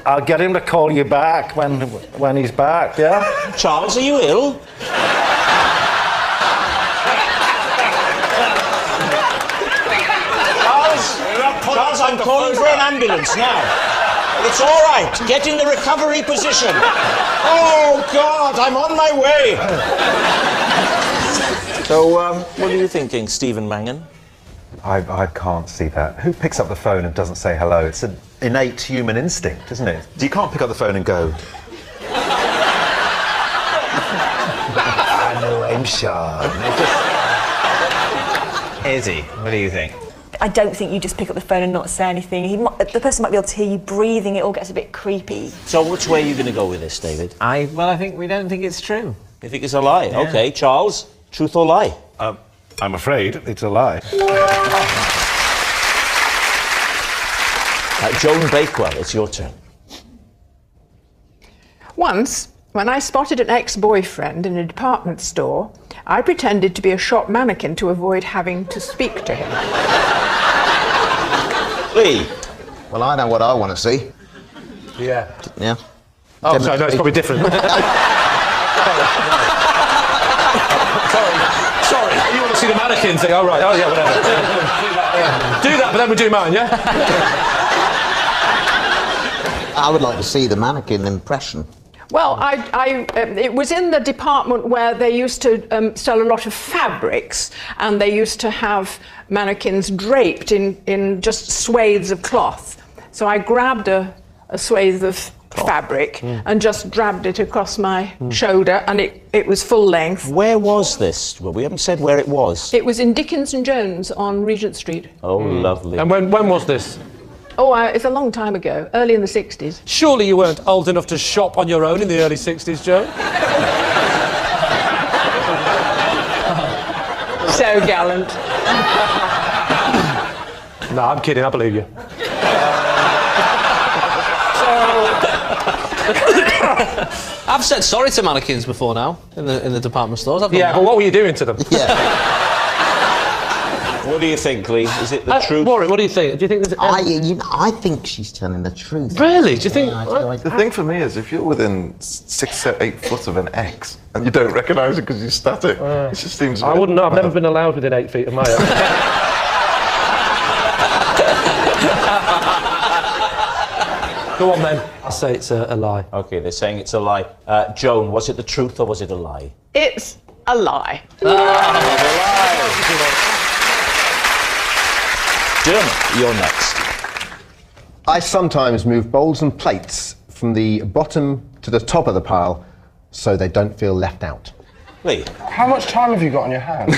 I'll get him to call you back when he's back, yeah? Charles, are you ill? I'm calling for an ambulance now. It's all right. Get in the recovery position. Oh, God, I'm on my way. So, what are you thinking, Stephen Mangan? I can't see that. Who picks up the phone and doesn't say hello? It's an innate human instinct, isn't it? You can't pick up the phone and go, I know I'm Sean. Izzy, what do you think? I don't think you just pick up the phone and not say anything. The person might be able to hear you breathing. It all gets a bit creepy. So which way are you going to go with this, David? I think we don't think it's true. You think it's a lie? Yeah. OK, Charles, truth or lie? I'm afraid it's a lie. Joan Bakewell, it's your turn. Once, when I spotted an ex-boyfriend in a department store, I pretended to be a shop mannequin to avoid having to speak to him. Lee? Well, I know what I want to see. Yeah. Yeah. Oh, sorry, no, it's probably different. Sorry. You want to see the mannequin? Say, oh, right, oh, yeah, whatever. Do that, but then we do mine, yeah? I would like to see the mannequin impression. Well, it was in the department where they used to sell a lot of fabrics, and they used to have mannequins draped in just swathes of cloth. So I grabbed a swathe of fabric and just dragged it across my shoulder, and it was full length. Where was this? Well, we haven't said where it was. It was in Dickens and Jones on Regent Street. Oh, lovely. And when was this? Oh, it's a long time ago, early in the 60s. Surely you weren't old enough to shop on your own in the early 60s, Joe? So gallant. No, I'm kidding, I believe you. I've said sorry to mannequins before now in the department stores. Yeah, but what were you doing to them? Yeah. What do you think, Lee? Is it the truth? Warren, what do you think? Do you think there's... I think she's telling the truth. Really? Do you think... The thing for me is, if you're within 6 or 8 foot of an X and you don't recognise it because you're static, it just seems... I wouldn't know. I've never been allowed within 8 feet of my own. Go on, then. I'll say it's a lie. OK, they're saying it's a lie. Joan, was it the truth or was it a lie? It's a lie. Dermot, you're next. I sometimes move bowls and plates from the bottom to the top of the pile so they don't feel left out. Lee? How much time have you got on your hands?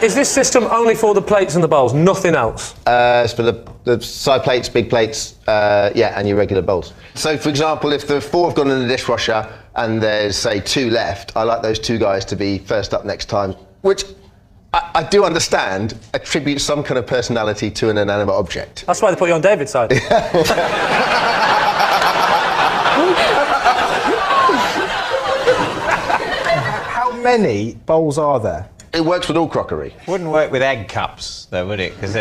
Is this system only for the plates and the bowls, nothing else? It's for the side plates, big plates, and your regular bowls. So, for example, if the 4 have gone in the dishwasher and there's, say, 2 left, I like those 2 guys to be first up next time, which I do understand attributes some kind of personality to an inanimate object. That's why they put you on David's side. How many bowls are there? It works with all crockery. Wouldn't work with egg cups, though, would it? Because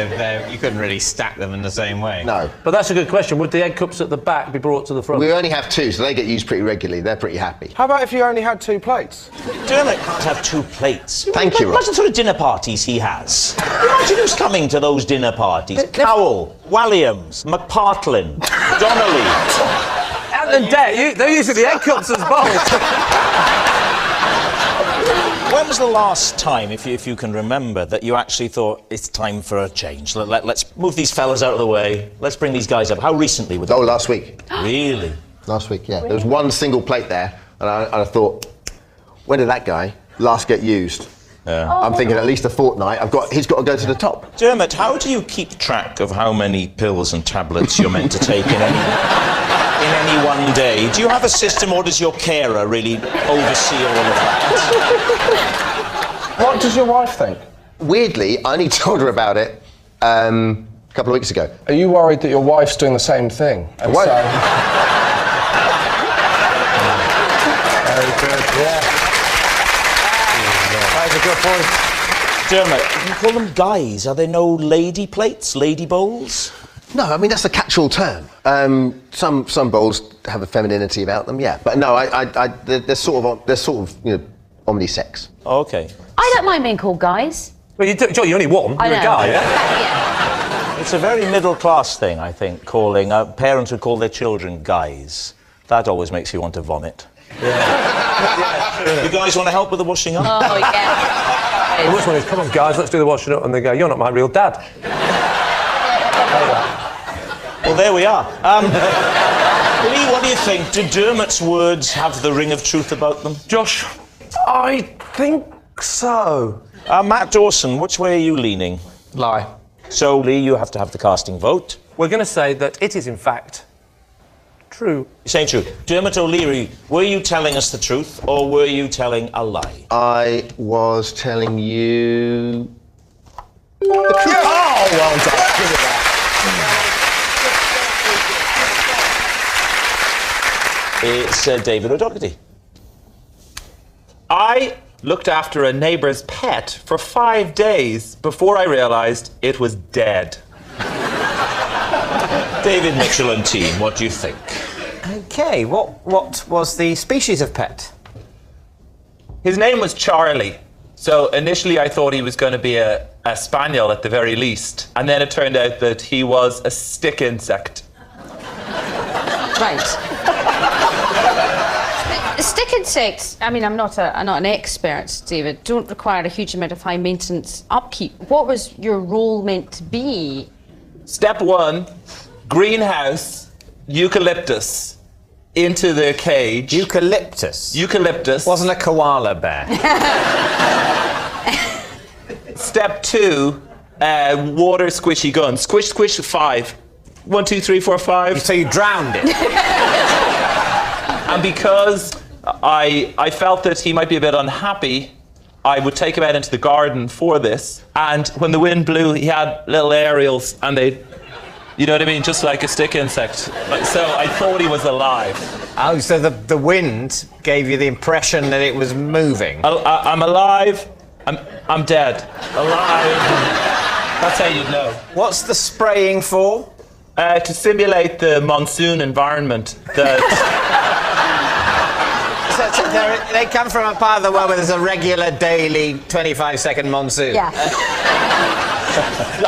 you couldn't really stack them in the same way. No. But that's a good question. Would the egg cups at the back be brought to the front? We only have 2, so they get used pretty regularly. They're pretty happy. How about if you only had 2 plates? Dermot can't have 2 plates. Thank you, Rob. Imagine the sort of dinner parties he has. Imagine who's coming to those dinner parties. Cowell, Walliams, McPartlin, Donnelly. And Dare, they're using the egg cups as bowls. When was the last time, if you can remember, that you actually thought it's time for a change? Let's move these fellas out of the way. Let's bring these guys up. How recently? Oh, last week. Really? Last week, yeah. There was 1 single plate there, and I thought, when did that guy last get used? I'm thinking at least a fortnight. He's got to go to the top. Dermot, how do you keep track of how many pills and tablets you're meant to take in any one day? Do you have a system, or does your carer really oversee all of that? What does your wife think? Weirdly, I only told her about it a couple of weeks ago. Are you worried that your wife's doing the same thing? Very good, yeah. That's a good point. Dermot, you call them guys. Are there no lady plates, lady bowls? No, I mean, that's a catch-all term. Some bowls have a femininity about them, yeah. But no, they're sort of omnisex. Oh, OK. I don't mind being called guys. Well, you're only one. You're a guy, yeah? It's a very middle-class thing, I think, calling parents who call their children guys. That always makes you want to vomit. Yeah. You guys want to help with the washing up? Oh, yeah. The worst one is, come on, guys, let's do the washing up. And they go, you're not my real dad. Well, there we are. Lee, what do you think? Do Dermot's words have the ring of truth about them? Josh? I think so. Matt Dawson, which way are you leaning? Lie. So, Lee, you have to have the casting vote. We're going to say that it is, in fact, true. You're saying true. Dermot O'Leary, were you telling us the truth or were you telling a lie? I was telling you the truth. Oh, well done. Give it that. It's David O'Doherty. I looked after a neighbour's pet for 5 days before I realised it was dead. David Mitchell and team, what do you think? Okay, what was the species of pet? His name was Charlie. So initially I thought he was going to be a spaniel at the very least. And then it turned out that he was a stick insect. Right. Stick insects, I mean, I'm not an expert, David, don't require a huge amount of high maintenance upkeep. What was your role meant to be? Step 1, greenhouse, eucalyptus into the cage. Eucalyptus? Eucalyptus. Wasn't a koala bear. Step 2, water squishy gun. Squish, squish, 5. 1, 2, 3, 4, 5. So you drowned it. And because I felt that he might be a bit unhappy, I would take him out into the garden for this. And when the wind blew, he had little aerials and they, you know what I mean, just like a stick insect. So I thought he was alive. Oh, so the wind gave you the impression that it was moving. I'm alive. I'm dead. Alive. That's how you'd know. What's the spraying for? To simulate the monsoon environment that... So they come from a part of the world where there's a regular daily 25-second monsoon. Yeah.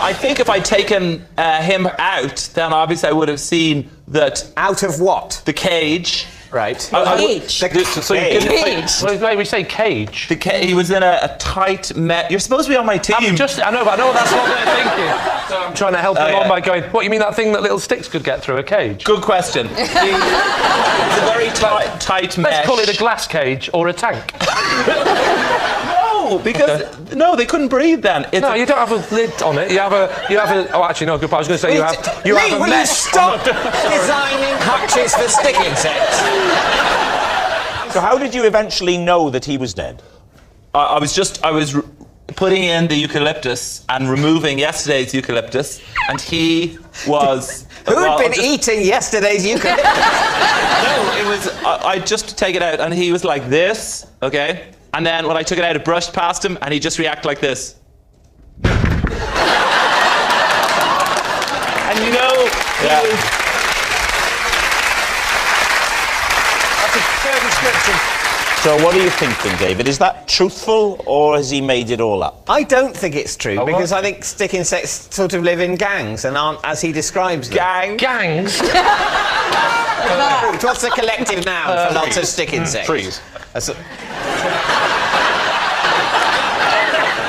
I think if I'd taken him out, then obviously I would have seen that... Out of what? The cage. Right. Cage. We say cage. He was in a tight met. You're supposed to be on my team. I know that's what they're thinking. So I'm trying to help them on by going, what, you mean that thing that little sticks could get through a cage? Good question. It's a very tight mesh. Let's call it a glass cage or a tank. No, because no, they couldn't breathe then. No, you don't have a lid on it. You have a. Oh, actually, no. Good. I was going to say you have a will mesh. You stop designing hutches for stick insects? So how did you eventually know that he was dead? I was putting in the eucalyptus and removing yesterday's eucalyptus, and he was... Who'd been eating yesterday's eucalyptus? No, it was... I just take it out, and he was like this, okay? And then when I took it out, it brushed past him, and he just reacted like this. And you know... Yeah. That's a fair description. So what are you thinking, David? Is that truthful, or has he made it all up? I don't think it's true, because I think stick insects sort of live in gangs and aren't as he describes them. Gangs? What's the collective noun for lots of stick insects? Trees.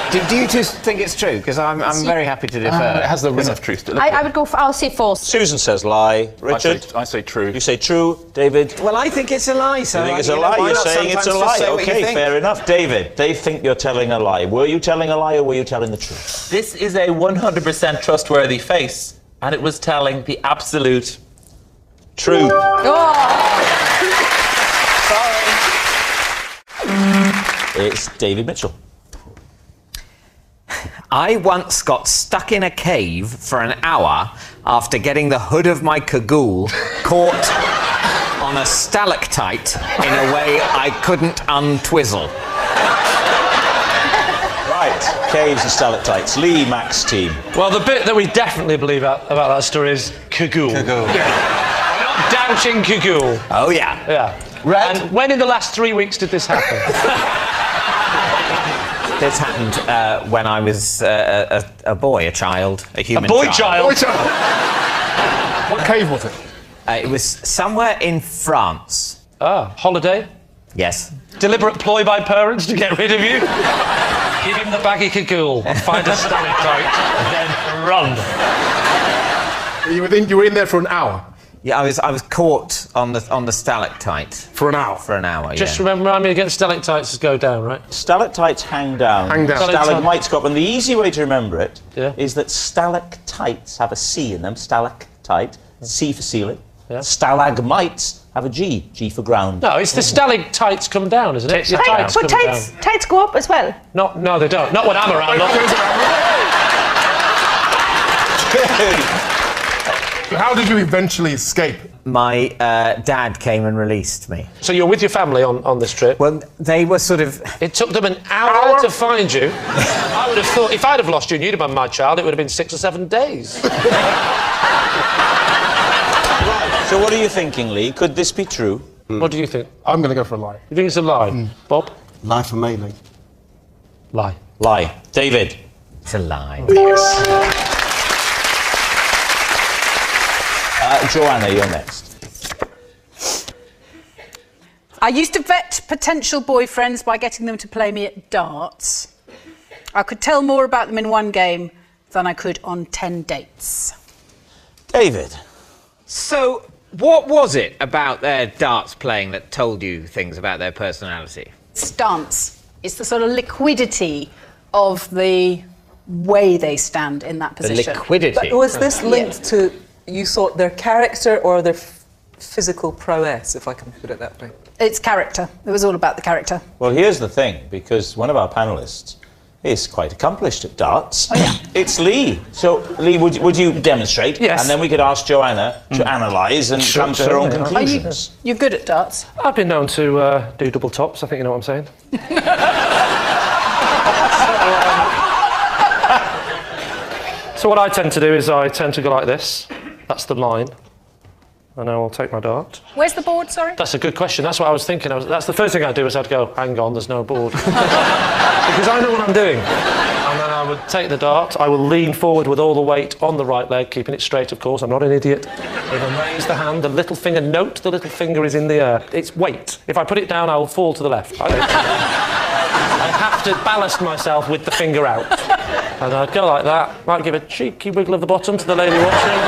Do you two think it's true? Because I'm very happy to defer. It has the ring of truth to it. I would go for, I'll say false. Susan says lie. Richard? I say true. You say true. David? Well, I think it's a lie, so... You think it's a lie? You're saying it's a lie. Okay, fair enough. David, they think you're telling a lie. Were you telling a lie or were you telling the truth? This is a 100% trustworthy face, and it was telling the absolute truth. Sorry. It's David Mitchell. I once got stuck in a cave for an hour after getting the hood of my cagoule caught on a stalactite in a way I couldn't untwizzle. Right, caves and stalactites. Lee Mack's team. Well, the bit that we definitely believe about that story is cagoule. Cagoule. Yeah. Douching cagoule. Oh, yeah. Yeah. And when in the last 3 weeks did this happen? This happened when I was a boy, a child, a human A boy child. child? What cave was it? It was somewhere in France. Ah, holiday? Yes. Deliberate ploy by parents to get rid of you? Give him the baggy cagoule and find a stalactite, then run. You were in there for an hour? Yeah, I was caught on the stalactite. For an hour? For an hour, Just yeah. remind me again, stalactites go down, right? Stalactites hang down. Hang down. Stalagmites go up. And the easy way to remember it is Yeah. that stalactites have a C in them. Stalactite, C for ceiling. Yeah. Stalagmites have a G. G for ground. No, it's the stalactites come down, isn't it? The tights But come down. tights go up as well. No, they don't. Not when I'm around. How did you eventually escape? My dad came and released me. So you're with your family on this trip? Well, they were sort of... It took them an hour to find you. I would have thought, if I'd have lost you and you'd have been my child, it would have been 6 or 7 days. So what are you thinking, Lee? Could this be true? What do you think? I'm going to go for a lie. You think it's a lie? Bob? Lie for me, Lee. Lie. Lie. David? It's a lie. Yes. Joanna, you're next. I used to vet potential boyfriends by getting them to play me at darts. I could tell more about them in one game than I could on 10 dates. David? So, what was it about their darts playing that told you things about their personality? Stance. It's the sort of liquidity of the way they stand in that position. liquidity? But was this linked to, you thought, their character or their physical prowess, if I can put it that way? It's character. It was all about the character. Well, here's the thing, because one of our panellists is quite accomplished at darts. Oh, yeah. It's Lee. So, Lee, would you demonstrate? Yes. And then we could ask Joanna to analyse and come to her own conclusions. You're good at darts. I've been known to do double tops, I think you know what I'm saying. So what I tend to do is I tend to go like this. That's the line. And I will take my dart. Where's the board, sorry? That's a good question. That's what I was thinking. That's the first thing I'd do is I'd go, hang on, there's no board. Because I know what I'm doing. And then I would take the dart. I will lean forward with all the weight on the right leg, keeping it straight, of course. I'm not an idiot. If I raise the hand, the little finger, note the little finger is in the air. It's weight. If I put it down, I will fall to the left. I have to ballast myself with the finger out. And I'd go like that. Might give a cheeky wiggle of the bottom to the lady watching.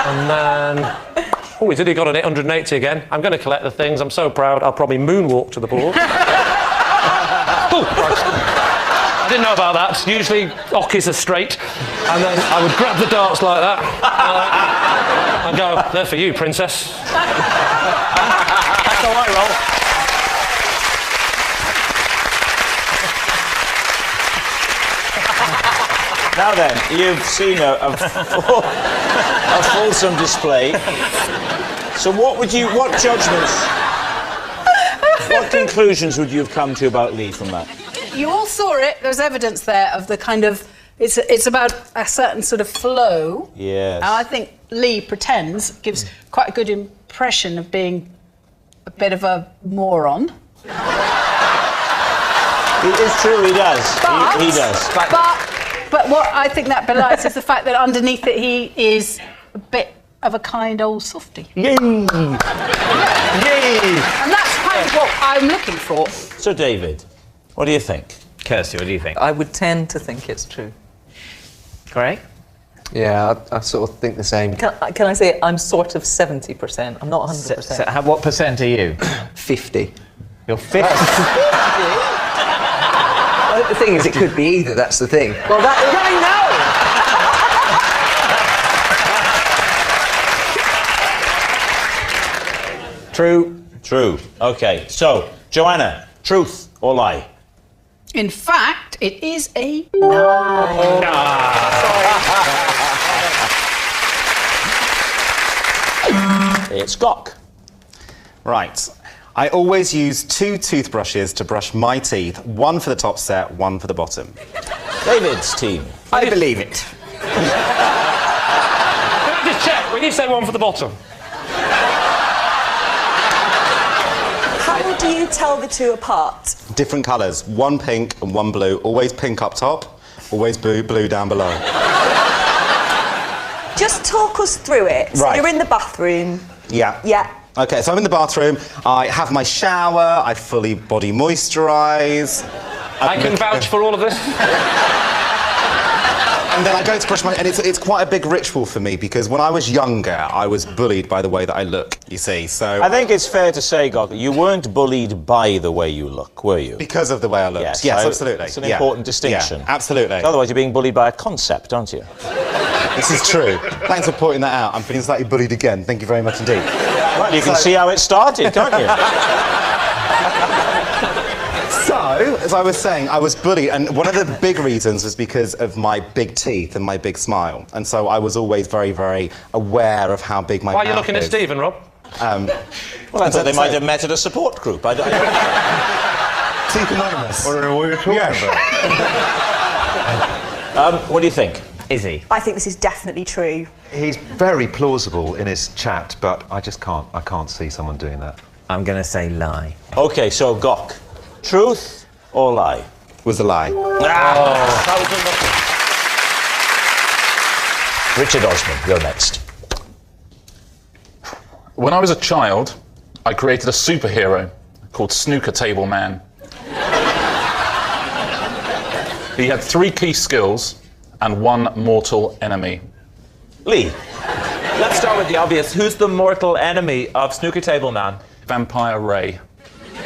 And then... Oh, he's only got an 880 again. I'm going to collect the things. I'm so proud. I'll probably moonwalk to the board. Oh, Christ. I didn't know about that. Usually, ockies are straight. And then I would grab the darts like that. And go, they're for you, princess. That's how I roll. Now then, you've seen a fulsome display. So what judgments, what conclusions would you have come to about Lee from that? You all saw it. There's evidence there of the kind of... It's about a certain sort of flow. Yes. And I think Lee gives quite a good impression of being a bit of a moron. It's true, he does. He does. But what I think that belies is the fact that underneath it he is a bit of a kind old softy. Yay! And that's kind of what I'm looking for. So, David, what do you think? Kirsty, what do you think? I would tend to think it's true. Greg? Yeah, I sort of think the same. Can I say I'm sort of 70%? I'm not 100%. So what percent are you? 50. You're 50? Well, the thing is, it could be either, that's the thing. Well, True. True. Okay, so, Joanna, truth or lie? In fact, it is a lie. It's Gok. Right. I always use 2 toothbrushes to brush my teeth, one for the top set, one for the bottom. David's team. I believe it. Can I just check? When you say one for the bottom? How do you tell the two apart? different colours. One pink and one blue. Always pink up top, always blue down below. Just talk us through it. So Right. you're in the bathroom. Yeah. Yeah. Okay, so I'm in the bathroom, I have my shower, I fully body moisturise. I can vouch for all of this. And then I go to brush my... And it's quite a big ritual for me, because when I was younger, I was bullied by the way that I look, you see, so... I think it's fair to say, Gog, you weren't bullied by the way you look, were you? Because of the way I looked. Yes, absolutely. It's an important distinction. Yeah, absolutely. Otherwise, you're being bullied by a concept, aren't you? This is true. Thanks for pointing that out. I'm feeling slightly bullied again. Thank you very much indeed. Well, you can see how it started, can't you? So, as I was saying, I was bullied, and one of the big reasons was because of my big teeth and my big smile. And so I was always very, very aware of how big my Why mouth are you looking is. at Stephen, Rob? Well, I thought they might have met at a support group. Teeth Anonymous. What are we talking about? What do you think? Izzy? I think this is definitely true. He's very plausible in his chat, but I can't see someone doing that. I'm going to say lie. OK, so Gok, truth or lie? Was a lie. Richard Osman, you're next. When I was a child, I created a superhero called Snooker Table Man. He had 3 key skills and 1 mortal enemy. Lee? Let's start with the obvious. Who's the mortal enemy of Snooker Table Man? Vampire Ray.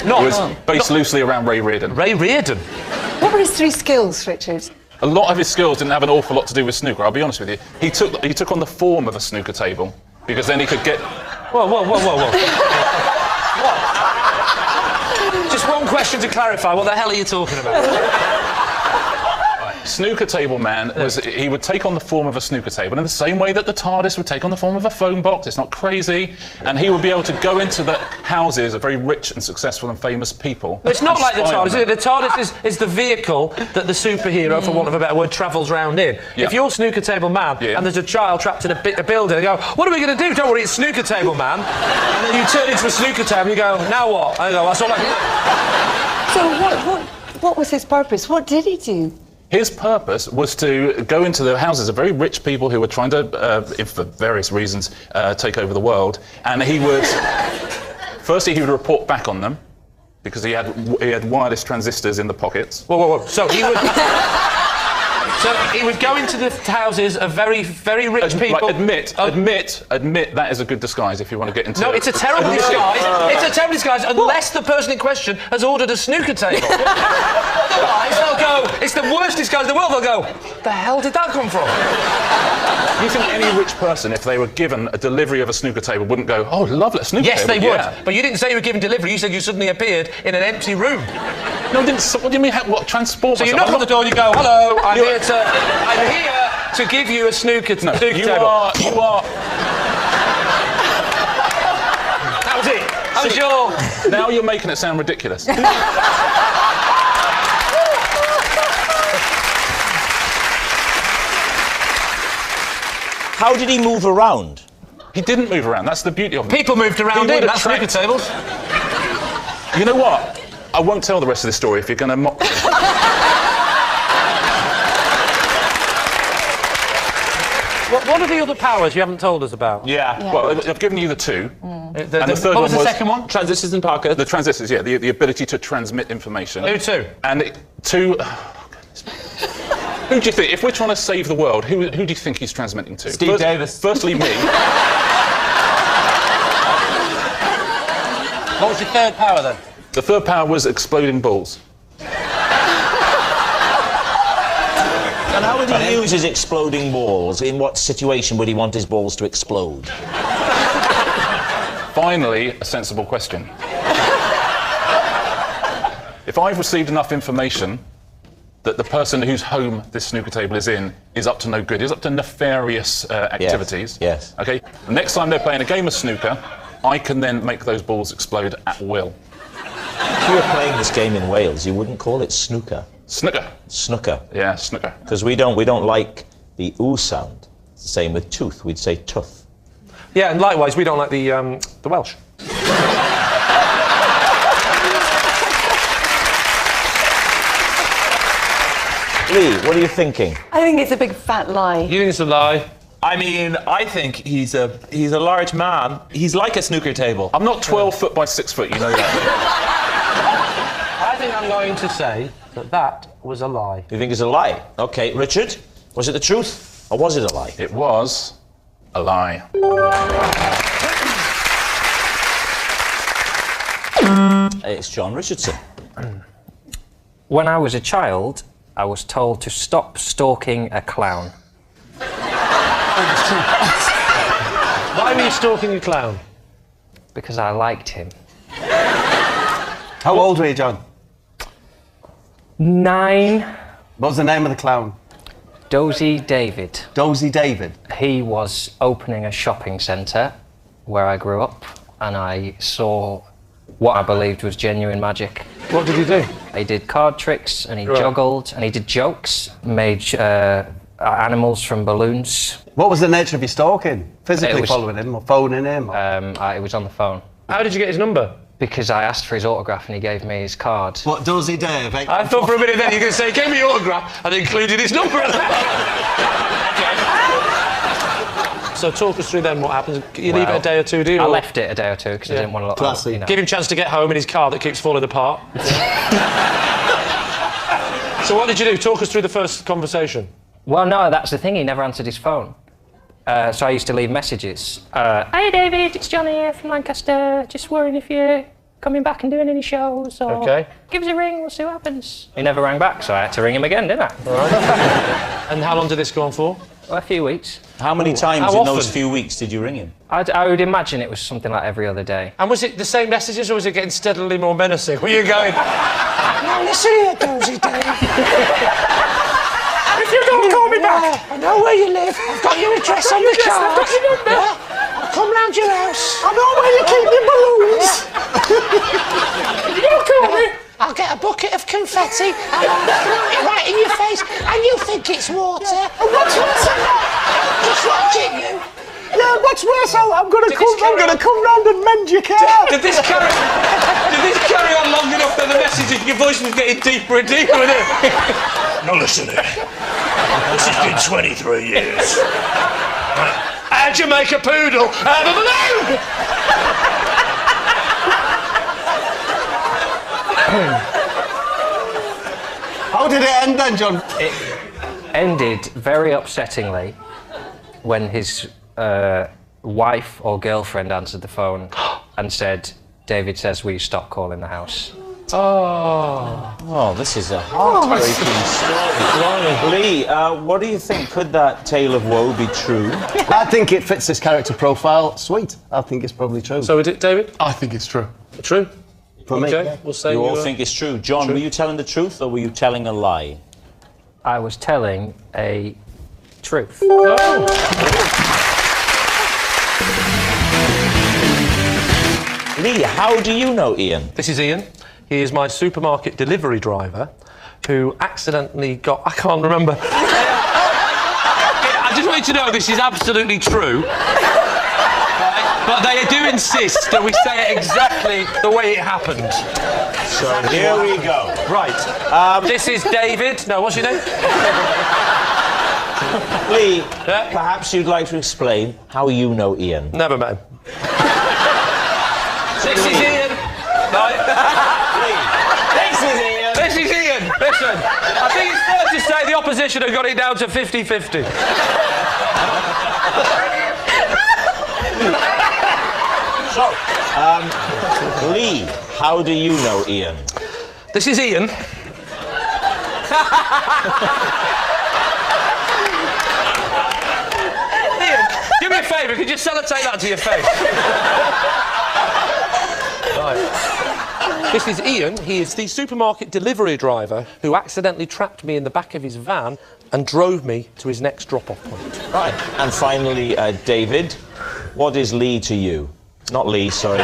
No. It was based loosely around Ray Reardon. Ray Reardon? What were his 3 skills, Richard? A lot of his skills didn't have an awful lot to do with snooker, I'll be honest with you. He took on the form of a snooker table, because then he could get... Whoa. What? Just one question to clarify. What the hell are you talking about? Snooker Table Man he would take on the form of a snooker table in the same way that the TARDIS would take on the form of a phone box. It's not crazy. And he would be able to go into the houses of very rich and successful and famous people. It's not like the spy on TARDIS, is it? The TARDIS is the vehicle that the superhero, for want of a better word, travels round in. Yeah. If you're Snooker Table Man and there's a child trapped in a building, they go, what are we going to do? Don't worry, it's Snooker Table Man. And then you turn into a snooker table and you go, now what? I go, that's all I can do. So what was his purpose? What did he do? His purpose was to go into the houses of very rich people who were trying to, for various reasons, take over the world. And he would... Firstly, he would report back on them, because he had wireless transistors in the pockets. Whoa. So he would... So he would go into the houses of very, very rich people... Admit that is a good disguise if you want to get into... No, it's a terrible disguise. It's a terrible disguise unless the person in question has ordered a snooker table. Otherwise, they'll go, it's the worst disguise in the world. They'll go, the hell did that come from? You think any rich person, if they were given a delivery of a snooker table, wouldn't go, oh, lovely, a snooker yes, table? Yes, they would. Yeah. But you didn't say you were given delivery. You said you suddenly appeared in an empty room. No, I didn't. What do you mean? What transport? So you knock on the door and you go, hello, I'm here to give you a snooker table. You are. That was it. That was your... Now you're making it sound ridiculous. How did he move around? He didn't move around. That's the beauty of it. People moved around in. That's snooker tables. You know what? I won't tell the rest of the story if you're going to mock me. What are the other powers you haven't told us about? Yeah. Well, I've given you the 2. And the third what one was the second one? Transistors in pockets. The transistors, yeah. The ability to transmit information. Who 2? And 2... Who do you think, if we're trying to save the world, who do you think he's transmitting to? Steve Davis. Firstly, me. What was your third power then? The third power was exploding balls. And how would he use his exploding balls? In what situation would he want his balls to explode? Finally, a sensible question. If I've received enough information that the person whose home this snooker table is in is up to no good, is up to nefarious activities. Yes. Okay. The next time they're playing a game of snooker, I can then make those balls explode at will. If you were playing this game in Wales, you wouldn't call it snooker. Snooker. Snooker. Yeah, snooker. Because we don't like the ooh sound. It's the same with tooth. We'd say tooth. Yeah, and likewise, we don't like the Welsh. Lee, what are you thinking? I think it's a big fat lie. You think it's a lie? I mean, I think he's a large man. He's like a snooker table. I'm not 12 foot by 6 foot, you know that. I think I'm going to say that was a lie. You think it's a lie? OK, Richard, was it the truth or was it a lie? It was a lie. It's John Richardson. When I was a child, I was told to stop stalking a clown. Why were you stalking a clown? Because I liked him. How old were you, John? 9. What was the name of the clown? Dozy David. Dozy David? He was opening a shopping centre where I grew up, and I saw what I believed was genuine magic. What did he do? He did card tricks, and he juggled, and he did jokes, made animals from balloons. What was the nature of your stalking? Physically following him or phoning him? It was on the phone. How did you get his number? Because I asked for his autograph and he gave me his card. What, Dozy Dave? I thought for a minute then you were going to say, give me your autograph, and included his number. So talk us through then what happens. You leave it a day or two, do you? I left it a day or two because I didn't want to look. Classy. Give him a chance to get home in his car that keeps falling apart. So what did you do? Talk us through the first conversation. Well, no, that's the thing. He never answered his phone. So I used to leave messages. Hey, David, it's Johnny here from Lancaster. Just wondering if you're coming back and doing any shows, or give us a ring, we'll see what happens. He never rang back, so I had to ring him again, didn't I? Right. And how long did this go on for? Well, a few weeks. How many times in those few weeks did you ring him? I would imagine it was something like every other day. And was it the same messages, or was it getting steadily more menacing? Were you going, now listen here, Dozy Dave. If you don't call me back, I know where you live. I've got your address on the card. I've got your number. I'll come round your house. I know where you keep your balloons. If you don't call me, I'll get a bucket of confetti and I'll throw it right in your face, and you think it's water. And what's worse than that? Just watching you. Yeah, what's worse? I'm gonna come round and mend your car. Did this carry on long enough that the message, your voice was getting deeper and deeper with it? Now listen here. This has been 23 years. How'd you make a poodle out of a balloon? How did it end then, John? It ended very upsettingly when his wife or girlfriend answered the phone and said, David says, will you stop calling the house? Oh, this is a heartbreaking story. Lee, what do you think? Could that tale of woe be true? I think it fits this character profile. Sweet. I think it's probably true. So is it, David? I think it's true. True? For me, okay, we'll say you all think it's true. John, were you telling the truth or were you telling a lie? I was telling a truth. Lee, how do you know Ian? This is Ian. He is my supermarket delivery driver who accidentally got... I can't remember. I just want you to know this is absolutely true. But they do insist that we say it exactly the way it happened. So here we go. Right. This is David. No, what's your name? Lee, perhaps you'd like to explain how you know Ian. Never met him. This is Ian. Right. This is Ian. This is Ian. Listen, I think it's fair to say the opposition have got it down to 50-50. So, Lee, how do you know Ian? This is Ian. Ian, do me a favour, could you sellotape that to your face? Right. This is Ian. He is the supermarket delivery driver who accidentally trapped me in the back of his van and drove me to his next drop-off point. Right. And finally, David, what is Lee to you? Not Lee, sorry.